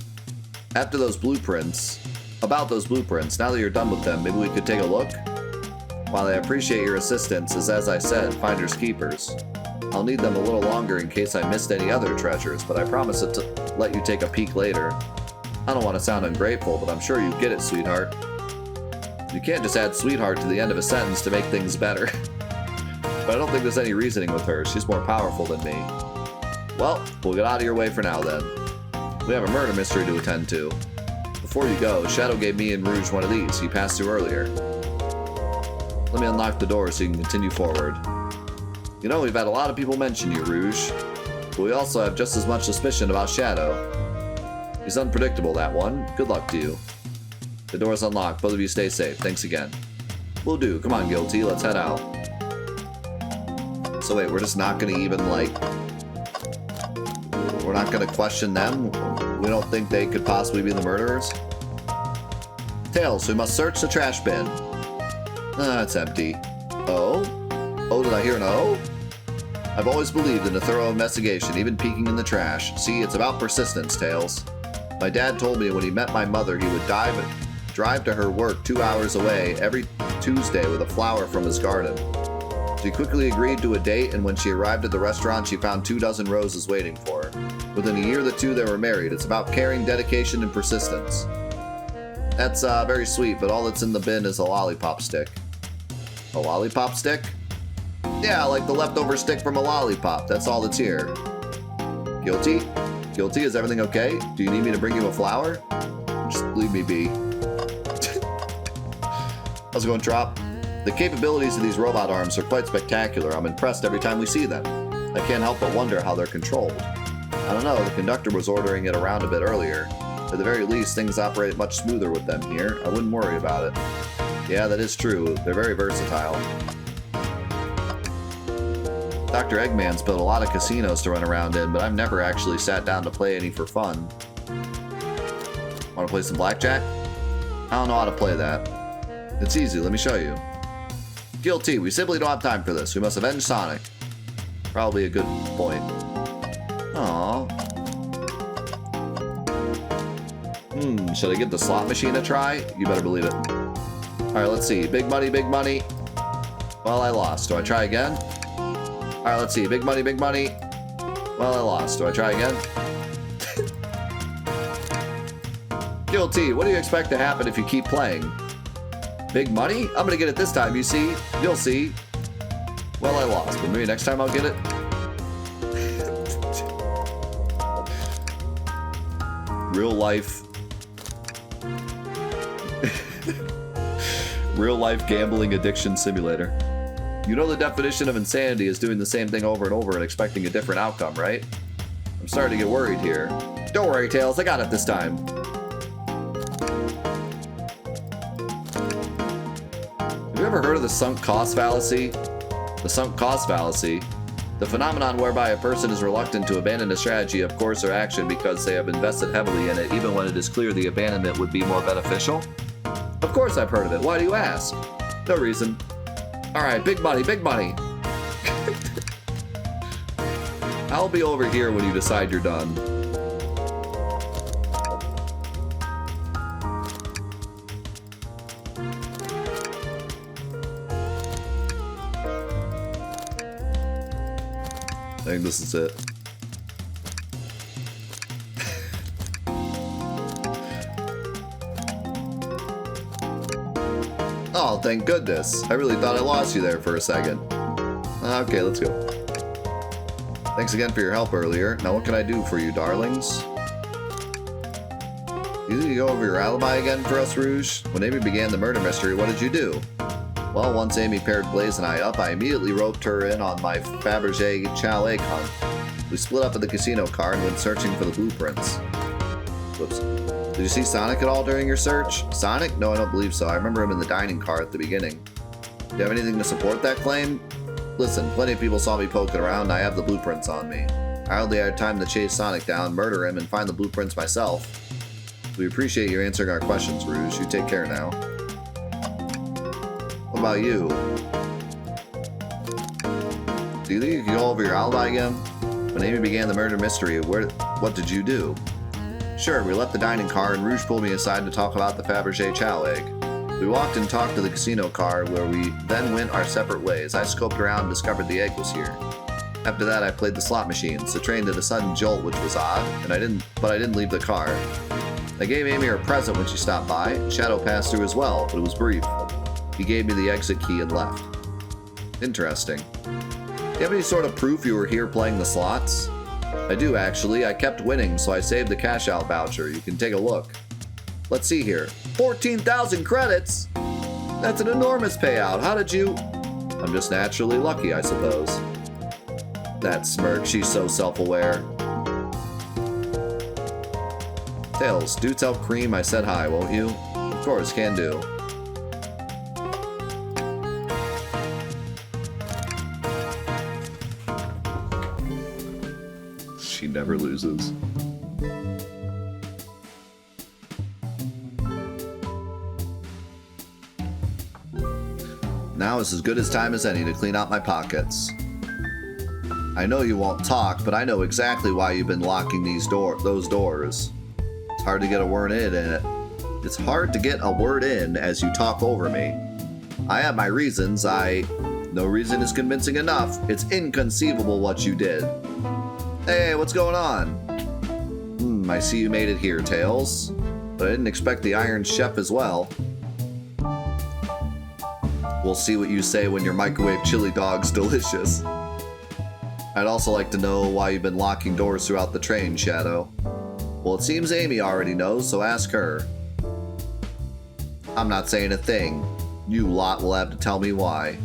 After those blueprints, about those blueprints, now that you're done with them, maybe we could take a look? While I appreciate your assistance, as I said, finders keepers. I'll need them a little longer in case I missed any other treasures, but I promise to let you take a peek later. I don't want to sound ungrateful, but I'm sure you get it, sweetheart. You can't just add sweetheart to the end of a sentence to make things better. But I don't think there's any reasoning with her. She's more powerful than me. Well, we'll get out of your way for now then. We have a murder mystery to attend to. Before you go, Shadow gave me and Rouge one of these he passed through earlier. Let me unlock the door so you can continue forward. You know, we've had a lot of people mention you, Rouge. But we also have just as much suspicion about Shadow. He's unpredictable, that one. Good luck to you. The door's unlocked. Both of you stay safe. Thanks again. Will do. Come on, Guilty. Let's head out. So wait, we're just not gonna even, like... We're not gonna question them? We don't think they could possibly be the murderers? Tails, we must search the trash bin. It's empty. Oh? Oh, did I hear an O? I've always believed in a thorough investigation, even peeking in the trash. See, it's about persistence, Tails. My dad told me when he met my mother he would drive to her work 2 hours away every Tuesday with a flower from his garden. She quickly agreed to a date, and when she arrived at the restaurant, she found 24 roses waiting for her. Within a year or the two, they were married. It's about caring, dedication, and persistence. That's very sweet, but all that's in the bin is a lollipop stick. A lollipop stick? Yeah, like the leftover stick from a lollipop. That's all that's here. Guilty? Guilty, is everything okay? Do you need me to bring you a flower? Just leave me be. How's it going, Trop? The capabilities of these robot arms are quite spectacular. I'm impressed every time we see them. I can't help but wonder how they're controlled. I don't know, the conductor was ordering it around a bit earlier. At the very least, things operate much smoother with them here. I wouldn't worry about it. Yeah, that is true. They're very versatile. Dr. Eggman's built a lot of casinos to run around in, but I've never actually sat down to play any for fun. Want to play some blackjack? I don't know how to play that. It's easy, let me show you. Guilty, we simply don't have time for this. We must avenge Sonic. Probably a good point. Aww. Should I give the slot machine a try? You better believe it. Alright, let's see. Big money, big money. Well, I lost. Do I try again? Alright, let's see. Big money, big money. Well, I lost. Do I try again? Guilty, what do you expect to happen if you keep playing? Big money? I'm gonna get it this time, you see? You'll see. Well, I lost, but maybe next time I'll get it. Real life. Real life gambling addiction simulator. You know the definition of insanity is doing the same thing over and over and expecting a different outcome, right? I'm starting to get worried here. Don't worry, Tails, I got it this time. Have you ever heard of the sunk cost fallacy? The sunk cost fallacy The phenomenon whereby a person is reluctant to abandon a strategy of course or action because they have invested heavily in it, even when it is clear the abandonment would be more beneficial? Of course I've heard of it. Why do you ask? No reason. Alright, big money, big money. I'll be over here when you decide you're done. I think this is it. Oh, thank goodness. I really thought I lost you there for a second. Okay, let's go. Thanks again for your help earlier. Now what can I do for you, darlings? You need to go over your alibi again for us, Rouge? When Amy began the murder mystery, what did you do? Well, once Amy paired Blaze and I up, I immediately roped her in on my Fabergé chow egg hunt. We split up in the casino car and went searching for the blueprints. Whoops. Did you see Sonic at all during your search? Sonic? No, I don't believe so. I remember him in the dining car at the beginning. Do you have anything to support that claim? Listen, plenty of people saw me poking around and I have the blueprints on me. I hardly had time to chase Sonic down, murder him, and find the blueprints myself. We appreciate you answering our questions, Rouge. You take care now. What about you? Do you think you can go over your alibi again? When Amy began the murder mystery, what did you do? Sure, we left the dining car and Rouge pulled me aside to talk about the Fabergé chow egg. We walked and talked to the casino car where we then went our separate ways. I scoped around and discovered the egg was here. After that, I played the slot machines. The train did a sudden jolt, which was odd, but I didn't leave the car. I gave Amy her present when she stopped by. Shadow passed through as well, but it was brief. He gave me the exit key and left. Interesting. Do you have any sort of proof you were here playing the slots? I do, actually. I kept winning, so I saved the cash out voucher. You can take a look. Let's see here. 14,000 credits? That's an enormous payout. How did you... I'm just naturally lucky, I suppose. That smirk, she's so self-aware. Tails, do tell Cream I said hi, won't you? Of course, can do. She never loses. Now is as good as time as any to clean out my pockets. I know you won't talk, but I know exactly why you've been locking those doors. It's hard to get a word in It's hard to get a word in as you talk over me. I have my reasons. No reason is convincing enough. It's inconceivable what you did. Hey, what's going on? I see you made it here, Tails. But I didn't expect the Iron Chef as well. We'll see what you say when your microwave chili dog's delicious. I'd also like to know why you've been locking doors throughout the train, Shadow. Well, it seems Amy already knows, so ask her. I'm not saying a thing. You lot will have to tell me why.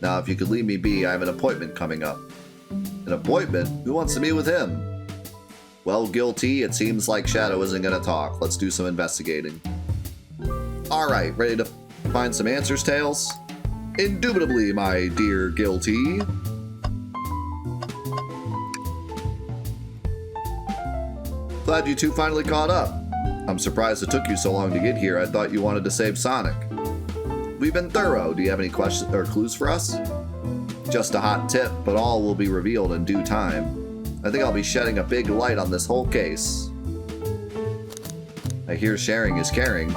Now, if you could leave me be, I have an appointment coming up. An appointment? Who wants to meet with him? Well, Guilty, it seems like Shadow isn't gonna talk. Let's do some investigating. Alright, ready to find some answers, Tails? Indubitably, my dear Guilty. Glad you two finally caught up. I'm surprised it took you so long to get here. I thought you wanted to save Sonic. We've been thorough. Do you have any questions or clues for us? Just a hot tip, but all will be revealed in due time. I think I'll be shedding a big light on this whole case. I hear sharing is caring.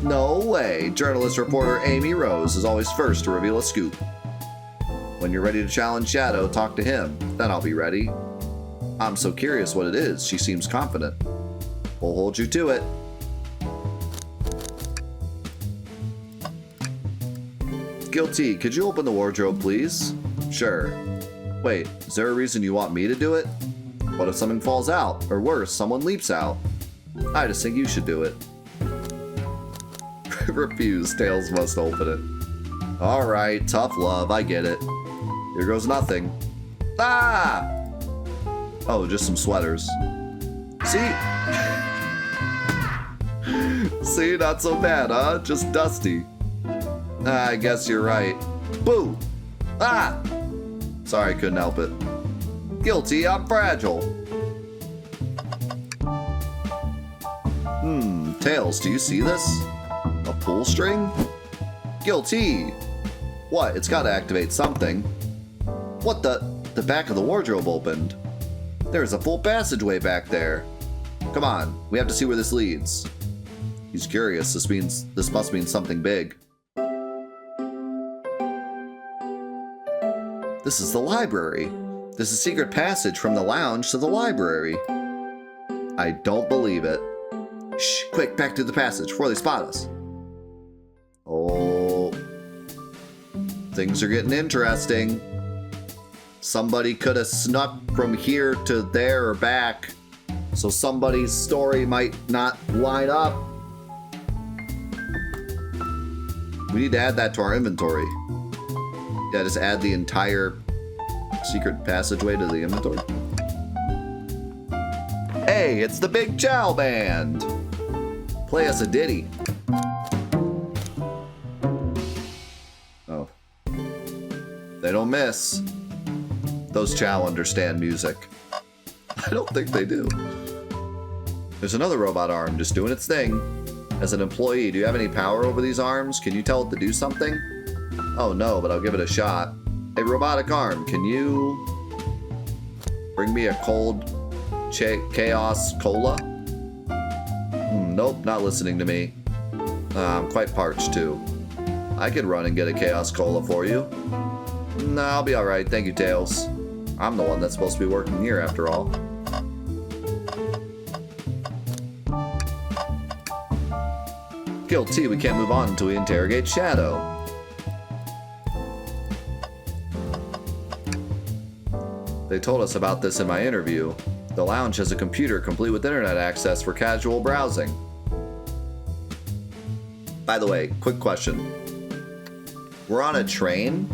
No way! Journalist reporter Amy Rose is always first to reveal a scoop. When you're ready to challenge Shadow, talk to him. Then I'll be ready. I'm so curious what it is. She seems confident. We'll hold you to it. Guilty, could you open the wardrobe, please? Sure. Wait, is there a reason you want me to do it? What if something falls out? Or worse, someone leaps out? I just think you should do it. Refuse. Tails must open it. Alright, tough love, I get it. Here goes nothing. Ah! Oh, just some sweaters. See? See, not so bad, huh? Just dusty. I guess you're right. Boo! Ah! Sorry, couldn't help it. Guilty, I'm fragile. Tails, do you see this? A pull string? Guilty. What? It's got to activate something. What the? The back of the wardrobe opened. There's a full passageway back there. Come on, we have to see where this leads. He's curious. This must mean something big. This is the library. There's a secret passage from the lounge to the library. I don't believe it. Shh, quick, back to the passage before they spot us. Oh, things are getting interesting. Somebody could have snuck from here to there or back, so somebody's story might not line up. We need to add that to our inventory. Yeah, just add the entire secret passageway to the inventory. Hey, it's the Big Chow Band! Play us a ditty. Oh. They don't miss. Those Chow understand music. I don't think they do. There's another robot arm just doing its thing. As an employee, do you have any power over these arms? Can you tell it to do something? Oh no, but I'll give it a shot. Hey, robotic arm, can you bring me a cold chaos cola? Nope, not listening to me. I'm quite parched too. I could run and get a chaos cola for you. Nah, I'll be alright, thank you, Tails. I'm the one that's supposed to be working here after all. Guilty, we can't move on until we interrogate Shadow. They told us about this in my interview. The lounge has a computer complete with internet access for casual browsing. By the way, quick question. We're on a train?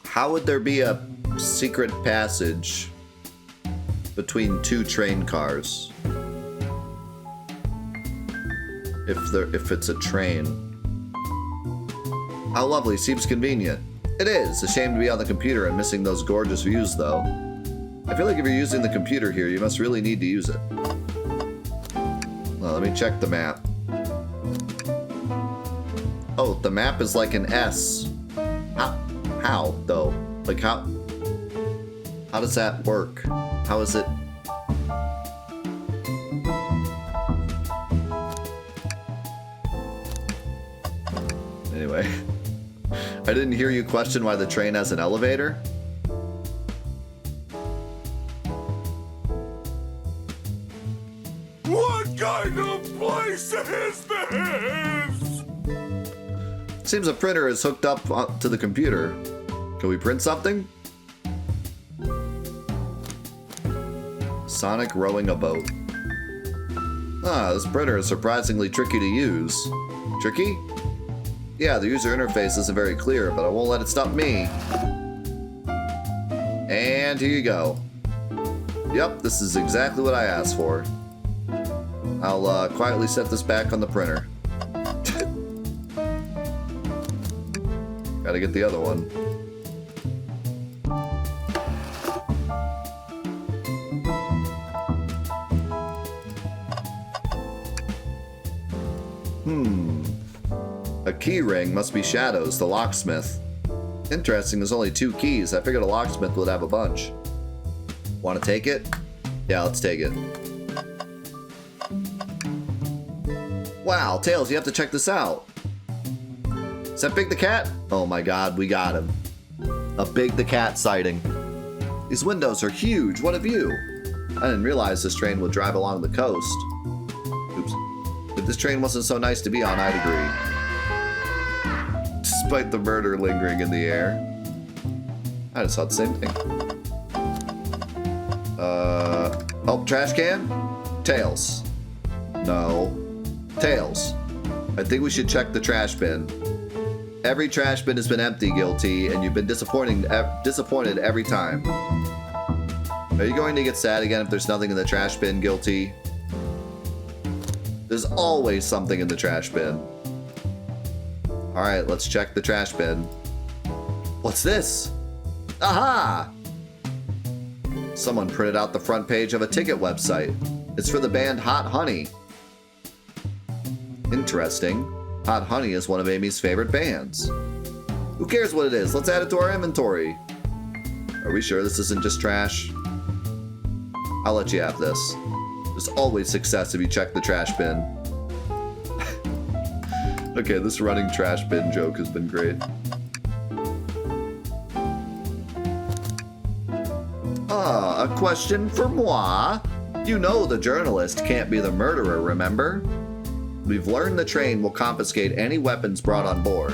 How would there be a secret passage between two train cars? If it's a train. How lovely, seems convenient. It is. A shame to be on the computer and missing those gorgeous views, though. I feel like if you're using the computer here, you must really need to use it. Well, let me check the map. Oh, the map is like an S. How though? Like how does that work? How is it? Anyway, I didn't hear you question why the train has an elevator.
What kind of place is this?
Seems a printer is hooked up to the computer. Can we print something? Sonic rowing a boat. Ah, this printer is surprisingly tricky to use. Tricky? Yeah, the user interface isn't very clear, but I won't let it stop me. And here you go. Yep, this is exactly what I asked for. I'll quietly set this back on the printer. Gotta get the other one. A key ring must be Shadow's, the locksmith. Interesting, there's only 2 keys. I figured a locksmith would have a bunch. Want to take it? Yeah, let's take it. Wow, Tails, you have to check this out. Is that Big the Cat? Oh my god, we got him. A Big the Cat sighting. These windows are huge, what a view. I didn't realize this train would drive along the coast. Oops. If this train wasn't so nice to be on, I'd agree. Despite the murder lingering in the air. I just thought the same thing. Oh, trash can? Tails. No. Tails. I think we should check the trash bin. Every trash bin has been empty, Guilty, and you've been disappointed every time. Are you going to get sad again if there's nothing in the trash bin, Guilty? There's always something in the trash bin. Alright, let's check the trash bin. What's this? Aha! Someone printed out the front page of a ticket website. It's for the band Hot Honey. Interesting. Hot Honey is one of Amy's favorite bands. Who cares what it is? Let's add it to our inventory. Are we sure this isn't just trash? I'll let you have this. There's always success if you check the trash bin. Okay, this running trash bin joke has been great. A question for moi. You know the journalist can't be the murderer, remember? We've learned the train will confiscate any weapons brought on board,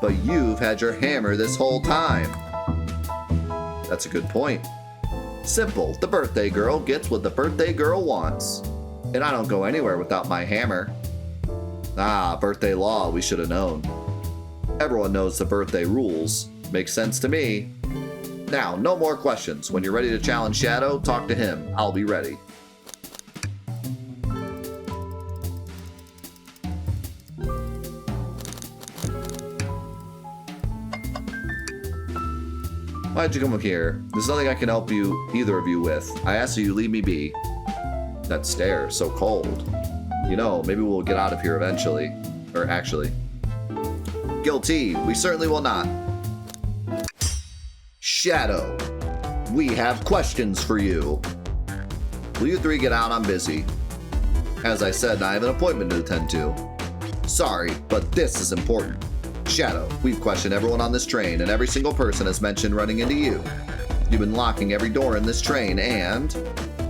but you've had your hammer this whole time. That's a good point. Simple, the birthday girl gets what the birthday girl wants. And I don't go anywhere without my hammer. Ah, birthday law, we should have known. Everyone knows the birthday rules. Makes sense to me. Now, no more questions. When you're ready to challenge Shadow, talk to him. I'll be ready. Why'd you come up here? There's nothing I can help you, either of you, with. I ask that you leave me be. That stare, so cold. You know, maybe we'll get out of here eventually. Or actually. Guilty, we certainly will not. Shadow, we have questions for you. Will you three get out? I'm busy. As I said, I have an appointment to attend to. Sorry, but this is important. Shadow, we've questioned everyone on this train, and every single person has mentioned running into you. You've been locking every door in this train, and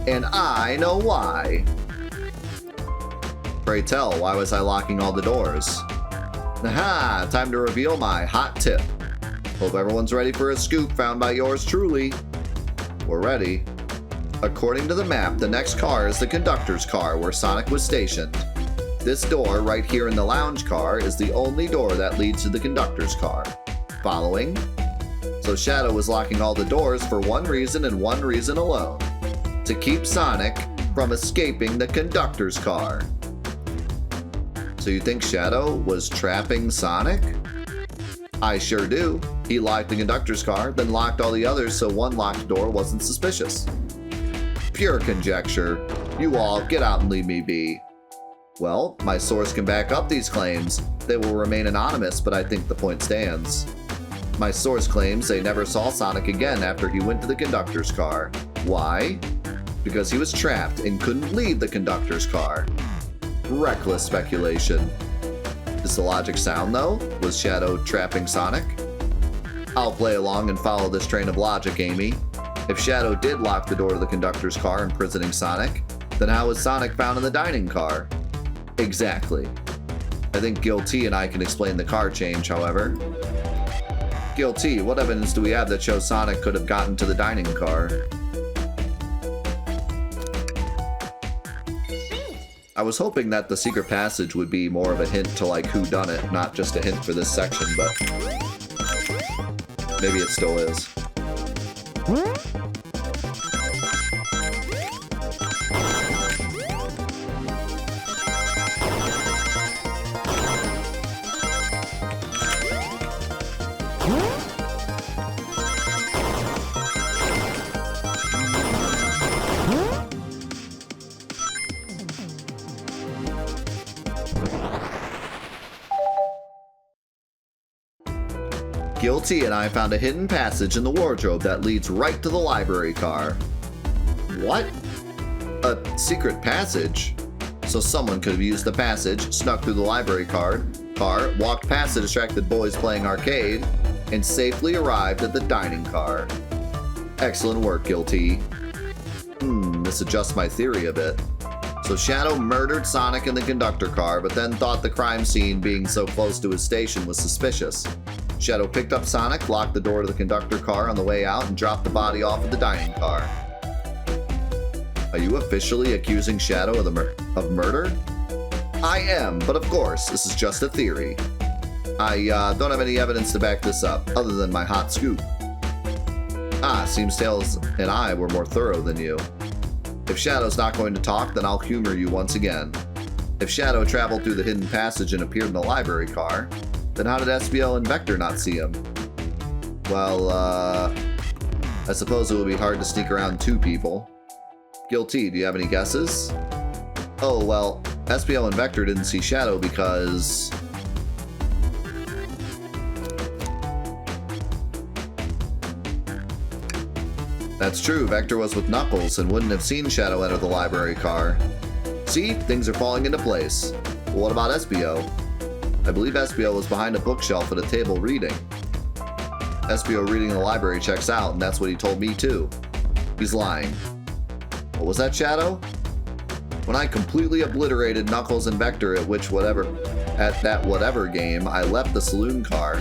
I know why. Pray tell, why was I locking all the doors? Aha, time to reveal my hot tip. Hope everyone's ready for a scoop found by yours truly. We're ready. According to the map, the next car is the conductor's car where Sonic was stationed. This door right here in the lounge car is the only door that leads to the conductor's car. Following? So Shadow was locking all the doors for one reason and one reason alone. To keep Sonic from escaping the conductor's car. So you think Shadow was trapping Sonic? I sure do. He locked the conductor's car, then locked all the others so one locked door wasn't suspicious. Pure conjecture. You all get out and leave me be. Well, my source can back up these claims. They will remain anonymous, but I think the point stands. My source claims they never saw Sonic again after he went to the conductor's car. Why? Because he was trapped and couldn't leave the conductor's car. Reckless speculation. Does the logic sound, though? Was Shadow trapping Sonic? I'll play along and follow this train of logic, Amy. If Shadow did lock the door to the conductor's car, imprisoning Sonic, then how was Sonic found in the dining car? Exactly. I think Guilty and I can explain the car change, however. Guilty, what evidence do we have that shows Sonic could have gotten to the dining car? I was hoping that the secret passage would be more of a hint to like who done it, not just a hint for this section, but maybe it still is. Guilty and I found a hidden passage in the wardrobe that leads right to the library car. What? A secret passage? So someone could have used the passage, snuck through the library car, walked past the distracted boys playing arcade, and safely arrived at the dining car. Excellent work, Guilty. This adjusts my theory a bit. So Shadow murdered Sonic in the conductor car, but then thought the crime scene being so close to his station was suspicious. Shadow picked up Sonic, locked the door to the conductor car on the way out, and dropped the body off at the dining car. Are you officially accusing Shadow of murder? I am, but of course, this is just a theory. I don't have any evidence to back this up, other than my hot scoop. Seems Tails and I were more thorough than you. If Shadow's not going to talk, then I'll humor you once again. If Shadow traveled through the hidden passage and appeared in the library car, then how did SBL and Vector not see him? Well, I suppose it would be hard to sneak around 2 people. Guilty, do you have any guesses? Oh, well, SBO and Vector didn't see Shadow because... That's true, Vector was with Knuckles and wouldn't have seen Shadow enter the library car. See, things are falling into place. But what about SBO? I believe SBO was behind a bookshelf at a table reading. SBO reading in the library checks out, and that's what he told me too. He's lying. What was that, Shadow? When I completely obliterated Knuckles and Vector at that whatever game, I left the saloon car.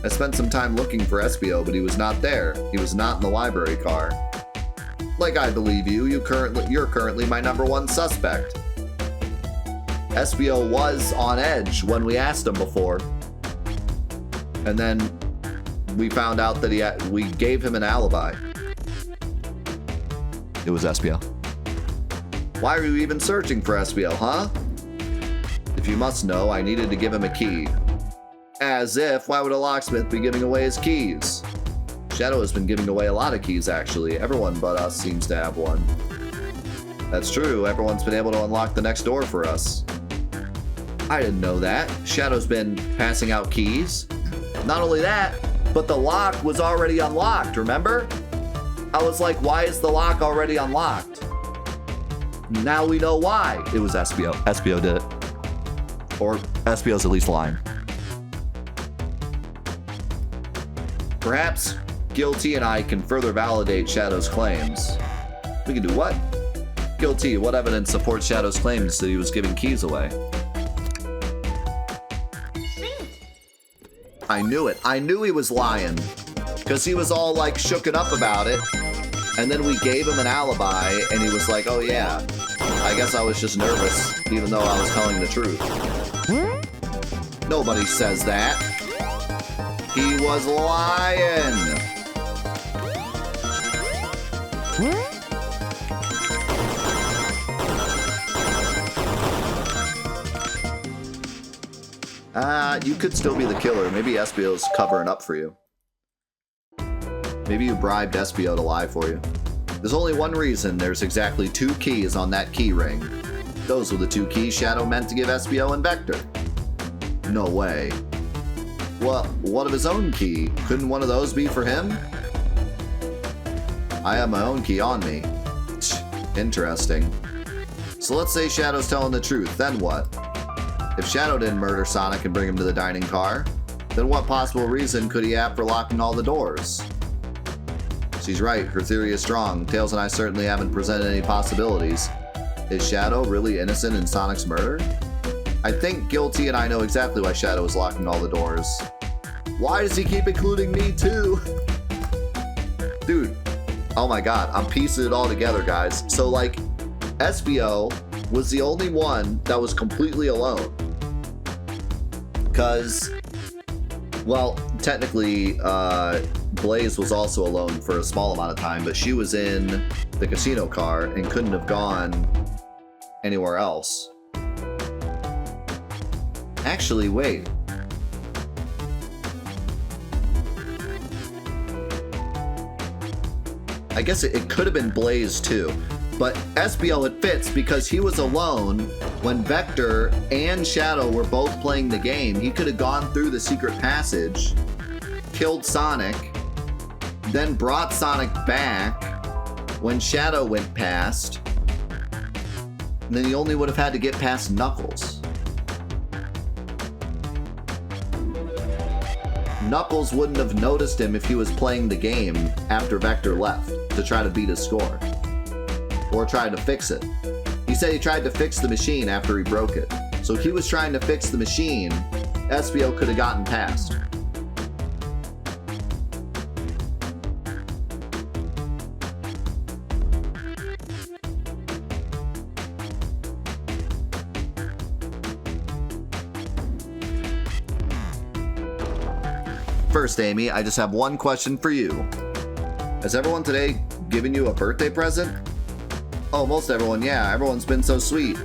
I spent some time looking for SBO, but he was not there. He was not in the library car. Like I believe you, you're currently my #1 suspect. SBO was on edge when we asked him before. And then we found out that we gave him an alibi. It was SBO. Why were you even searching for SBO, huh? If you must know, I needed to give him a key. As if, why would a locksmith be giving away his keys? Shadow has been giving away a lot of keys, actually. Everyone but us seems to have one. That's true, everyone's been able to unlock the next door for us. I didn't know that. Shadow's been passing out keys. Not only that, but the lock was already unlocked, remember? I was like, why is the lock already unlocked? Now we know why. It was SBO. SBO did it. Or SBO's at least lying. Perhaps Guilty and I can further validate Shadow's claims. We can do what? Guilty, what evidence supports Shadow's claims that he was giving keys away? I knew it. I knew he was lying. Because he was all like shooken up about it. And then we gave him an alibi and he was like, oh yeah, I guess I was just nervous, even though I was telling the truth. Nobody says that. He was lying. You could still be the killer. Maybe SBO's covering up for you. Maybe you bribed SBO to lie for you. There's only one reason there's exactly 2 keys on that key ring. Those were the 2 keys Shadow meant to give SBO and Vector. No way. Well, what of his own key? Couldn't one of those be for him? I have my own key on me. Interesting. So let's say Shadow's telling the truth, then what? If Shadow didn't murder Sonic and bring him to the dining car, then what possible reason could he have for locking all the doors? She's right, her theory is strong. Tails and I certainly haven't presented any possibilities. Is Shadow really innocent in Sonic's murder? I think Guilty and I know exactly why Shadow is locking all the doors. Why does he keep including me too? Dude, oh my god, I'm piecing it all together, guys. So like, SBO was the only one that was completely alone. Because, well, technically, Blaze was also alone for a small amount of time, but she was in the casino car and couldn't have gone anywhere else. Actually, wait. I guess it could have been Blaze too, but SBO it fits because he was alone when Vector and Shadow were both playing the game. He could have gone through the secret passage, killed Sonic, then brought Sonic back when Shadow went past, and then he only would have had to get past Knuckles. Knuckles wouldn't have noticed him if he was playing the game after Vector left to try to beat his score. Or try to fix it. He said he tried to fix the machine after he broke it. So if he was trying to fix the machine, SBO could have gotten past. First, Amy, I just have one question for you. Has everyone today given you a birthday present? Oh, most everyone, yeah. Everyone's been so sweet.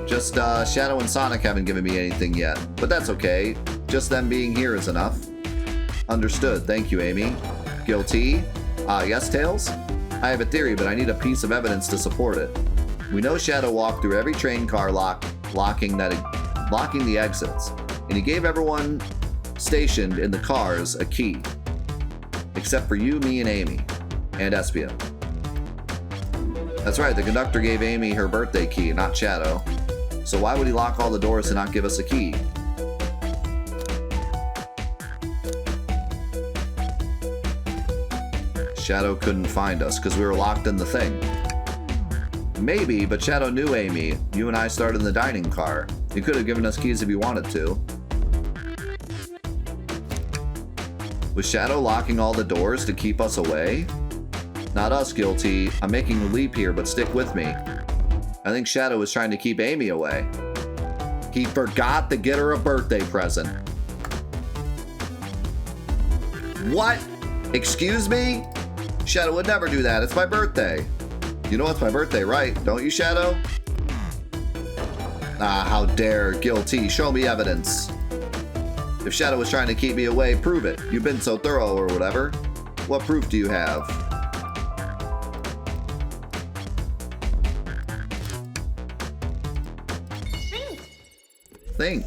Just Shadow and Sonic haven't given me anything yet, but that's okay. Just them being here is enough. Understood. Thank you, Amy. Guilty? Yes, Tails? I have a theory, but I need a piece of evidence to support it. We know Shadow walked through every train car locking the exits, and he gave everyone stationed in the cars a key. Except for you, me, and Amy. And Espia. That's right, the conductor gave Amy her birthday key, not Shadow. So why would he lock all the doors and not give us a key? Shadow couldn't find us because we were locked in the thing. Maybe, but Shadow knew Amy. You and I started in the dining car. He could have given us keys if he wanted to. Was Shadow locking all the doors to keep us away? Not us, Guilty. I'm making a leap here, but stick with me. I think Shadow was trying to keep Amy away. He forgot to get her a birthday present. What? Excuse me? Shadow would never do that. It's my birthday. You know it's my birthday, right? Don't you, Shadow? Ah, how dare, Guilty. Show me evidence. If Shadow was trying to keep me away, prove it. You've been so thorough or whatever. What proof do you have? Think.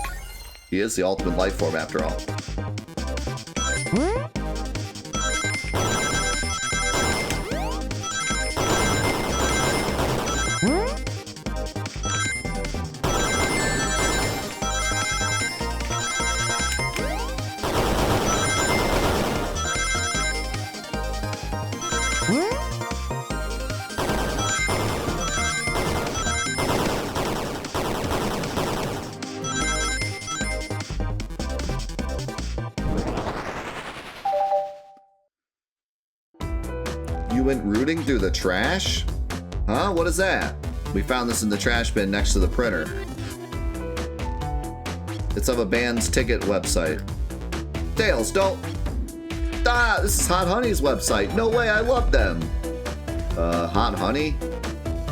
He is the ultimate life form after all. You went rooting through the trash? Huh? What is that? We found this in the trash bin next to the printer. It's of a band's ticket website. Tails, don't... Ah, this is Hot Honey's website. No way, I love them. Hot Honey?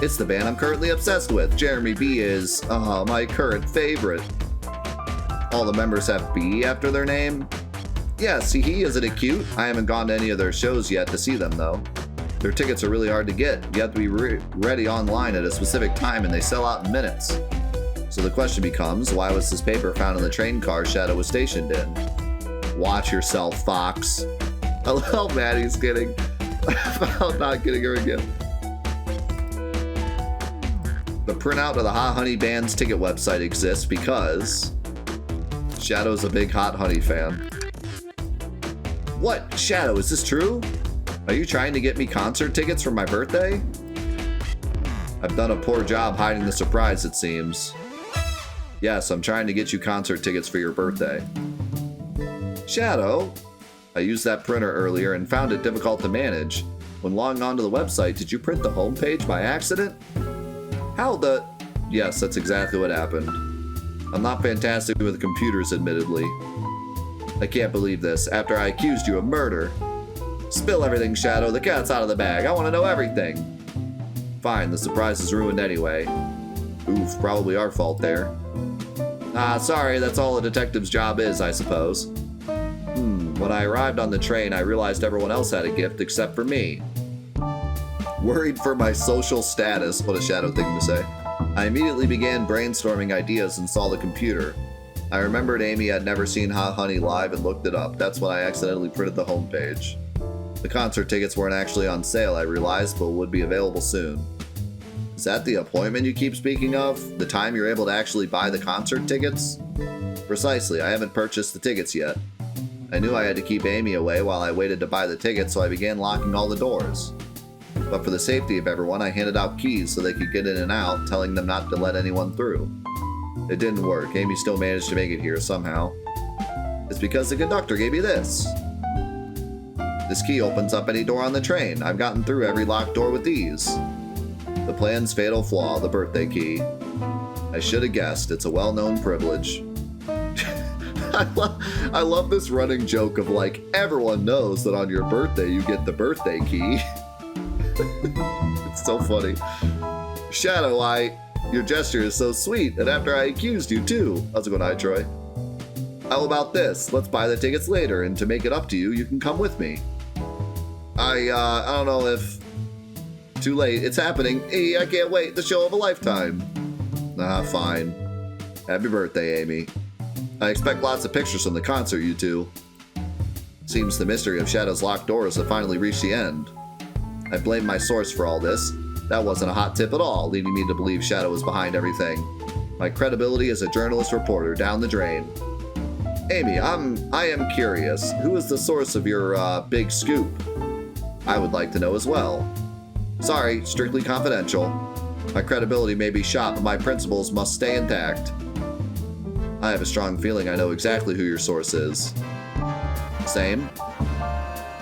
It's the band I'm currently obsessed with. Jeremy B is, my current favorite. All the members have B after their name? Yeah, see, isn't it cute? I haven't gone to any of their shows yet to see them, though. Their tickets are really hard to get. You have to be ready online at a specific time, and they sell out in minutes. So the question becomes, why was this paper found in the train car Shadow was stationed in? Watch yourself, Fox. I love Maddie's kidding about not getting her a gift. The printout of the Hot Honey Band's ticket website exists because Shadow's a big Hot Honey fan. What? Shadow, is this true? Are you trying to get me concert tickets for my birthday? I've done a poor job hiding the surprise, it seems. Yes, I'm trying to get you concert tickets for your birthday. Shadow? I used that printer earlier and found it difficult to manage. When logging onto the website, did you print the homepage by accident? How the... Yes, that's exactly what happened. I'm not fantastic with computers, admittedly. I can't believe this, after I accused you of murder. Spill everything, Shadow. The cat's out of the bag. I want to know everything. Fine, the surprise is ruined anyway. Oof, probably our fault there. Ah, sorry, that's all a detective's job is, I suppose. When I arrived on the train, I realized everyone else had a gift except for me. Worried for my social status, what a Shadow thing to say. I immediately began brainstorming ideas and saw the computer. I remembered Amy had never seen Hot Honey live and looked it up. That's when I accidentally printed the homepage. The concert tickets weren't actually on sale, I realized, but would be available soon. Is that the appointment you keep speaking of? The time you're able to actually buy the concert tickets? Precisely, I haven't purchased the tickets yet. I knew I had to keep Amy away while I waited to buy the tickets, so I began locking all the doors. But for the safety of everyone, I handed out keys so they could get in and out, telling them not to let anyone through. It didn't work. Amy still managed to make it here somehow. It's because the conductor gave me this. This key opens up any door on the train. I've gotten through every locked door with these. The plan's fatal flaw, the birthday key. I should have guessed. It's a well-known privilege. I love this running joke of like, everyone knows that on your birthday you get the birthday key. It's so funny. Shadow, your gesture is so sweet, and after I accused you too. How's it going, Troy? How about this? Let's buy the tickets later, and to make it up to you, you can come with me. I don't know if... Too late. It's happening. Hey, I can't wait. The show of a lifetime. Fine. Happy birthday, Amy. I expect lots of pictures from the concert, you two. Seems the mystery of Shadow's locked doors have finally reached the end. I blame my source for all this. That wasn't a hot tip at all, leading me to believe Shadow was behind everything. My credibility as a journalist reporter down the drain. Amy, I am curious. Who is the source of your big scoop? I would like to know as well. Sorry, strictly confidential. My credibility may be shot, but my principles must stay intact. I have a strong feeling I know exactly who your source is. Same.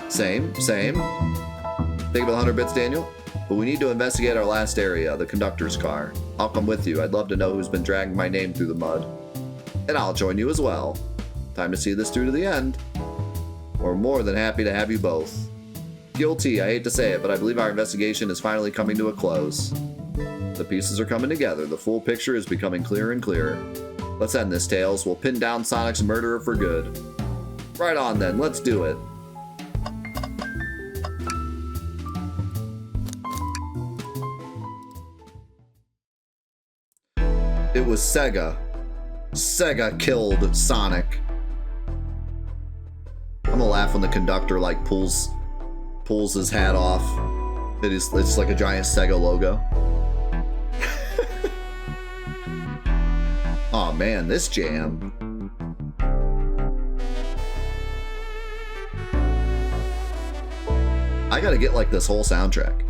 Think about 100 bits, Daniel? But we need to investigate our last area, the conductor's car. I'll come with you. I'd love to know who's been dragging my name through the mud. And I'll join you as well. Time to see this through to the end. We're more than happy to have you both. Guilty, I hate to say it, but I believe our investigation is finally coming to a close. The pieces are coming together. The full picture is becoming clearer and clearer. Let's end this, Tails. We'll pin down Sonic's murderer for good. Right on then, let's do it. It was Sega. Sega killed Sonic. I'm gonna laugh when the conductor like pulls his hat off. It's like a giant Sega logo. Aw, man, this jam. I gotta get like this whole soundtrack.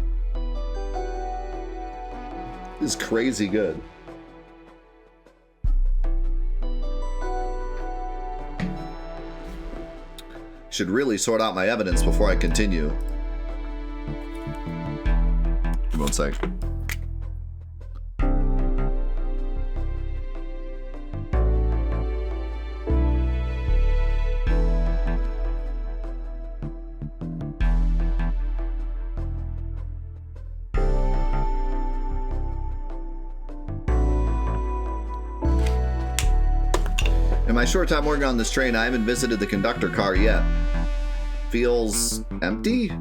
This is crazy good. Should really sort out my evidence before I continue. 1 sec. In my short time working on this train, I haven't visited the conductor car yet. Feels empty?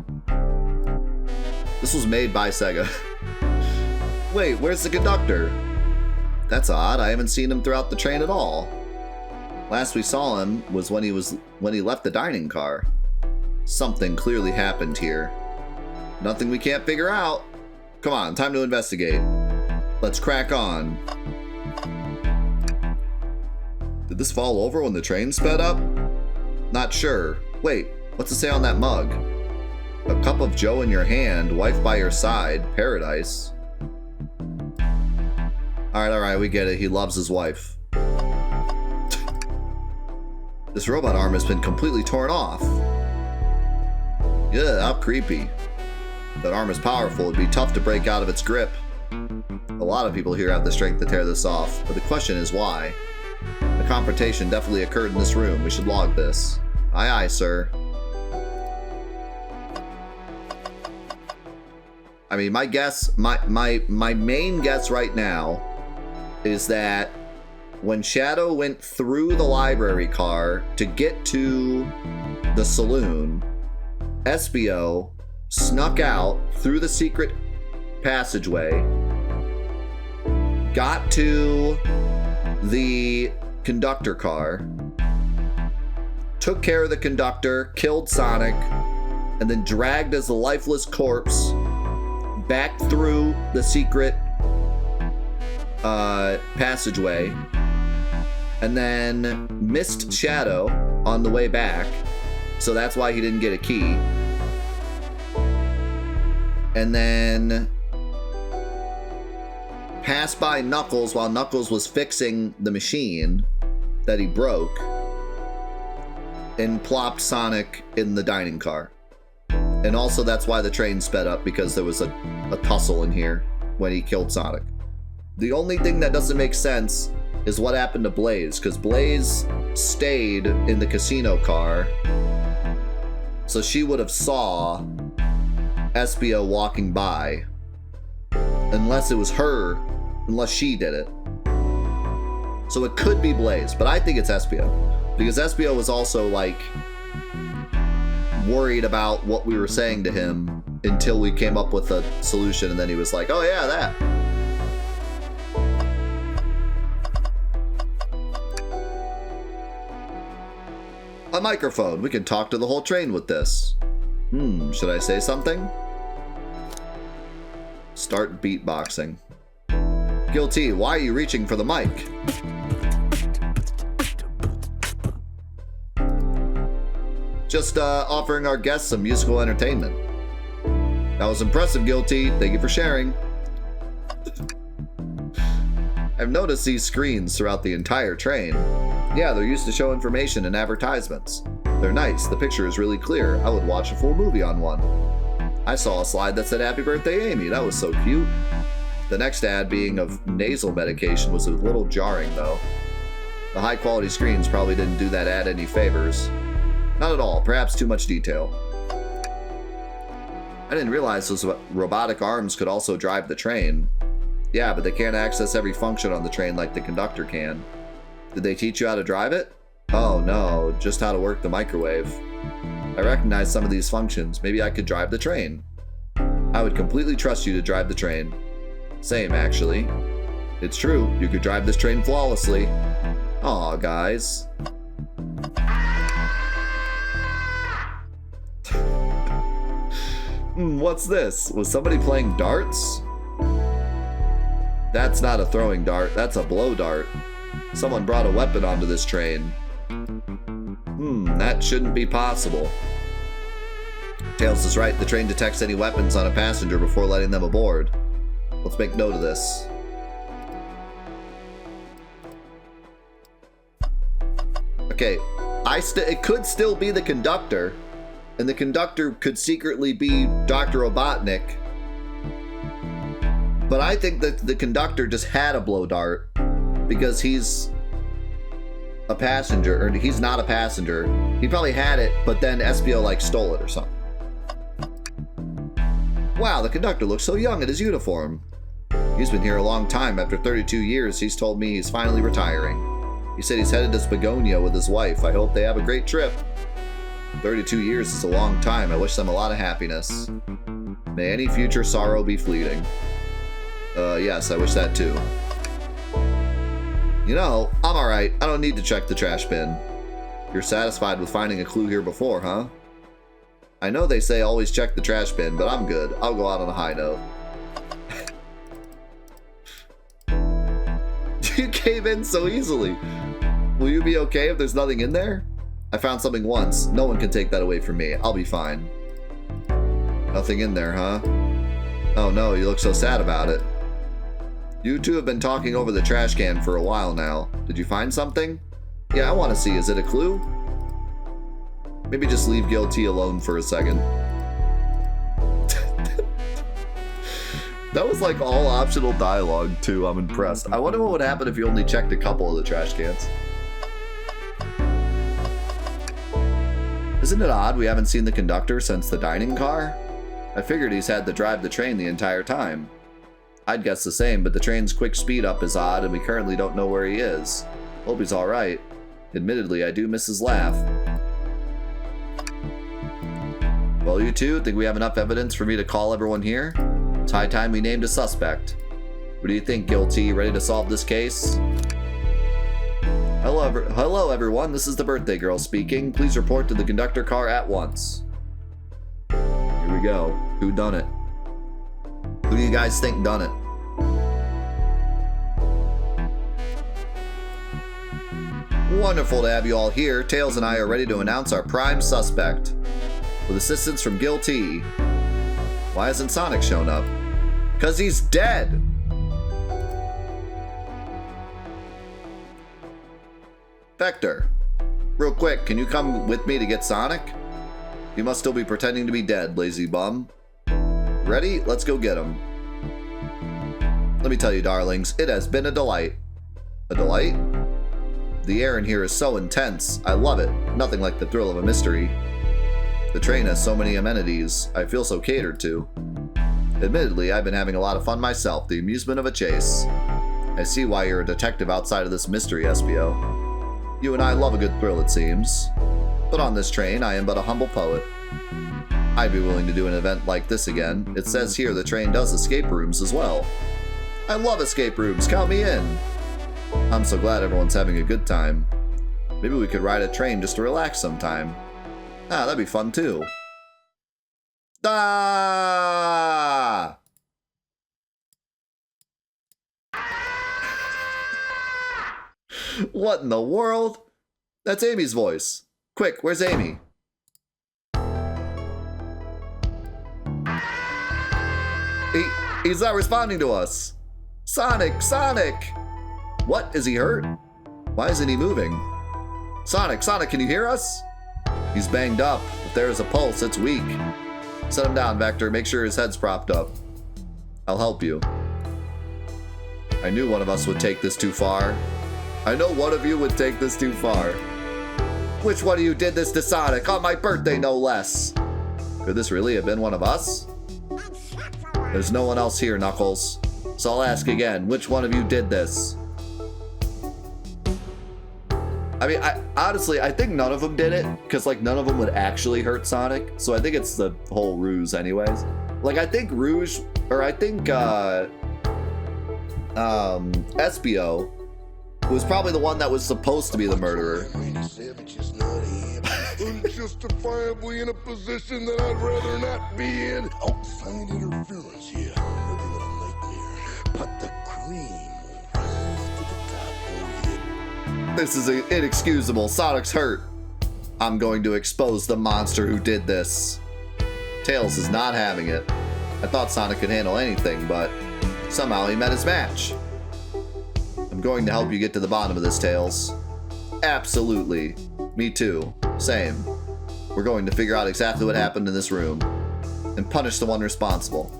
This was made by Sega. Wait, where's the conductor? That's odd. I haven't seen him throughout the train at all. Last we saw him was when he left the dining car. Something clearly happened here. Nothing we can't figure out. Come on, time to investigate. Let's crack on. Did this fall over when the train sped up? Not sure. Wait, what's it say on that mug? A cup of joe in your hand, wife by your side, paradise. Alright, we get it. He loves his wife. This robot arm has been completely torn off. Yeah, how creepy. That arm is powerful. It'd be tough to break out of its grip. A lot of people here have the strength to tear this off, but the question is why? The confrontation definitely occurred in this room. We should log this. Aye, aye, sir. I mean, my guess, my main guess right now is that when Shadow went through the library car to get to the saloon, SBO snuck out through the secret passageway, got to the conductor car, took care of the conductor, killed Sonic, and then dragged as a lifeless corpse back through the secret passageway, and then missed Shadow on the way back, so that's why he didn't get a key. And then passed by Knuckles while Knuckles was fixing the machine that he broke, and plopped Sonic in the dining car. And also that's why the train sped up, because there was a tussle in here when he killed Sonic. The only thing that doesn't make sense is what happened to Blaze, because Blaze stayed in the casino car, so she would have saw SBO walking by, unless it was her, unless she did it. So it could be Blaze, but I think it's Espio. Because Espio was also, like, worried about what we were saying to him until we came up with a solution, and then he was like, oh yeah, that. A microphone. We can talk to the whole train with this. Should I say something? Start beatboxing. Guilty, why are you reaching for the mic? Just offering our guests some musical entertainment. That was impressive, Guilty. Thank you for sharing. I've noticed these screens throughout the entire train. Yeah, they're used to show information and advertisements. They're nice. The picture is really clear. I would watch a full movie on one. I saw a slide that said Happy Birthday, Amy. That was so cute. The next ad being of nasal medication was a little jarring, though. The high-quality screens probably didn't do that ad any favors. Not at all. Perhaps too much detail. I didn't realize those robotic arms could also drive the train. Yeah, but they can't access every function on the train like the conductor can. Did they teach you how to drive it? Oh no, just how to work the microwave. I recognize some of these functions. Maybe I could drive the train. I would completely trust you to drive the train. Same, actually. It's true, you could drive this train flawlessly. Aw, guys. What's this? Was somebody playing darts? That's not a throwing dart, that's a blow dart. Someone brought a weapon onto this train. That shouldn't be possible. Tails is right, the train detects any weapons on a passenger before letting them aboard. Let's make note of this. Okay, it could still be the conductor, and the conductor could secretly be Dr. Robotnik. But I think that the conductor just had a blow dart because he's a passenger, or he's not a passenger. He probably had it, but then Espio like stole it or something. Wow, the conductor looks so young in his uniform. He's been here a long time. After 32 years, he's told me he's finally retiring. He said he's headed to Spagonia with his wife. I hope they have a great trip. 32 years is a long time. I wish them a lot of happiness. May any future sorrow be fleeting. Yes, I wish that too. You know, I'm alright. I don't need to check the trash bin. You're satisfied with finding a clue here before, huh? I know they say always check the trash bin, but I'm good. I'll go out on a high note. You cave in so easily. Will you be okay if there's nothing in there? I found something once. No one can take that away from me. I'll be fine. Nothing in there, huh? Oh no, you look so sad about it. You two have been talking over the trash can for a while now. Did you find something? Yeah, I want to see. Is it a clue? Maybe just leave Guilty alone for a second. That was like all optional dialogue too. I'm impressed. I wonder what would happen if you only checked a couple of the trash cans. Isn't it odd we haven't seen the conductor since the dining car? I figured he's had to drive the train the entire time. I'd guess the same, but the train's quick speed up is odd and we currently don't know where he is. Hope he's alright. Admittedly, I do miss his laugh. Well, you two, think we have enough evidence for me to call everyone here? It's high time we named a suspect. What do you think, Guilty? Ready to solve this case? Hello, everyone. This is the birthday girl speaking. Please report to the conductor car at once. Here we go. Who done it? Who do you guys think done it? Wonderful to have you all here. Tails and I are ready to announce our prime suspect. With assistance from Guilty. Why hasn't Sonic shown up? 'Cause he's dead! Vector, real quick, can you come with me to get Sonic? He must still be pretending to be dead, lazy bum. Ready? Let's go get him. Let me tell you, darlings, it has been a delight. A delight? The air in here is so intense. I love it. Nothing like the thrill of a mystery. The train has so many amenities. I feel so catered to. Admittedly, I've been having a lot of fun myself, the amusement of a chase. I see why you're a detective outside of this mystery, SBO. You and I love a good thrill, it seems. But on this train, I am but a humble poet. I'd be willing to do an event like this again. It says here the train does escape rooms as well. I love escape rooms, count me in. I'm so glad everyone's having a good time. Maybe we could ride a train just to relax sometime. Ah, that'd be fun too. Ah! What in the world? That's Amy's voice. Quick, where's Amy? He's not responding to us. Sonic, Sonic! What, is he hurt? Why isn't he moving? Sonic, can you hear us? He's banged up. If there is a pulse, it's weak. Set him down, Vector. Make sure his head's propped up. I'll help you. I knew one of us would take this too far. I know one of you would take this too far. Which one of you did this to Sonic? On my birthday, no less. Could this really have been one of us? There's no one else here, Knuckles. So I'll ask again, which one of you did this? I mean, honestly, I think none of them did it, because, like, none of them would actually hurt Sonic, so I think it's the whole ruse anyways. Like, I think SBO was probably the one that was supposed to be the murderer.
Unjustifiably in a position that I'd rather not be in. Outside interference here. Living in a nightmare. But the cream will rise to the top. Oh, yeah.
This is inexcusable. Sonic's hurt. I'm going to expose the monster who did this. Tails is not having it. I thought Sonic could handle anything, but somehow he met his match. I'm going to help you get to the bottom of this, Tails. Absolutely. Me too. Same. We're going to figure out exactly what happened in this room and punish the one responsible.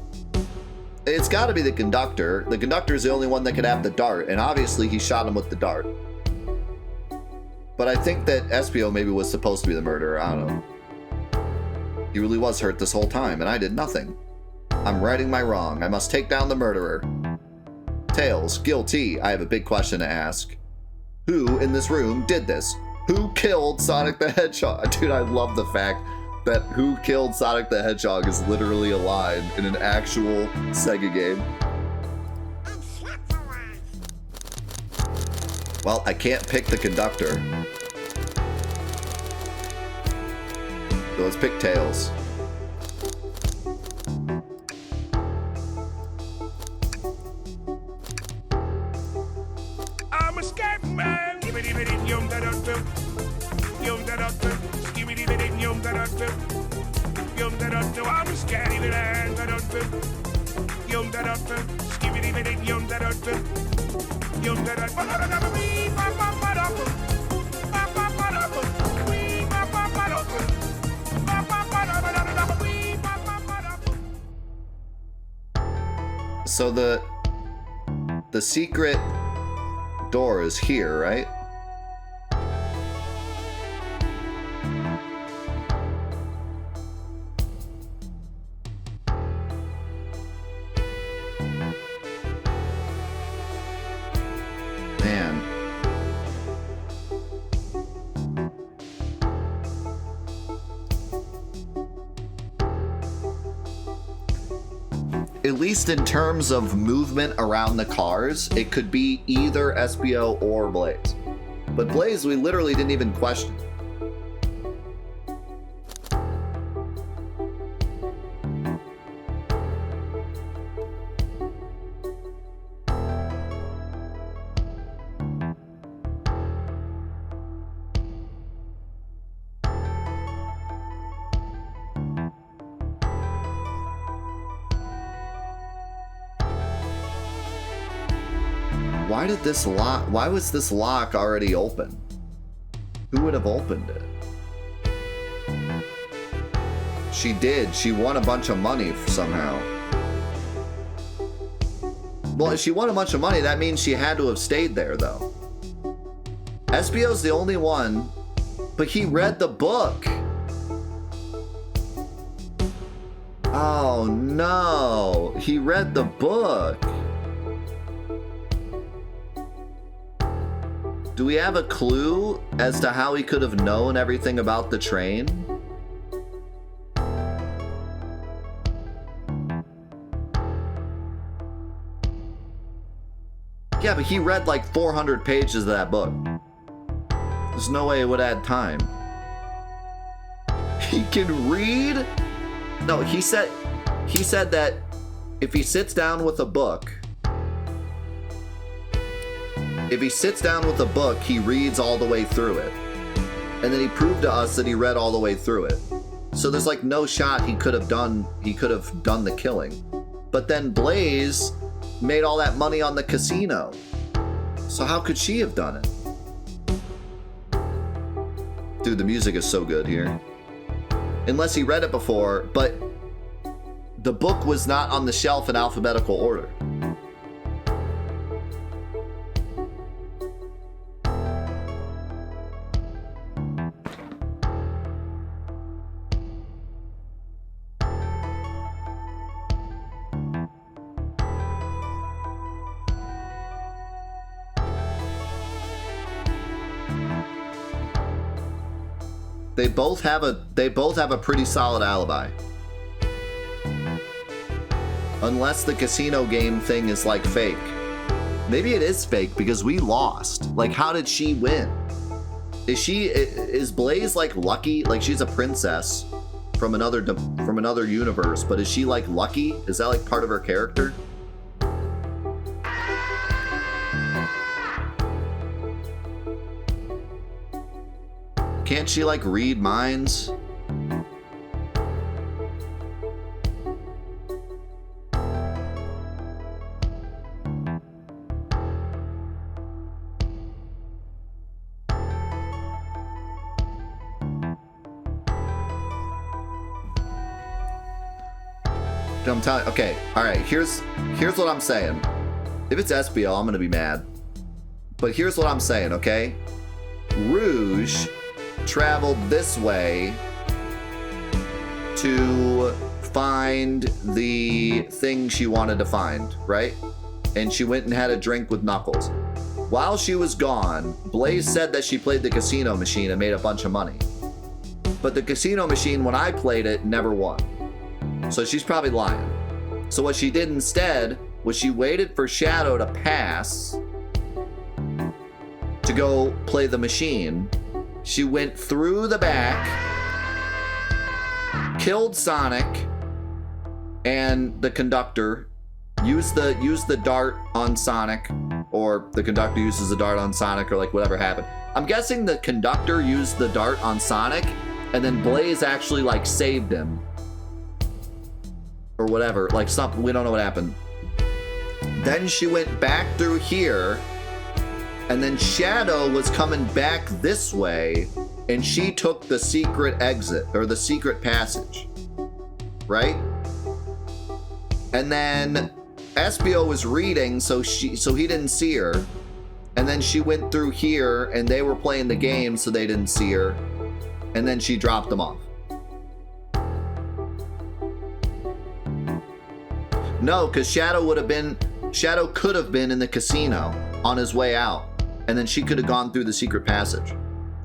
It's got to be the conductor. The conductor is the only one that could have the dart, and obviously he shot him with the dart. But I think that SPO maybe was supposed to be the murderer. I don't know. He really was hurt this whole time, and I did nothing. I'm righting my wrong. I must take down the murderer. Tails, guilty. I have a big question to ask. Who in this room did this? Who killed Sonic the Hedgehog? Dude, I love the fact that who killed Sonic the Hedgehog is literally a line in an actual Sega game. Well, I can't pick the conductor. So let's pick Tails.
I'm a scat man. I'm a scatty man.
So the secret door is here, right? Man. At least in terms of movement around the cars, it could be either SBO or Blaze. But Blaze, we literally didn't even question. Why was this lock already open? Who would have opened it? She did. She won a bunch of money somehow. Well, if she won a bunch of money, that means she had to have stayed there, though. SBO's the only one, but he read the book. Oh no, he read the book. Do we have a clue as to how he could have known everything about the train? Yeah, but he read like 400 pages of that book. There's no way it would add time. He can read? No, he said that if he sits down with a book, he reads all the way through it. And then he proved to us that he read all the way through it. So there's like no shot he could have done the killing. But then Blaze made all that money on the casino. So how could she have done it? Dude, the music is so good here. Unless he read it before, but the book was not on the shelf in alphabetical order. They both have a pretty solid alibi. Unless the casino game thing is like fake. Maybe it is fake because we lost. Like, how did she win? Is Blaze like lucky? Like, she's a princess from another universe, but is she like lucky? Is that like part of her character? Can't she like read minds? I'm telling. Okay, all right. Here's what I'm saying. If it's SBO, I'm gonna be mad. But here's what I'm saying. Okay, Rouge traveled this way to find the thing she wanted to find, right? And she went and had a drink with Knuckles. While she was gone, Blaze said that she played the casino machine and made a bunch of money. But the casino machine, when I played it, never won. So she's probably lying. So what she did instead was she waited for Shadow to pass to go play the machine. She went through the back, killed Sonic and the conductor, used the dart on Sonic, or the conductor uses the dart on Sonic, or like whatever happened. I'm guessing the conductor used the dart on Sonic, and then Blaze actually like saved him. Or whatever, like something, we don't know what happened. Then she went back through here, and then Shadow was coming back this way, and she took the secret exit, or the secret passage, right? And then SBO was reading, so he didn't see her, and then she went through here, and they were playing the game, so they didn't see her, and then she dropped them off. No, because Shadow could have been in the casino on his way out, and then she could have gone through the secret passage,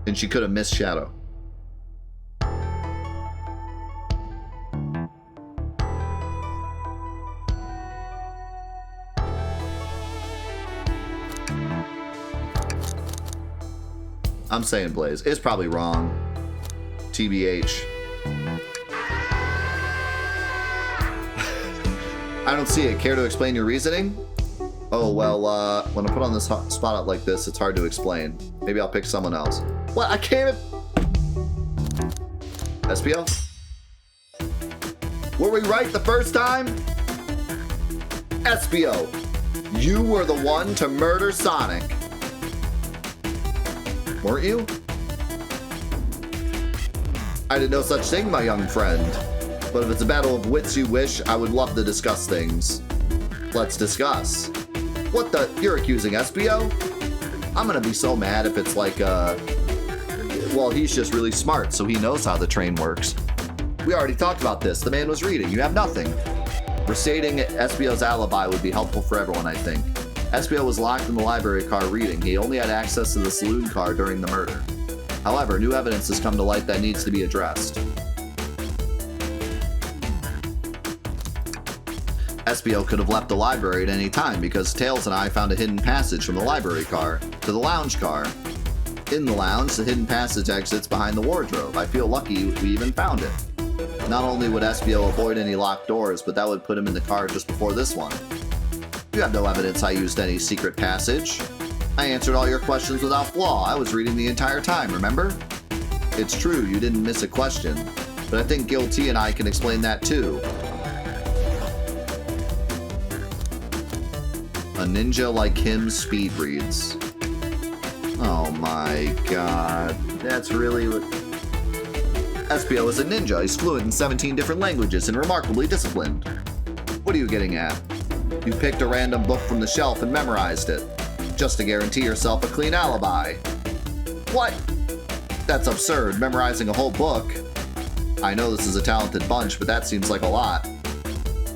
and she could have missed Shadow. I'm saying Blaze. It's probably wrong. TBH. I don't see it. Care to explain your reasoning? Oh, well, when I put on this spot up like this, it's hard to explain. Maybe I'll pick someone else. What? I can't even... SPO? Were we right the first time? SPO, you were the one to murder Sonic. Weren't you? I did no such thing, my young friend. But if it's a battle of wits you wish, I would love to discuss things. Let's discuss. What the? You're accusing SBO? I'm gonna be so mad if it's like, well, he's just really smart, so he knows how the train works. We already talked about this. The man was reading. You have nothing. Restating SBO's alibi would be helpful for everyone, I think. SBO was locked in the library car reading. He only had access to the saloon car during the murder. However, new evidence has come to light that needs to be addressed. SBO could have left the library at any time because Tails and I found a hidden passage from the library car to the lounge car. In the lounge, the hidden passage exits behind the wardrobe. I feel lucky we even found it. Not only would SBO avoid any locked doors, but that would put him in the car just before this one. You have no evidence I used any secret passage. I answered all your questions without flaw. I was reading the entire time, remember? It's true, you didn't miss a question, but I think Guilty and I can explain that too. A ninja like him speed reads. Oh my god, that's really what... SBO is a ninja. He's fluent in 17 different languages and remarkably disciplined. What are you getting at? You picked a random book from the shelf and memorized it, just to guarantee yourself a clean alibi. What? That's absurd, memorizing a whole book. I know this is a talented bunch, but that seems like a lot.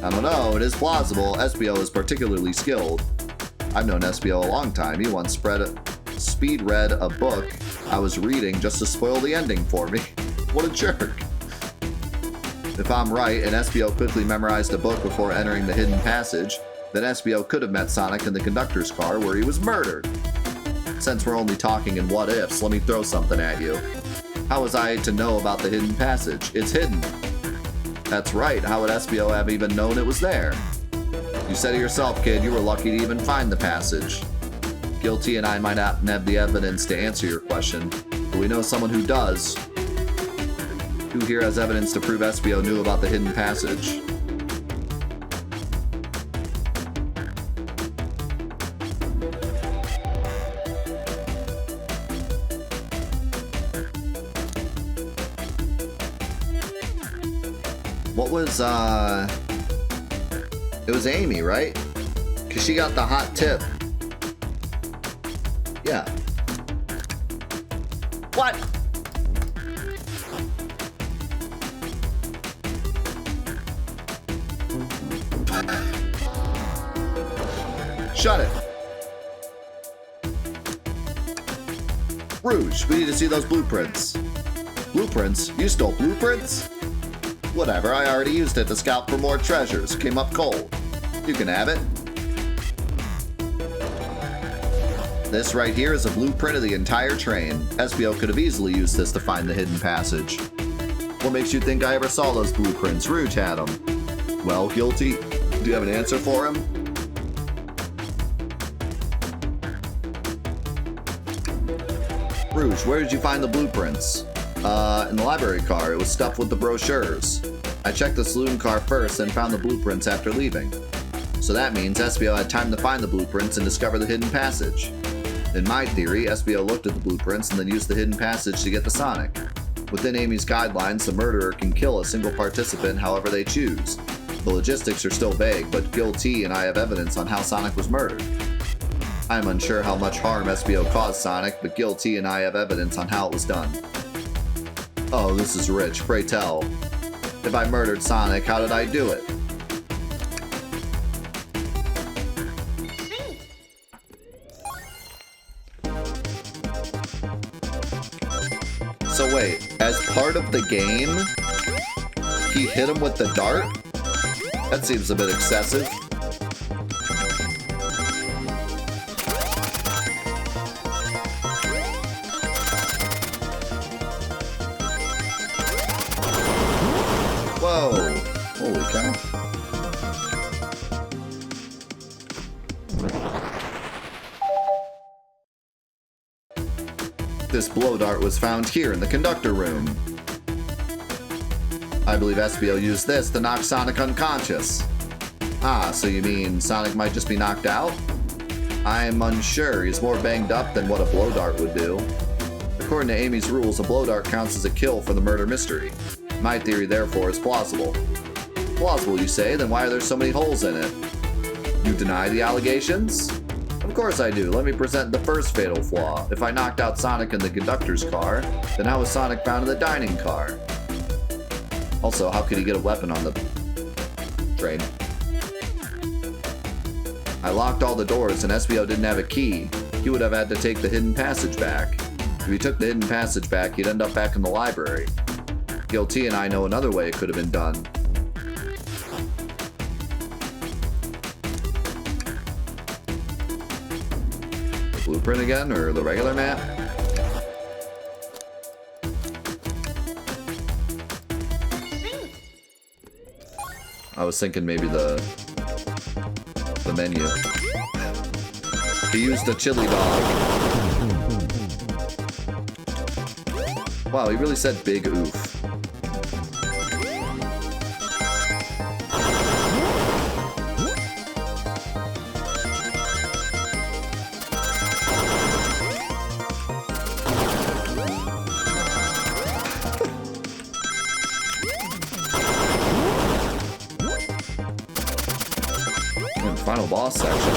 I don't know, it is plausible. SBO is particularly skilled. I've known SBO a long time. He once speed read a book I was reading just to spoil the ending for me. What a jerk. If I'm right, and SBO quickly memorized a book before entering the hidden passage, then SBO could have met Sonic in the conductor's car where he was murdered. Since we're only talking in what-ifs, let me throw something at you. How was I to know about the hidden passage? It's hidden. That's right, how would SBO have even known it was there? You said it yourself, kid, you were lucky to even find the passage. Guilty and I might not have the evidence to answer your question, but we know someone who does. Who here has evidence to prove SBO knew about the hidden passage? What was, it was Amy, right? Because she got the hot tip. Yeah. What? Shut it. Rouge, we need to see those blueprints. Blueprints? You stole blueprints? Whatever, I already used it to scout for more treasures. Came up cold. You can have it. This right here is a blueprint of the entire train. SBO could have easily used this to find the hidden passage. What makes you think I ever saw those blueprints? Rouge had them. Well, Guilty, do you have an answer for him? Rouge, where did you find the blueprints? In the library car. It was stuffed with the brochures. I checked the saloon car first and found the blueprints after leaving. So that means SBO had time to find the blueprints and discover the hidden passage. In my theory, SBO looked at the blueprints and then used the hidden passage to get to Sonic. Within Amy's guidelines, the murderer can kill a single participant however they choose. The logistics are still vague, but Guilty and I have evidence on how Sonic was murdered. I am unsure how much harm SBO caused Sonic, but Guilty and I have evidence on how it was done. Oh, this is rich. Pray tell. If I murdered Sonic, how did I do it? So wait, as part of the game, he hit him with the dart? That seems a bit excessive. Whoa! Holy cow. This blow dart was found here in the conductor room. I believe SBO used this to knock Sonic unconscious. Ah, so you mean Sonic might just be knocked out? I'm unsure. He's more banged up than what a blow dart would do. According to Amy's rules, a blow dart counts as a kill for the murder mystery. My theory, therefore, is plausible. Plausible, you say? Then why are there so many holes in it? You deny the allegations? Of course I do. Let me present the first fatal flaw. If I knocked out Sonic in the conductor's car, then how was Sonic found in the dining car? Also, how could he get a weapon on the train? I locked all the doors and SBO didn't have a key. He would have had to take the hidden passage back. If he took the hidden passage back, he'd end up back in the library. Guilty and I know another way it could have been done. The blueprint again, or the regular map? I was thinking maybe the menu. He used a chili dog. Wow, he really said big oof. Final boss section.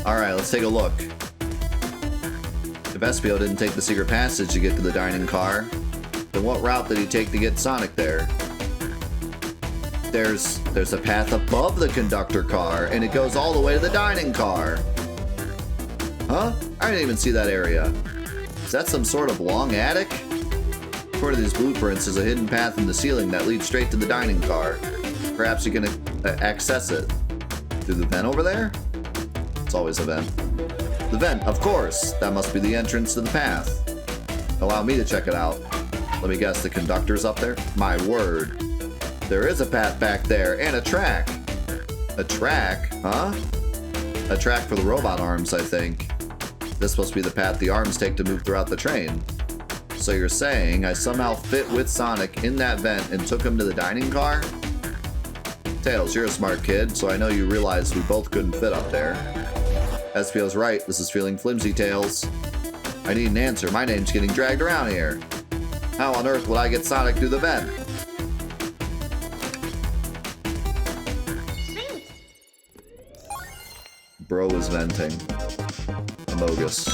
Alright, let's take a look. If Espio didn't take the secret passage to get to the dining car, then what route did he take to get Sonic there? There's a path above the conductor car, and it goes all the way to the dining car. Huh? I didn't even see that area. Is that some sort of long attic? According to these blueprints, there's a hidden path in the ceiling that leads straight to the dining car. Perhaps you can access it. Through the vent over there? It's always a vent. The vent, of course! That must be the entrance to the path. Allow me to check it out. Let me guess, the conductor's up there? My word. There is a path back there, and a track. A track? Huh? A track for the robot arms, I think. This must be the path the arms take to move throughout the train. So you're saying I somehow fit with Sonic in that vent and took him to the dining car? Tails, you're a smart kid, so I know you realized we both couldn't fit up there. Espio's right, this is feeling flimsy, Tails. I need an answer, my name's getting dragged around here. How on earth would I get Sonic through the vent? Bro is venting. Bogus.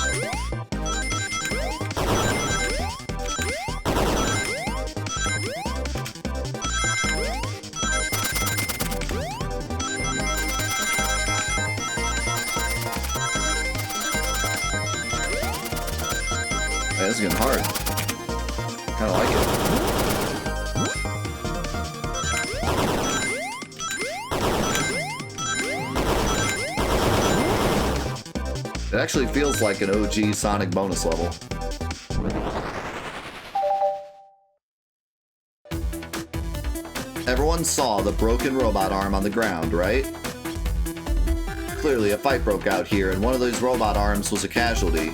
Man, this is getting hard. Kinda like it. It actually feels like an OG Sonic bonus level. Everyone saw the broken robot arm on the ground, right? Clearly a fight broke out here and one of those robot arms was a casualty.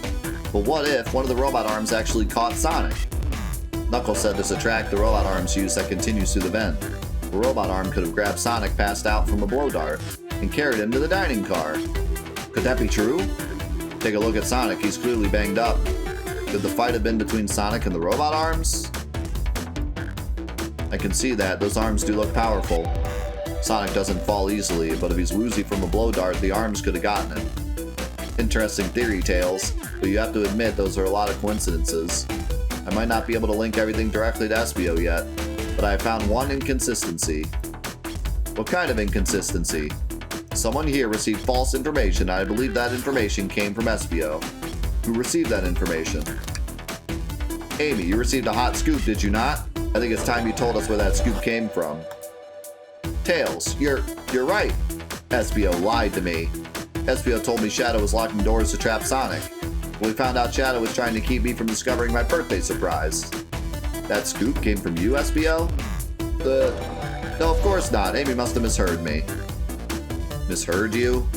But what if one of the robot arms actually caught Sonic? Knuckles said there's a track the robot arms use that continues through the vent. The robot arm could have grabbed Sonic passed out from a blow dart and carried him to the dining car. Could that be true? Take a look at Sonic, he's clearly banged up. Could the fight have been between Sonic and the robot arms? I can see that, those arms do look powerful. Sonic doesn't fall easily, but if he's woozy from a blow dart, the arms could have gotten him. Interesting theory, Tails, but you have to admit those are a lot of coincidences. I might not be able to link everything directly to Espio yet, but I have found one inconsistency. What kind of inconsistency? Someone here received false information, and I believe that information came from Espio. Who received that information? Amy, you received a hot scoop, did you not? I think it's time you told us where that scoop came from. Tails, you're right. Espio lied to me. Espio told me Shadow was locking doors to trap Sonic. We found out Shadow was trying to keep me from discovering my birthday surprise. That scoop came from you, Espio? No, of course not. Amy must have misheard me. Misheard you?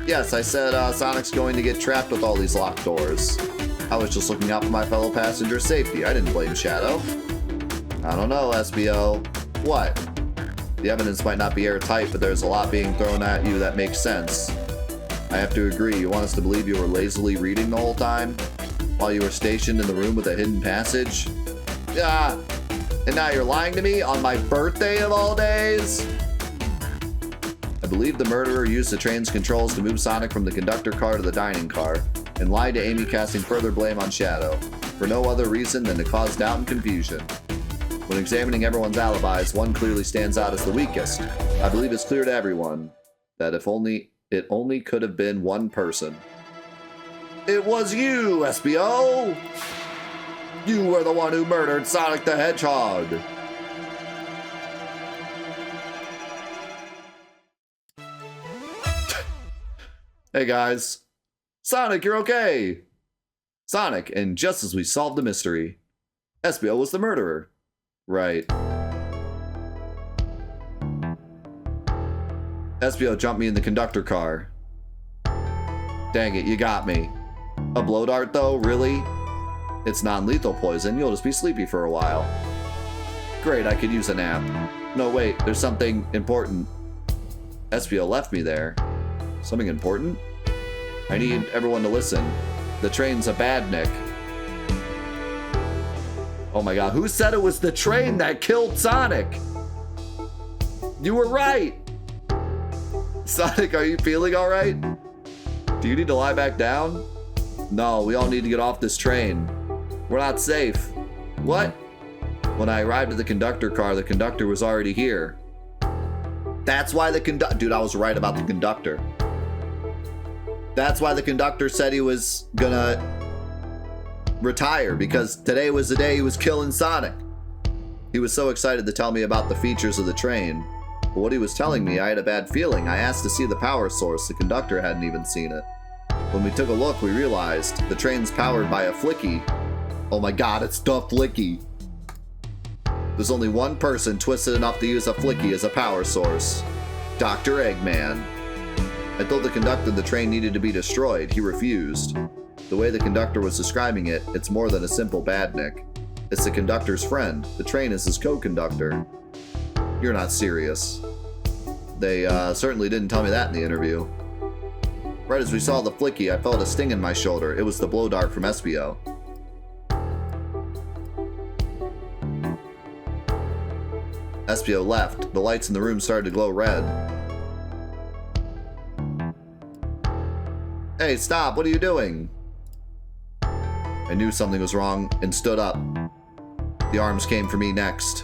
Yes, I said Sonic's going to get trapped with all these locked doors. I was just looking out for my fellow passenger's safety. I didn't blame Shadow. I don't know, Espio. What? The evidence might not be airtight, but there's a lot being thrown at you that makes sense. I have to agree, you want us to believe you were lazily reading the whole time? While you were stationed in the room with a hidden passage? Yeah. And now you're lying to me on my birthday of all days? I believe the murderer used the train's controls to move Sonic from the conductor car to the dining car, and lied to Amy, casting further blame on Shadow. for no other reason than to cause doubt and confusion. When examining everyone's alibis, one clearly stands out as the weakest. I believe it's clear to everyone that if only it only could have been one person. It was you, SBO! You were the one who murdered Sonic the Hedgehog! Hey guys. Sonic, you're okay! Sonic, and just as we solved the mystery, SBO was the murderer. Right. SBO jumped me in the conductor car. Dang it, you got me. A blow dart though, really? It's non-lethal poison, you'll just be sleepy for a while. Great, I could use a nap. No wait, there's something important. SBO left me there. Something important? I need everyone to listen. The train's a badnik. Oh my god, who said it was the train that killed Sonic? You were right! Sonic, are you feeling alright? Do you need to lie back down? No, we all need to get off this train. We're not safe. What? When I arrived at the conductor car, the conductor was already here. That's why the conductor... Dude, I was right about the conductor. That's why the conductor said he was gonna retire, because today was the day he was killing Sonic. He was so excited to tell me about the features of the train. But what he was telling me, I had a bad feeling. I asked to see the power source. The conductor hadn't even seen it. When we took a look, we realized the train's powered by a flicky. Oh my god, it's the flicky. There's only one person twisted enough to use a flicky as a power source. Dr. Eggman. I told the conductor the train needed to be destroyed. He refused. The way the conductor was describing it, it's more than a simple badnik. It's the conductor's friend. The train is his co-conductor. You're not serious. They certainly didn't tell me that in the interview. Right as we saw the flicky, I felt a sting in my shoulder. It was the blow dart from SBO. SBO left. The lights in the room started to glow red. Hey, stop! What are you doing? I knew something was wrong and stood up. The arms came for me next.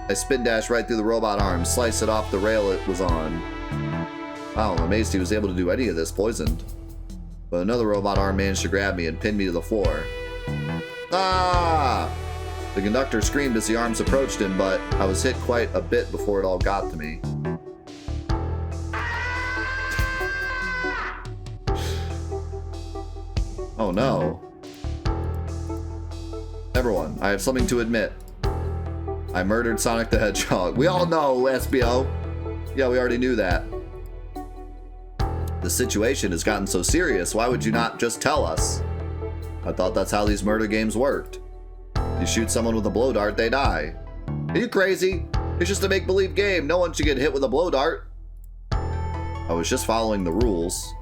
I spin dashed right through the robot arm, sliced it off the rail it was on. Wow, I'm amazed he was able to do any of this poisoned. But another robot arm managed to grab me and pin me to the floor. Ah! The conductor screamed as the arms approached him, but I was hit quite a bit before it all got to me. Oh no. Everyone, I have something to admit. I murdered Sonic the Hedgehog. We all know, SBO. Yeah, we already knew that. The situation has gotten so serious, why would you not just tell us? I thought that's how these murder games worked. You shoot someone with a blow dart, they die. Are you crazy? It's just a make-believe game. No one should get hit with a blow dart. I was just following the rules.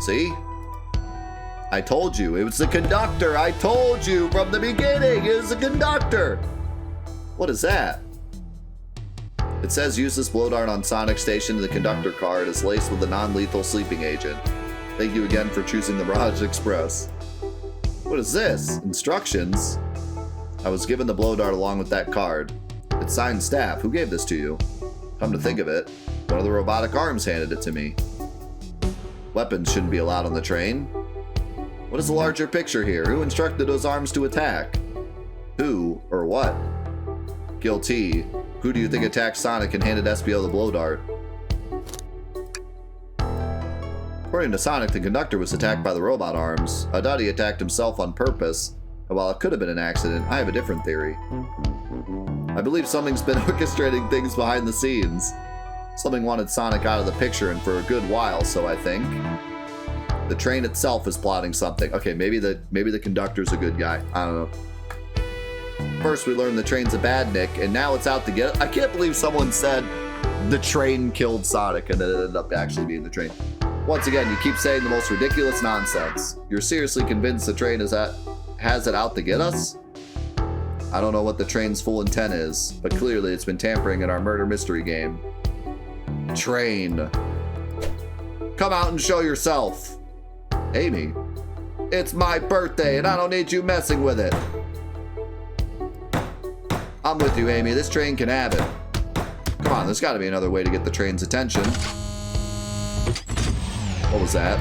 See? I told you, it was the conductor. I told you from the beginning, it was the conductor. What is that? It says use this blow dart on Sonic Station in the conductor car. It is laced with a non-lethal sleeping agent. Thank you again for choosing the Mirage Express. What is this? Instructions? I was given the blow dart along with that card. It's signed staff. Who gave this to you? Come to think of it, one of the robotic arms handed it to me. Weapons shouldn't be allowed on the train. What is the larger picture here? Who instructed those arms to attack? Who or what? Guilty. Who do you think attacked Sonic and handed SBO the blow dart? According to Sonic, the conductor was attacked by the robot arms. I doubt he attacked himself on purpose, and while it could have been an accident, I have a different theory. I believe something's been orchestrating things behind the scenes. Something wanted Sonic out of the picture and for a good while, so I think. The train itself is plotting something. Okay, maybe the conductor's a good guy. I don't know. First, we learned the train's a badnik, and now it's out to get it. I can't believe someone said the train killed Sonic, and then it ended up actually being the train. Once again, you keep saying the most ridiculous nonsense. You're seriously convinced the train has it out to get us? I don't know what the train's full intent is, but clearly it's been tampering in our murder mystery game. Train. Come out and show yourself. Amy. It's my birthday and I don't need you messing with it. I'm with you, Amy. This train can have it. Come on, there's got to be another way to get the train's attention. What was that?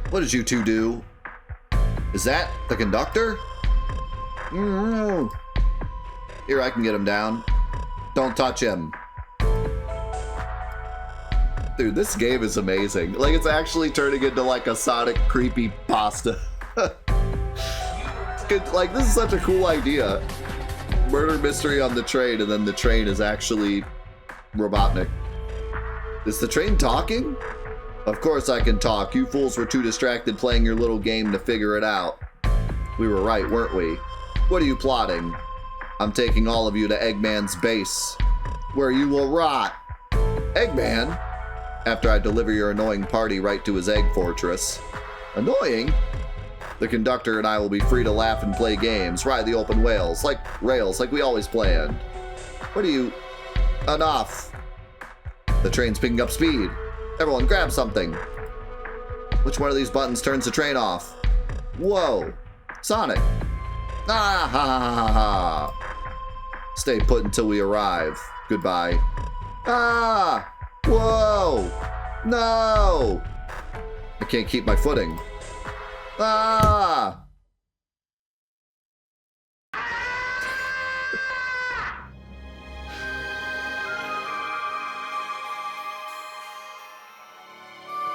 What did you two do? Is that the conductor? Here, I can get him down. Don't touch him. Dude, this game is amazing. Like, it's actually turning into like a Sonic creepy pasta. Like, this is such a cool idea. Murder mystery on the train, and then the train is actually Robotnik. Is the train talking? Of course I can talk. You fools were too distracted playing your little game to figure it out. We were right, weren't we? What are you plotting? I'm taking all of you to Eggman's base, where you will rot. Eggman? After I deliver your annoying party right to his egg fortress. Annoying? The conductor and I will be free to laugh and play games, ride the open rails like we always planned. What are you... Enough. The train's picking up speed. Everyone grab something. Which one of these buttons turns the train off? Whoa. Sonic. Ah ha ha ha ha. Stay put until we arrive. Goodbye. Ah! Whoa! No! I can't keep my footing. Ah!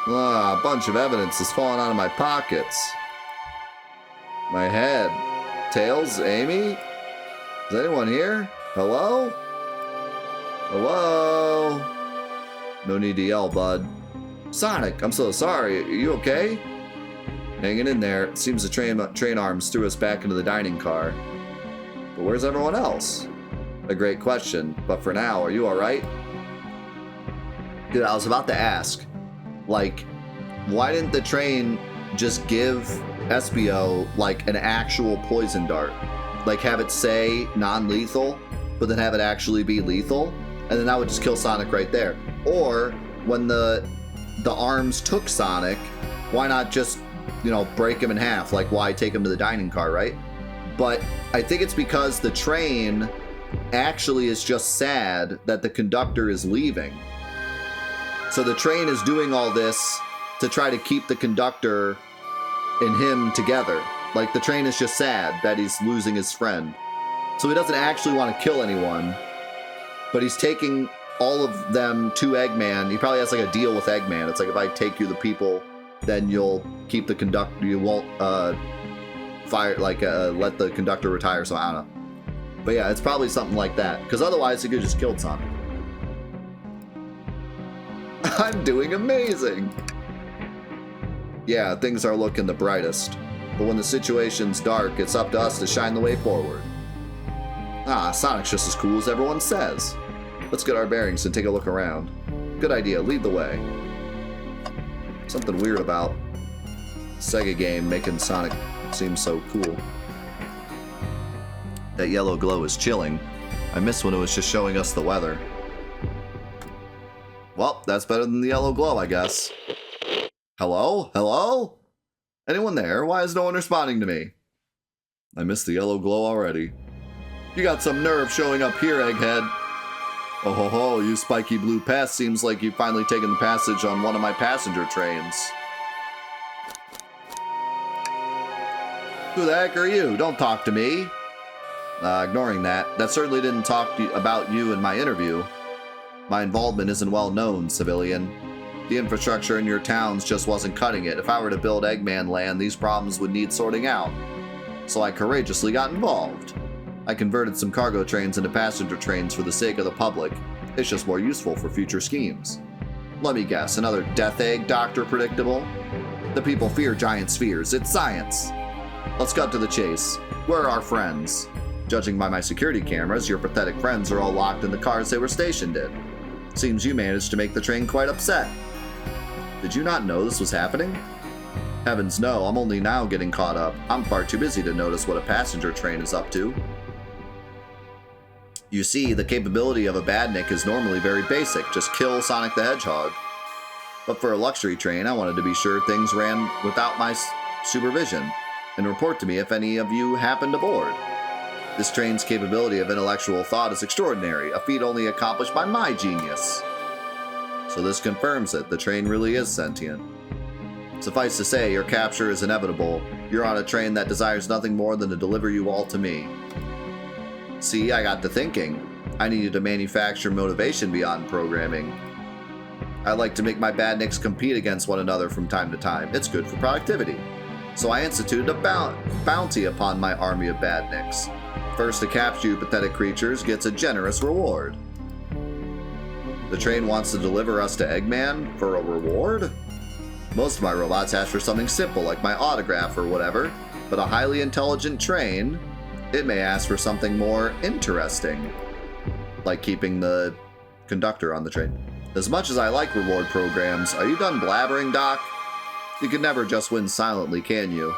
Ah, a bunch of evidence has fallen out of my pockets. My head. Tails? Amy? Is anyone here? Hello? Hello? No need to yell, bud. Sonic, I'm so sorry. Are you okay? Hanging in there. It seems the train arms threw us back into the dining car. But where's everyone else? A great question. But for now, are you alright? Dude, I was about to ask. Like, why didn't the train just give Espio, like, an actual poison dart? Like, have it say non-lethal, but then have it actually be lethal? And then that would just kill Sonic right there. Or, when the arms took Sonic, why not just, you know, break him in half? Like, why take him to the dining car, right? But I think it's because the train actually is just sad that the conductor is leaving. So the train is doing all this to try to keep the conductor and him together. Like, the train is just sad that he's losing his friend. So he doesn't actually want to kill anyone, but he's taking all of them to Eggman. He probably has like a deal with Eggman. It's like, if I take you the people, then you'll keep the conductor, you won't let the conductor retire, so I don't know. But yeah, it's probably something like that, because otherwise he could just kill Sonic. I'm doing amazing! Yeah, things are looking the brightest. But when the situation's dark, it's up to us to shine the way forward. Ah, Sonic's just as cool as everyone says. Let's get our bearings and take a look around. Good idea, lead the way. Something weird about Sega game making Sonic seem so cool. That yellow glow is chilling. I miss when it was just showing us the weather. Well, that's better than the yellow glow, I guess. Hello? Hello? Anyone there? Why is no one responding to me? I missed the yellow glow already. You got some nerve showing up here, Egghead. Oh ho ho, you spiky blue pest. Seems like you've finally taken the passage on one of my passenger trains. Who the heck are you? Don't talk to me. Ignoring that. That certainly didn't talk about you in my interview. My involvement isn't well known, civilian. The infrastructure in your towns just wasn't cutting it. If I were to build Eggman Land, these problems would need sorting out. So I courageously got involved. I converted some cargo trains into passenger trains for the sake of the public. It's just more useful for future schemes. Let me guess, another death egg, Dr. Predictable? The people fear giant spheres. It's science. Let's cut to the chase. Where are our friends? Judging by my security cameras, your pathetic friends are all locked in the cars they were stationed in. Seems you managed to make the train quite upset. Did you not know this was happening? Heavens no, I'm only now getting caught up. I'm far too busy to notice what a passenger train is up to. You see, the capability of a badnik is normally very basic, just kill Sonic the Hedgehog. But for a luxury train, I wanted to be sure things ran without my supervision, and report to me if any of you happened aboard. This train's capability of intellectual thought is extraordinary, a feat only accomplished by my genius. So this confirms it, the train really is sentient. Suffice to say, your capture is inevitable. You're on a train that desires nothing more than to deliver you all to me. See, I got to thinking. I needed to manufacture motivation beyond programming. I like to make my badniks compete against one another from time to time. It's good for productivity. So I instituted a bounty upon my army of badniks. First to capture you pathetic creatures gets a generous reward. The train wants to deliver us to Eggman for a reward? Most of my robots ask for something simple like my autograph or whatever, but a highly intelligent train, it may ask for something more interesting, like keeping the conductor on the train. As much as I like reward programs, are you done blabbering, Doc? You can never just win silently, can you?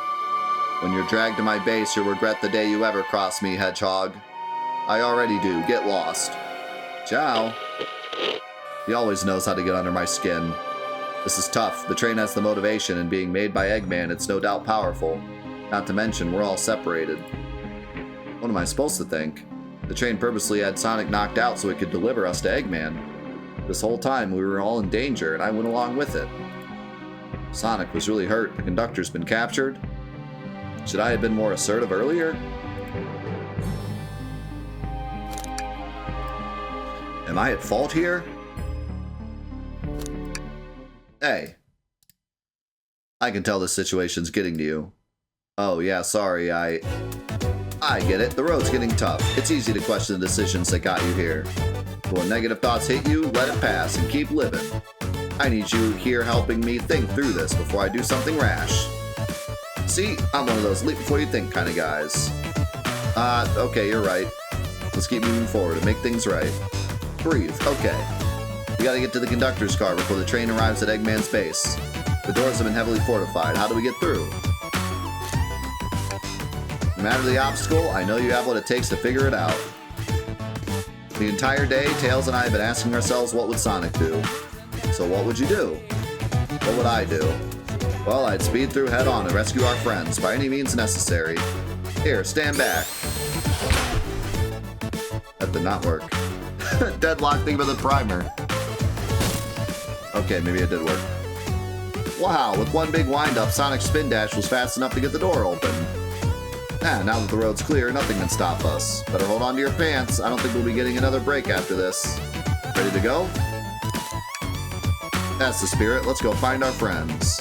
When you're dragged to my base, you'll regret the day you ever cross me, Hedgehog. I already do. Get lost. Ciao. He always knows how to get under my skin. This is tough. The train has the motivation, and being made by Eggman, it's no doubt powerful. Not to mention, we're all separated. What am I supposed to think? The train purposely had Sonic knocked out so it could deliver us to Eggman. This whole time, we were all in danger, and I went along with it. Sonic was really hurt. The conductor's been captured. Should I have been more assertive earlier? Am I at fault here? Hey. I can tell this situation's getting to you. Oh yeah, sorry, I get it. The road's getting tough. It's easy to question the decisions that got you here. But when negative thoughts hit you, let it pass and keep living. I need you here helping me think through this before I do something rash. See, I'm one of those leap before you think kind of guys. Okay, you're right. Let's keep moving forward and make things right. Breathe, okay. We gotta get to the conductor's car before the train arrives at Eggman's base. The doors have been heavily fortified. How do we get through? No matter the obstacle, I know you have what it takes to figure it out. The entire day, Tails and I have been asking ourselves what would Sonic do. So what would you do? What would I do? Well, I'd speed through head on and rescue our friends by any means necessary. Here, stand back. That did not work. Deadlock thing with a primer. Okay, maybe it did work. Wow, with one big wind-up, Sonic's spin dash was fast enough to get the door open. Now that the road's clear, nothing can stop us. Better hold on to your pants. I don't think we'll be getting another break after this. Ready to go? That's the spirit. Let's go find our friends.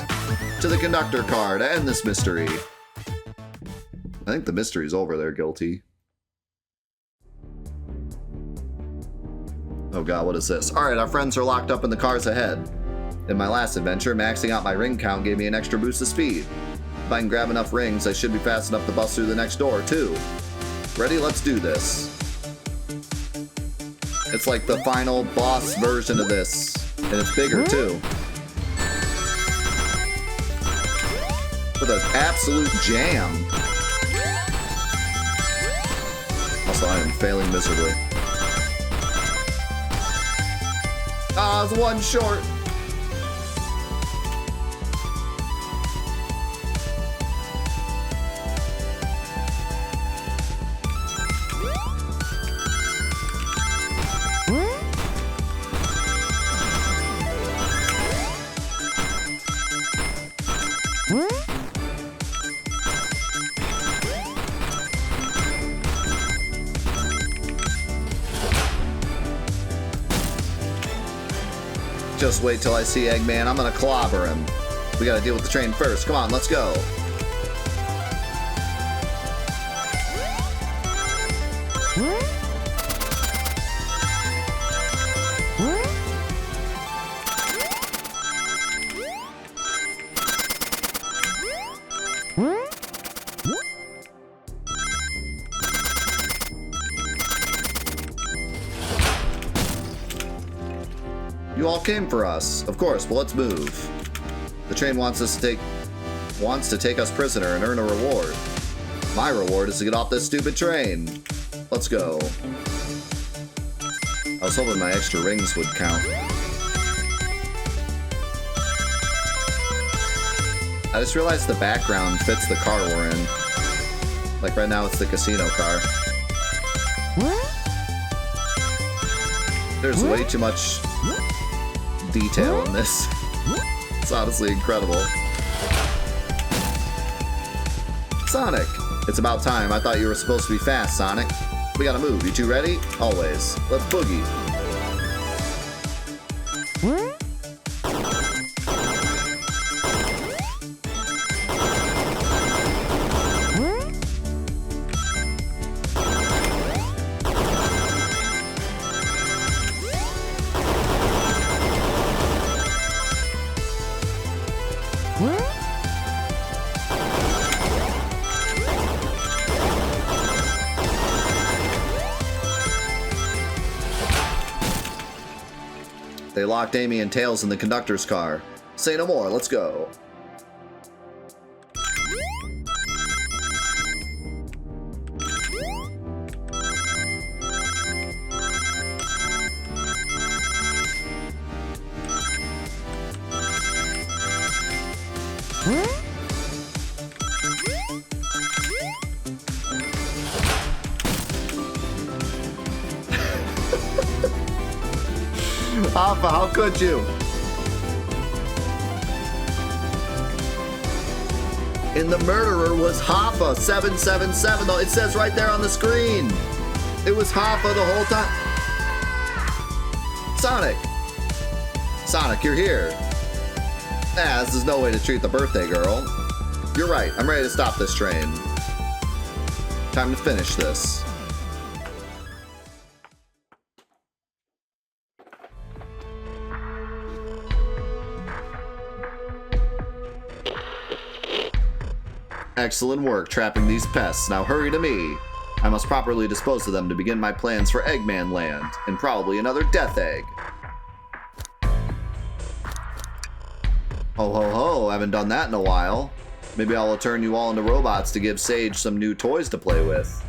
To the conductor car to end this mystery. I think the mystery's over there, Guilty. Oh god, what is this? Alright, our friends are locked up in the cars ahead. In my last adventure, maxing out my ring count gave me an extra boost of speed. If I can grab enough rings, I should be fast enough to bust through the next door, too. Ready? Let's do this. It's like the final boss version of this. And it's bigger, too. With an absolute jam. Also, I am failing miserably. Ah, it's one short. Just wait till I see Eggman. I'm gonna clobber him. We gotta deal with the train first. Come on, let's go. You all came for us. Of course, well, let's move. The train wants to take us prisoner and earn a reward. My reward is to get off this stupid train. Let's go. I was hoping my extra rings would count. I just realized the background fits the car we're in. Like right now it's the casino car. There's way too much detail in this. It's honestly incredible. Sonic! It's about time. I thought you were supposed to be fast, Sonic. We gotta move. You two ready? Always. Let's boogie. They locked Amy and Tails in the conductor's car. Say no more, let's go. Hoffa, how could you? And the murderer was Hoffa 777. It says right there on the screen. It was Hoffa the whole time. Sonic. Sonic, you're here. Nah, this is no way to treat the birthday girl. You're right. I'm ready to stop this train. Time to finish this. Excellent work trapping these pests. Now hurry to me. I must properly dispose of them to begin my plans for Eggman Land, and probably another Death Egg. Ho ho ho, haven't done that in a while. Maybe I'll turn you all into robots to give Sage some new toys to play with.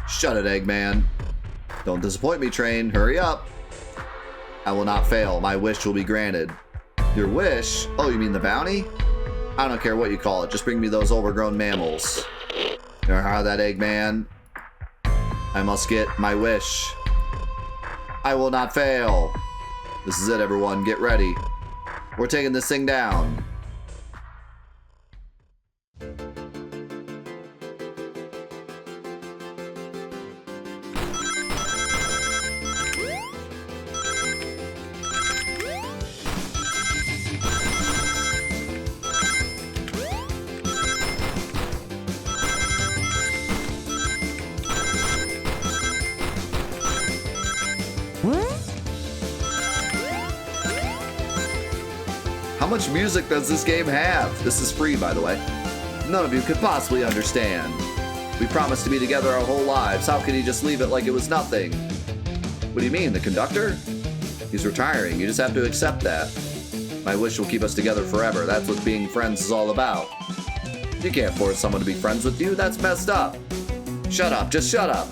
Shut it, Eggman. Don't disappoint me, train. Hurry up. I will not fail. My wish will be granted. Your wish? Oh, you mean the bounty? I don't care what you call it. Just bring me those overgrown mammals. You heard that, Eggman? I must get my wish. I will not fail. This is it, everyone. Get ready. We're taking this thing down. How much music does this game have? This is free, by the way. None of you could possibly understand. We promised to be together our whole lives. How could he just leave it like it was nothing? What do you mean, the conductor? He's retiring. You just have to accept that. My wish will keep us together forever. That's what being friends is all about. You can't force someone to be friends with you. That's messed up. Shut up. Just shut up.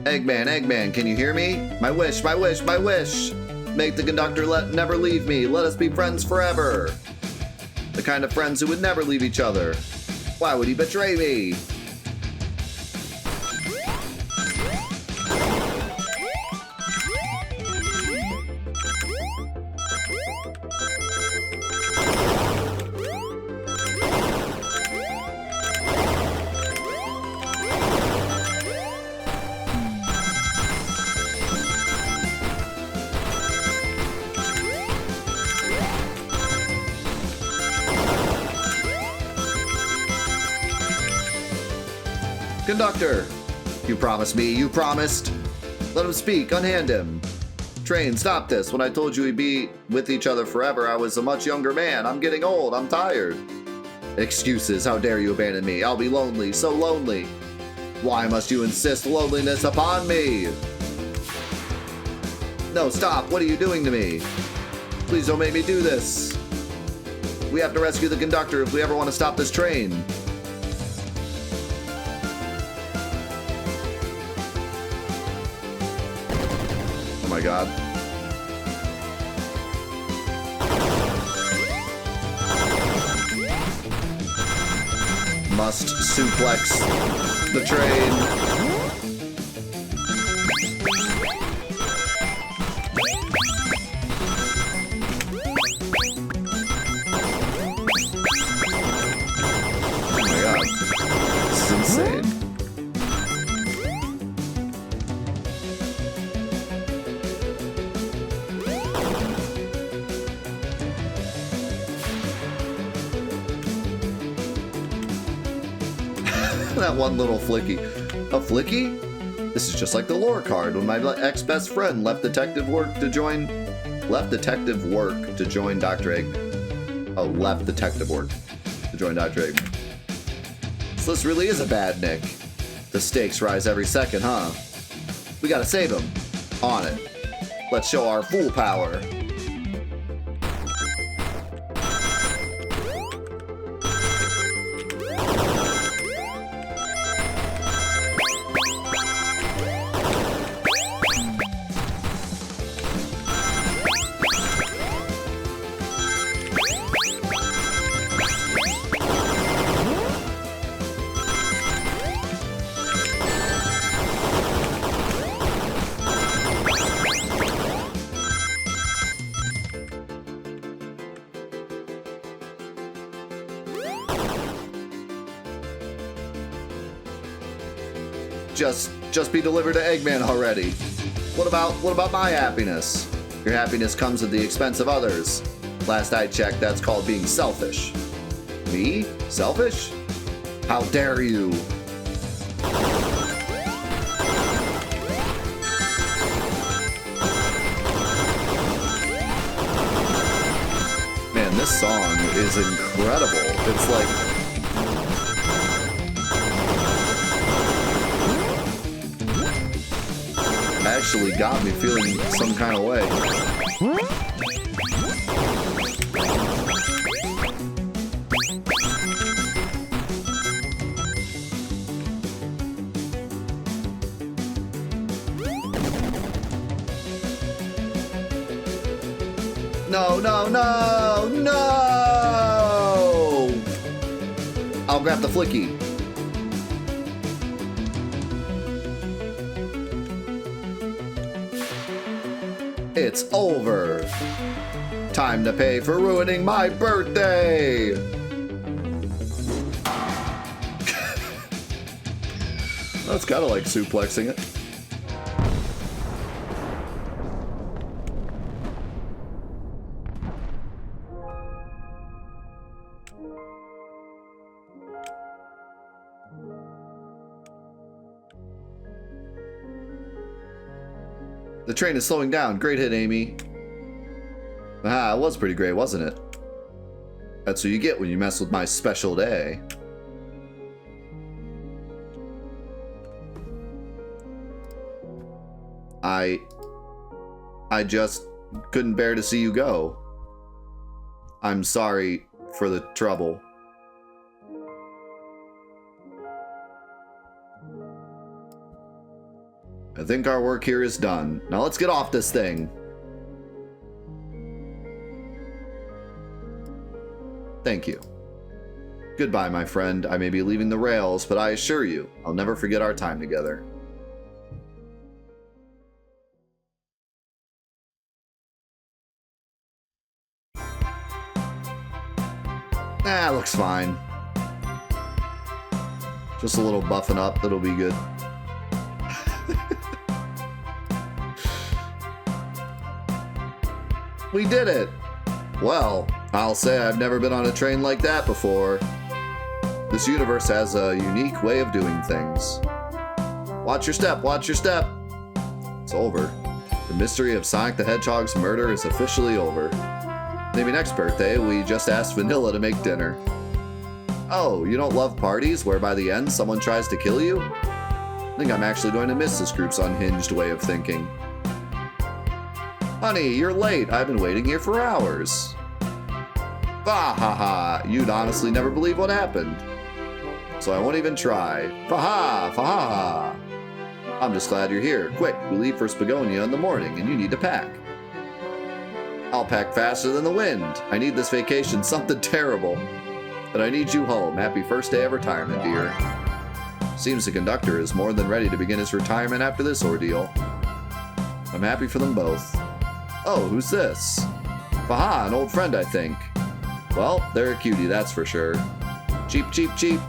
Eggman, Eggman, can you hear me? My wish, my wish, my wish! Make the conductor never leave me. Let us be friends forever. The kind of friends who would never leave each other. Why would he betray me? Conductor! You promised me, you promised! Let him speak, unhand him! Train, stop this! When I told you we'd be with each other forever, I was a much younger man. I'm getting old, I'm tired. Excuses, how dare you abandon me? I'll be lonely, so lonely. Why must you insist loneliness upon me? No, stop, what are you doing to me? Please don't make me do this. We have to rescue the conductor if we ever want to stop this train. Oh my god. Must suplex the train. Oh my god. This is insane. That one little flicky. A flicky? This is just like the lore card when my ex-best friend left detective work to join Dr. Eggman. Oh, left detective work to join Dr. Eggman. So this really is a bad Nick. The stakes rise every second, huh? We gotta save him. On it. Let's show our full power. Just be delivered to Eggman already. What about my happiness? Your happiness comes at the expense of others. Last I checked, that's called being selfish. Me? Selfish? How dare you? Man, this song is incredible. It's like actually got me feeling some kind of way. No, no, no, no! I'll grab the flicky. It's over. Time to pay for ruining my birthday. That's kind of like suplexing it. The train is slowing down. Great hit, Amy. Ah, it was pretty great, wasn't it? That's what you get when you mess with my special day. I just couldn't bear to see you go. I'm sorry for the trouble. I think our work here is done. Now let's get off this thing. Thank you. Goodbye, my friend. I may be leaving the rails, but I assure you, I'll never forget our time together. Ah, looks fine. Just a little buffing up, that'll be good. We did it! Well, I'll say I've never been on a train like that before. This universe has a unique way of doing things. Watch your step, watch your step! It's over. The mystery of Sonic the Hedgehog's murder is officially over. Maybe next birthday, we just ask Vanilla to make dinner. Oh, you don't love parties where by the end someone tries to kill you? I think I'm actually going to miss this group's unhinged way of thinking. Honey, you're late. I've been waiting here for hours. Bah ha ha, you'd honestly never believe what happened. So I won't even try. Fa ha ha. I'm just glad you're here. Quick, we leave for Spagonia in the morning and you need to pack. I'll pack faster than the wind. I need this vacation something terrible. But I need you home. Happy first day of retirement, dear. Seems the conductor is more than ready to begin his retirement after this ordeal. I'm happy for them both. Oh, who's this? Faha, an old friend, I think. Well, they're a cutie, that's for sure. Cheap, cheap, cheap.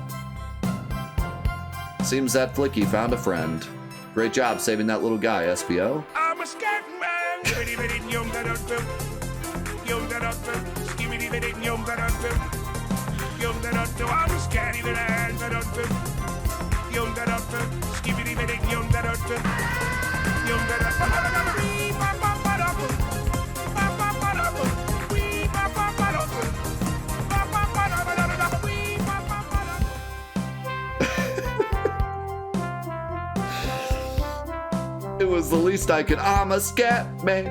Seems that Flicky found a friend. Great job saving that little guy, SPO.
I'm a scat man. I'm a scatty man.
It was the least I could. I'm a scat man.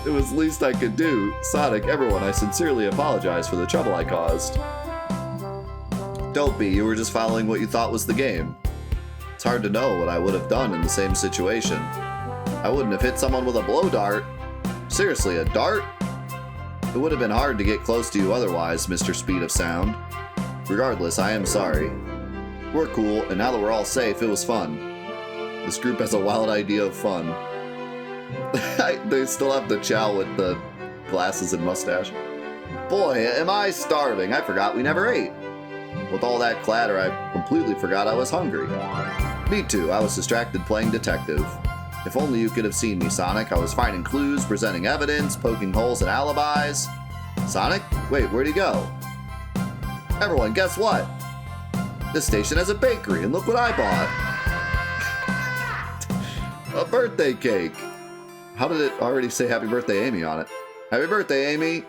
It was the least I could do. Sonic, everyone, I sincerely apologize for the trouble I caused. Don't be, you were just following what you thought was the game. It's hard to know what I would have done in the same situation. I wouldn't have hit someone with a blow dart. Seriously, a dart? It would have been hard to get close to you otherwise, Mr. Speed of Sound. Regardless, I am sorry. We're cool, and now that we're all safe, it was fun. This group has a wild idea of fun. They still have the chow with the glasses and mustache. Boy, am I starving. I forgot we never ate. With all that clatter, I completely forgot I was hungry. Me too, I was distracted playing detective. If only you could have seen me, Sonic. I was finding clues, presenting evidence, poking holes in alibis. Sonic? Wait, where'd he go? Everyone, guess what? This station has a bakery, and look what I bought. A birthday cake. How did it already say happy birthday, Amy on it? Happy birthday, Amy.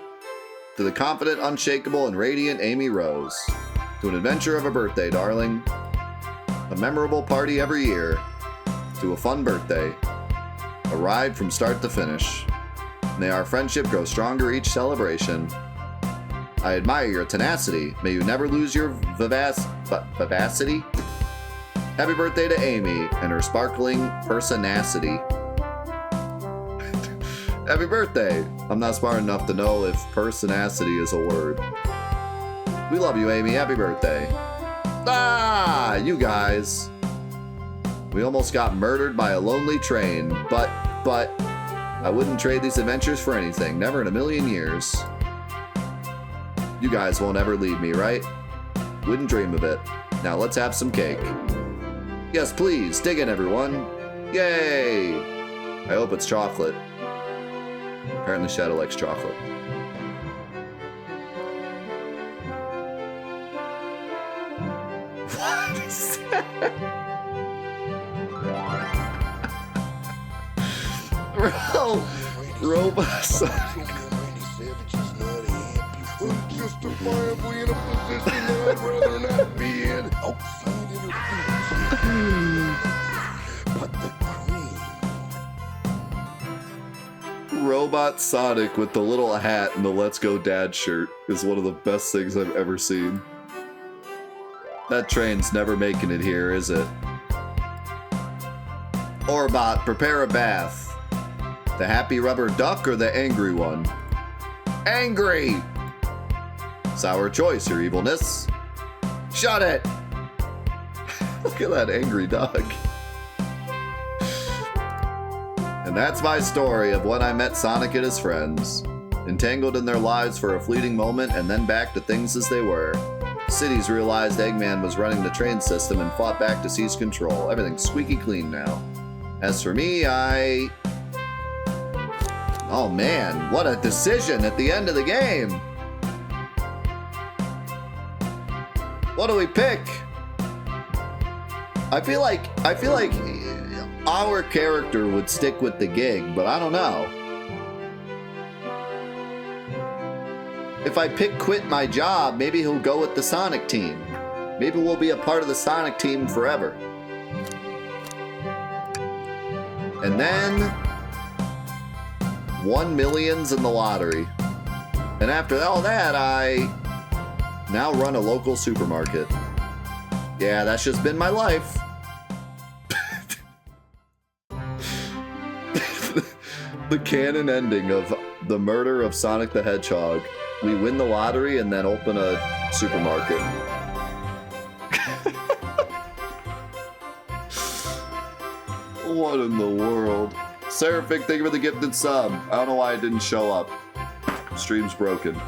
To the confident, unshakable, and radiant Amy Rose. To an adventure of a birthday, darling. A memorable party every year. To a fun birthday. A ride from start to finish. May our friendship grow stronger each celebration. I admire your tenacity. May you never lose your vivacity. Happy birthday to Amy and her sparkling personacity. Happy birthday! I'm not smart enough to know if personacity is a word. We love you, Amy. Happy birthday. Ah, you guys. We almost got murdered by a lonely train, but I wouldn't trade these adventures for anything. Never in a million years. You guys won't ever leave me, right? Wouldn't dream of it. Now let's have some cake. Yes, please. Dig in, everyone. Yay! I hope it's chocolate. Apparently Shadow likes chocolate. What is that? Robot Sonic.
Unjustifiably in a position that I'd rather not be in. Outside interference. But the cream.
Robot Sonic with the little hat and the Let's Go Dad shirt is one of the best things I've ever seen. That train's never making it here, is it? Orbot, prepare a bath. The happy rubber duck or the angry one? Angry! Sour choice, your evilness. Shut it! Look at that angry dog. And that's my story of when I met Sonic and his friends. Entangled in their lives for a fleeting moment and then back to things as they were. Cities realized Eggman was running the train system and fought back to seize control. Everything's squeaky clean now. As for me, Oh man, what a decision at the end of the game! What do we pick? I feel like our character would stick with the gig, but I don't know. if I pick quit my job, maybe he'll go with the Sonic team. Maybe we'll be a part of the Sonic team forever. And then 1 million's in the lottery. And after all that, I now run a local supermarket. Yeah, that's just been my life. The canon ending of the murder of Sonic the Hedgehog. We win the lottery and then open a supermarket. What in the world? Seraphic, thank you for the gifted sub. I don't know why it didn't show up. Stream's broken.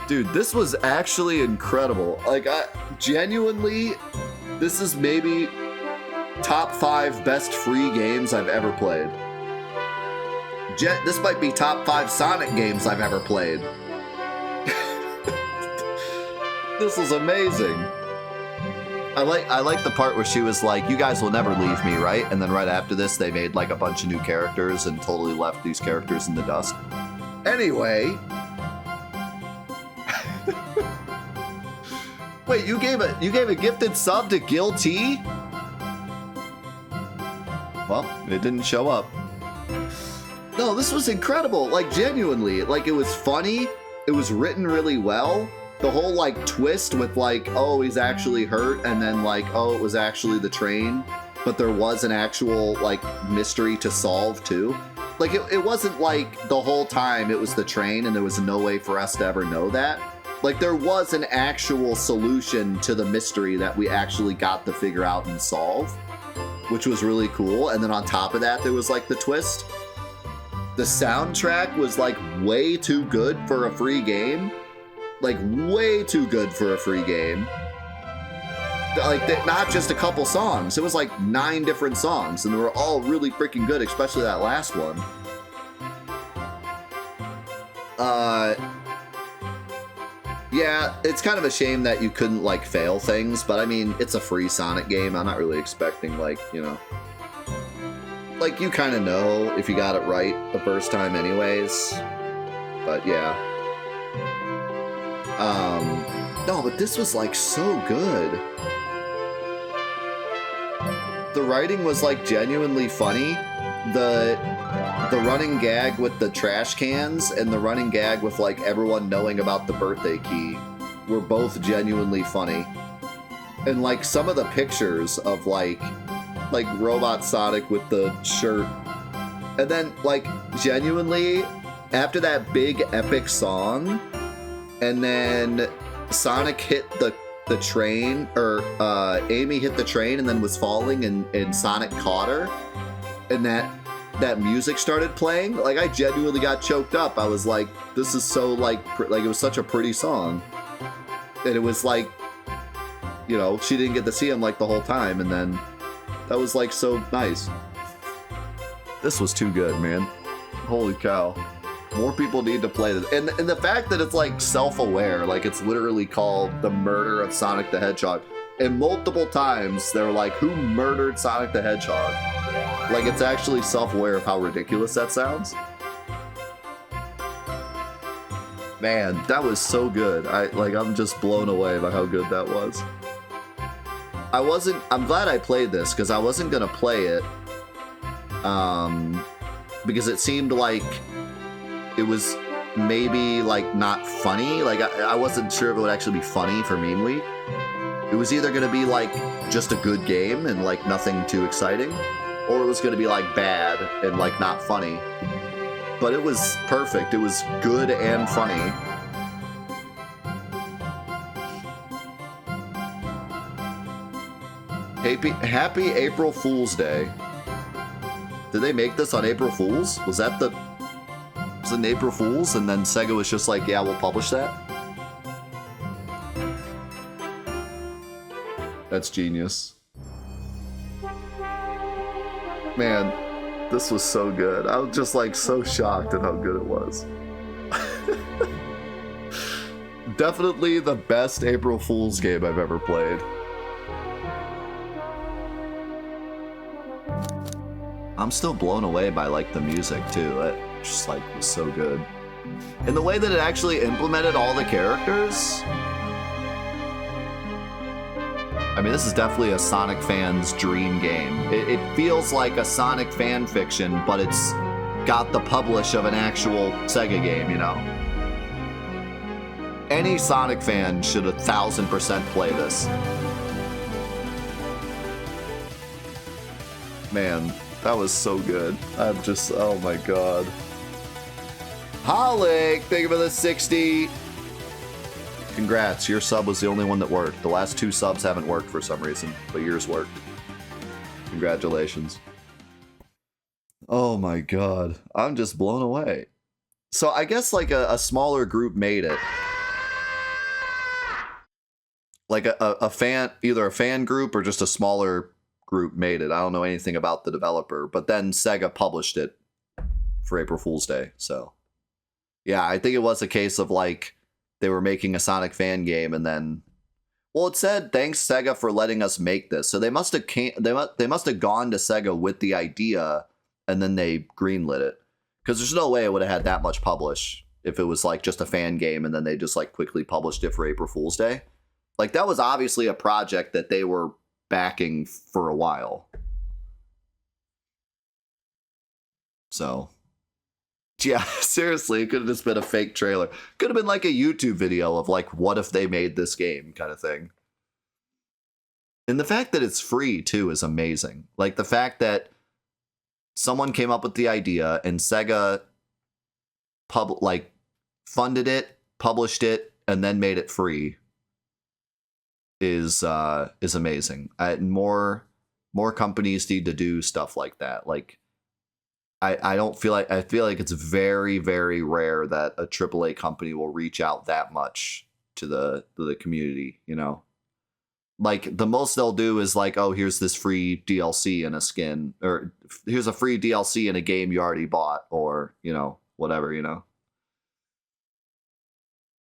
Dude, this was actually incredible. Like, genuinely, this is maybe top 5 best free games I've ever played. This might be top 5 Sonic games I've ever played. This was amazing. I like the part where she was like, "You guys will never leave me, right?" And then right after this, they made like a bunch of new characters and totally left these characters in the dust. Anyway, wait, you gave a gifted sub to Gil T? Well, it didn't show up. No, this was incredible. Like, genuinely, like, it was funny. It was written really well. The whole, like, twist with, like, oh, he's actually hurt, and then, like, oh, it was actually the train. But there was an actual, like, mystery to solve, too. Like, it wasn't like the whole time it was the train and there was no way for us to ever know that. Like, there was an actual solution to the mystery that we actually got to figure out and solve, which was really cool. And then on top of that, there was, like, the twist. The soundtrack was, like, way too good for a free game. Like, way too good for a free game. Like, not just a couple songs. It was, like, 9 different songs, and they were all really freaking good, especially that last one. Yeah, it's kind of a shame that you couldn't, like, fail things, but, I mean, it's a free Sonic game. I'm not really expecting, like, you know... Like, you kind of know if you got it right the first time anyways. But, yeah. No, but this was, like, so good. The writing was, like, genuinely funny. The running gag with the trash cans and the running gag with, like, everyone knowing about the birthday key were both genuinely funny. And, like, some of the pictures of, like Robot Sonic with the shirt. And then, like, genuinely, after that big epic song, and then Sonic hit the train, or Amy hit the train and then was falling, and Sonic caught her, and that music started playing, like, I genuinely got choked up. I was like, this is so, like it was such a pretty song. And it was like, you know, she didn't get to see him, like, the whole time, and then that was, like, so nice. This was too good, man. Holy cow. More people need to play this. And the fact that it's, like, self-aware, like, it's literally called The Murder of Sonic the Hedgehog. And multiple times, they were like, who murdered Sonic the Hedgehog? Like, it's actually self-aware of how ridiculous that sounds. Man, that was so good. I'm just blown away by how good that was. I'm glad I played this, because I wasn't gonna play it, because it seemed like it was maybe, like, not funny. Like, I wasn't sure if it would actually be funny for Meme Week. It was either gonna be, like, just a good game and, like, nothing too exciting, or it was gonna be, like, bad and, like, not funny. But it was perfect. It was good and funny. Happy April Fool's Day. Did they make this on April Fool's? Was it an April Fool's? And then Sega was just like, yeah, we'll publish that? That's genius. Man, this was so good. I was just, like, so shocked at how good it was. Definitely the best April Fool's game I've ever played. I'm still blown away by, like, the music, too. It just, like, was so good. And the way that it actually implemented all the characters. I mean, this is definitely a Sonic fan's dream game. It feels like a Sonic fan fiction, but it's got the publish of an actual Sega game, you know? Any Sonic fan should 1000% play this. Man, that was so good. I'm just, oh my god. Holic, thank you for the 60. Congrats, your sub was the only one that worked. The last 2 subs haven't worked for some reason, but yours worked. Congratulations. Oh my god, I'm just blown away. So I guess like a smaller group made it. Like a fan, either a fan group or just a smaller group made it. I don't know anything about the developer, but then Sega published it for April Fool's Day. So yeah, I think it was a case of like they were making a Sonic fan game and then, well, it said thanks Sega for letting us make this. So they must have they must have gone to Sega with the idea and then they greenlit it, because there's no way it would have had that much publish if it was like just a fan game and then they just like quickly published it for April Fool's Day. Like that was obviously a project that they were backing for a while. So yeah, seriously, it could have just been a fake trailer. Could have been like a YouTube video of like, what if they made this game kind of thing. And the fact that it's free too is amazing. Like the fact that someone came up with the idea and Sega funded it, published it, and then made it free is amazing. More companies need to do stuff like that. Like I feel like it's very, very rare that a AAA company will reach out that much to the community, you know? Like the most they'll do is like, oh, here's this free DLC and a skin, or here's a free DLC in a game you already bought, or, you know, whatever, you know?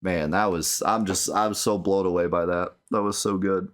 Man, I'm so blown away by that. That was so good.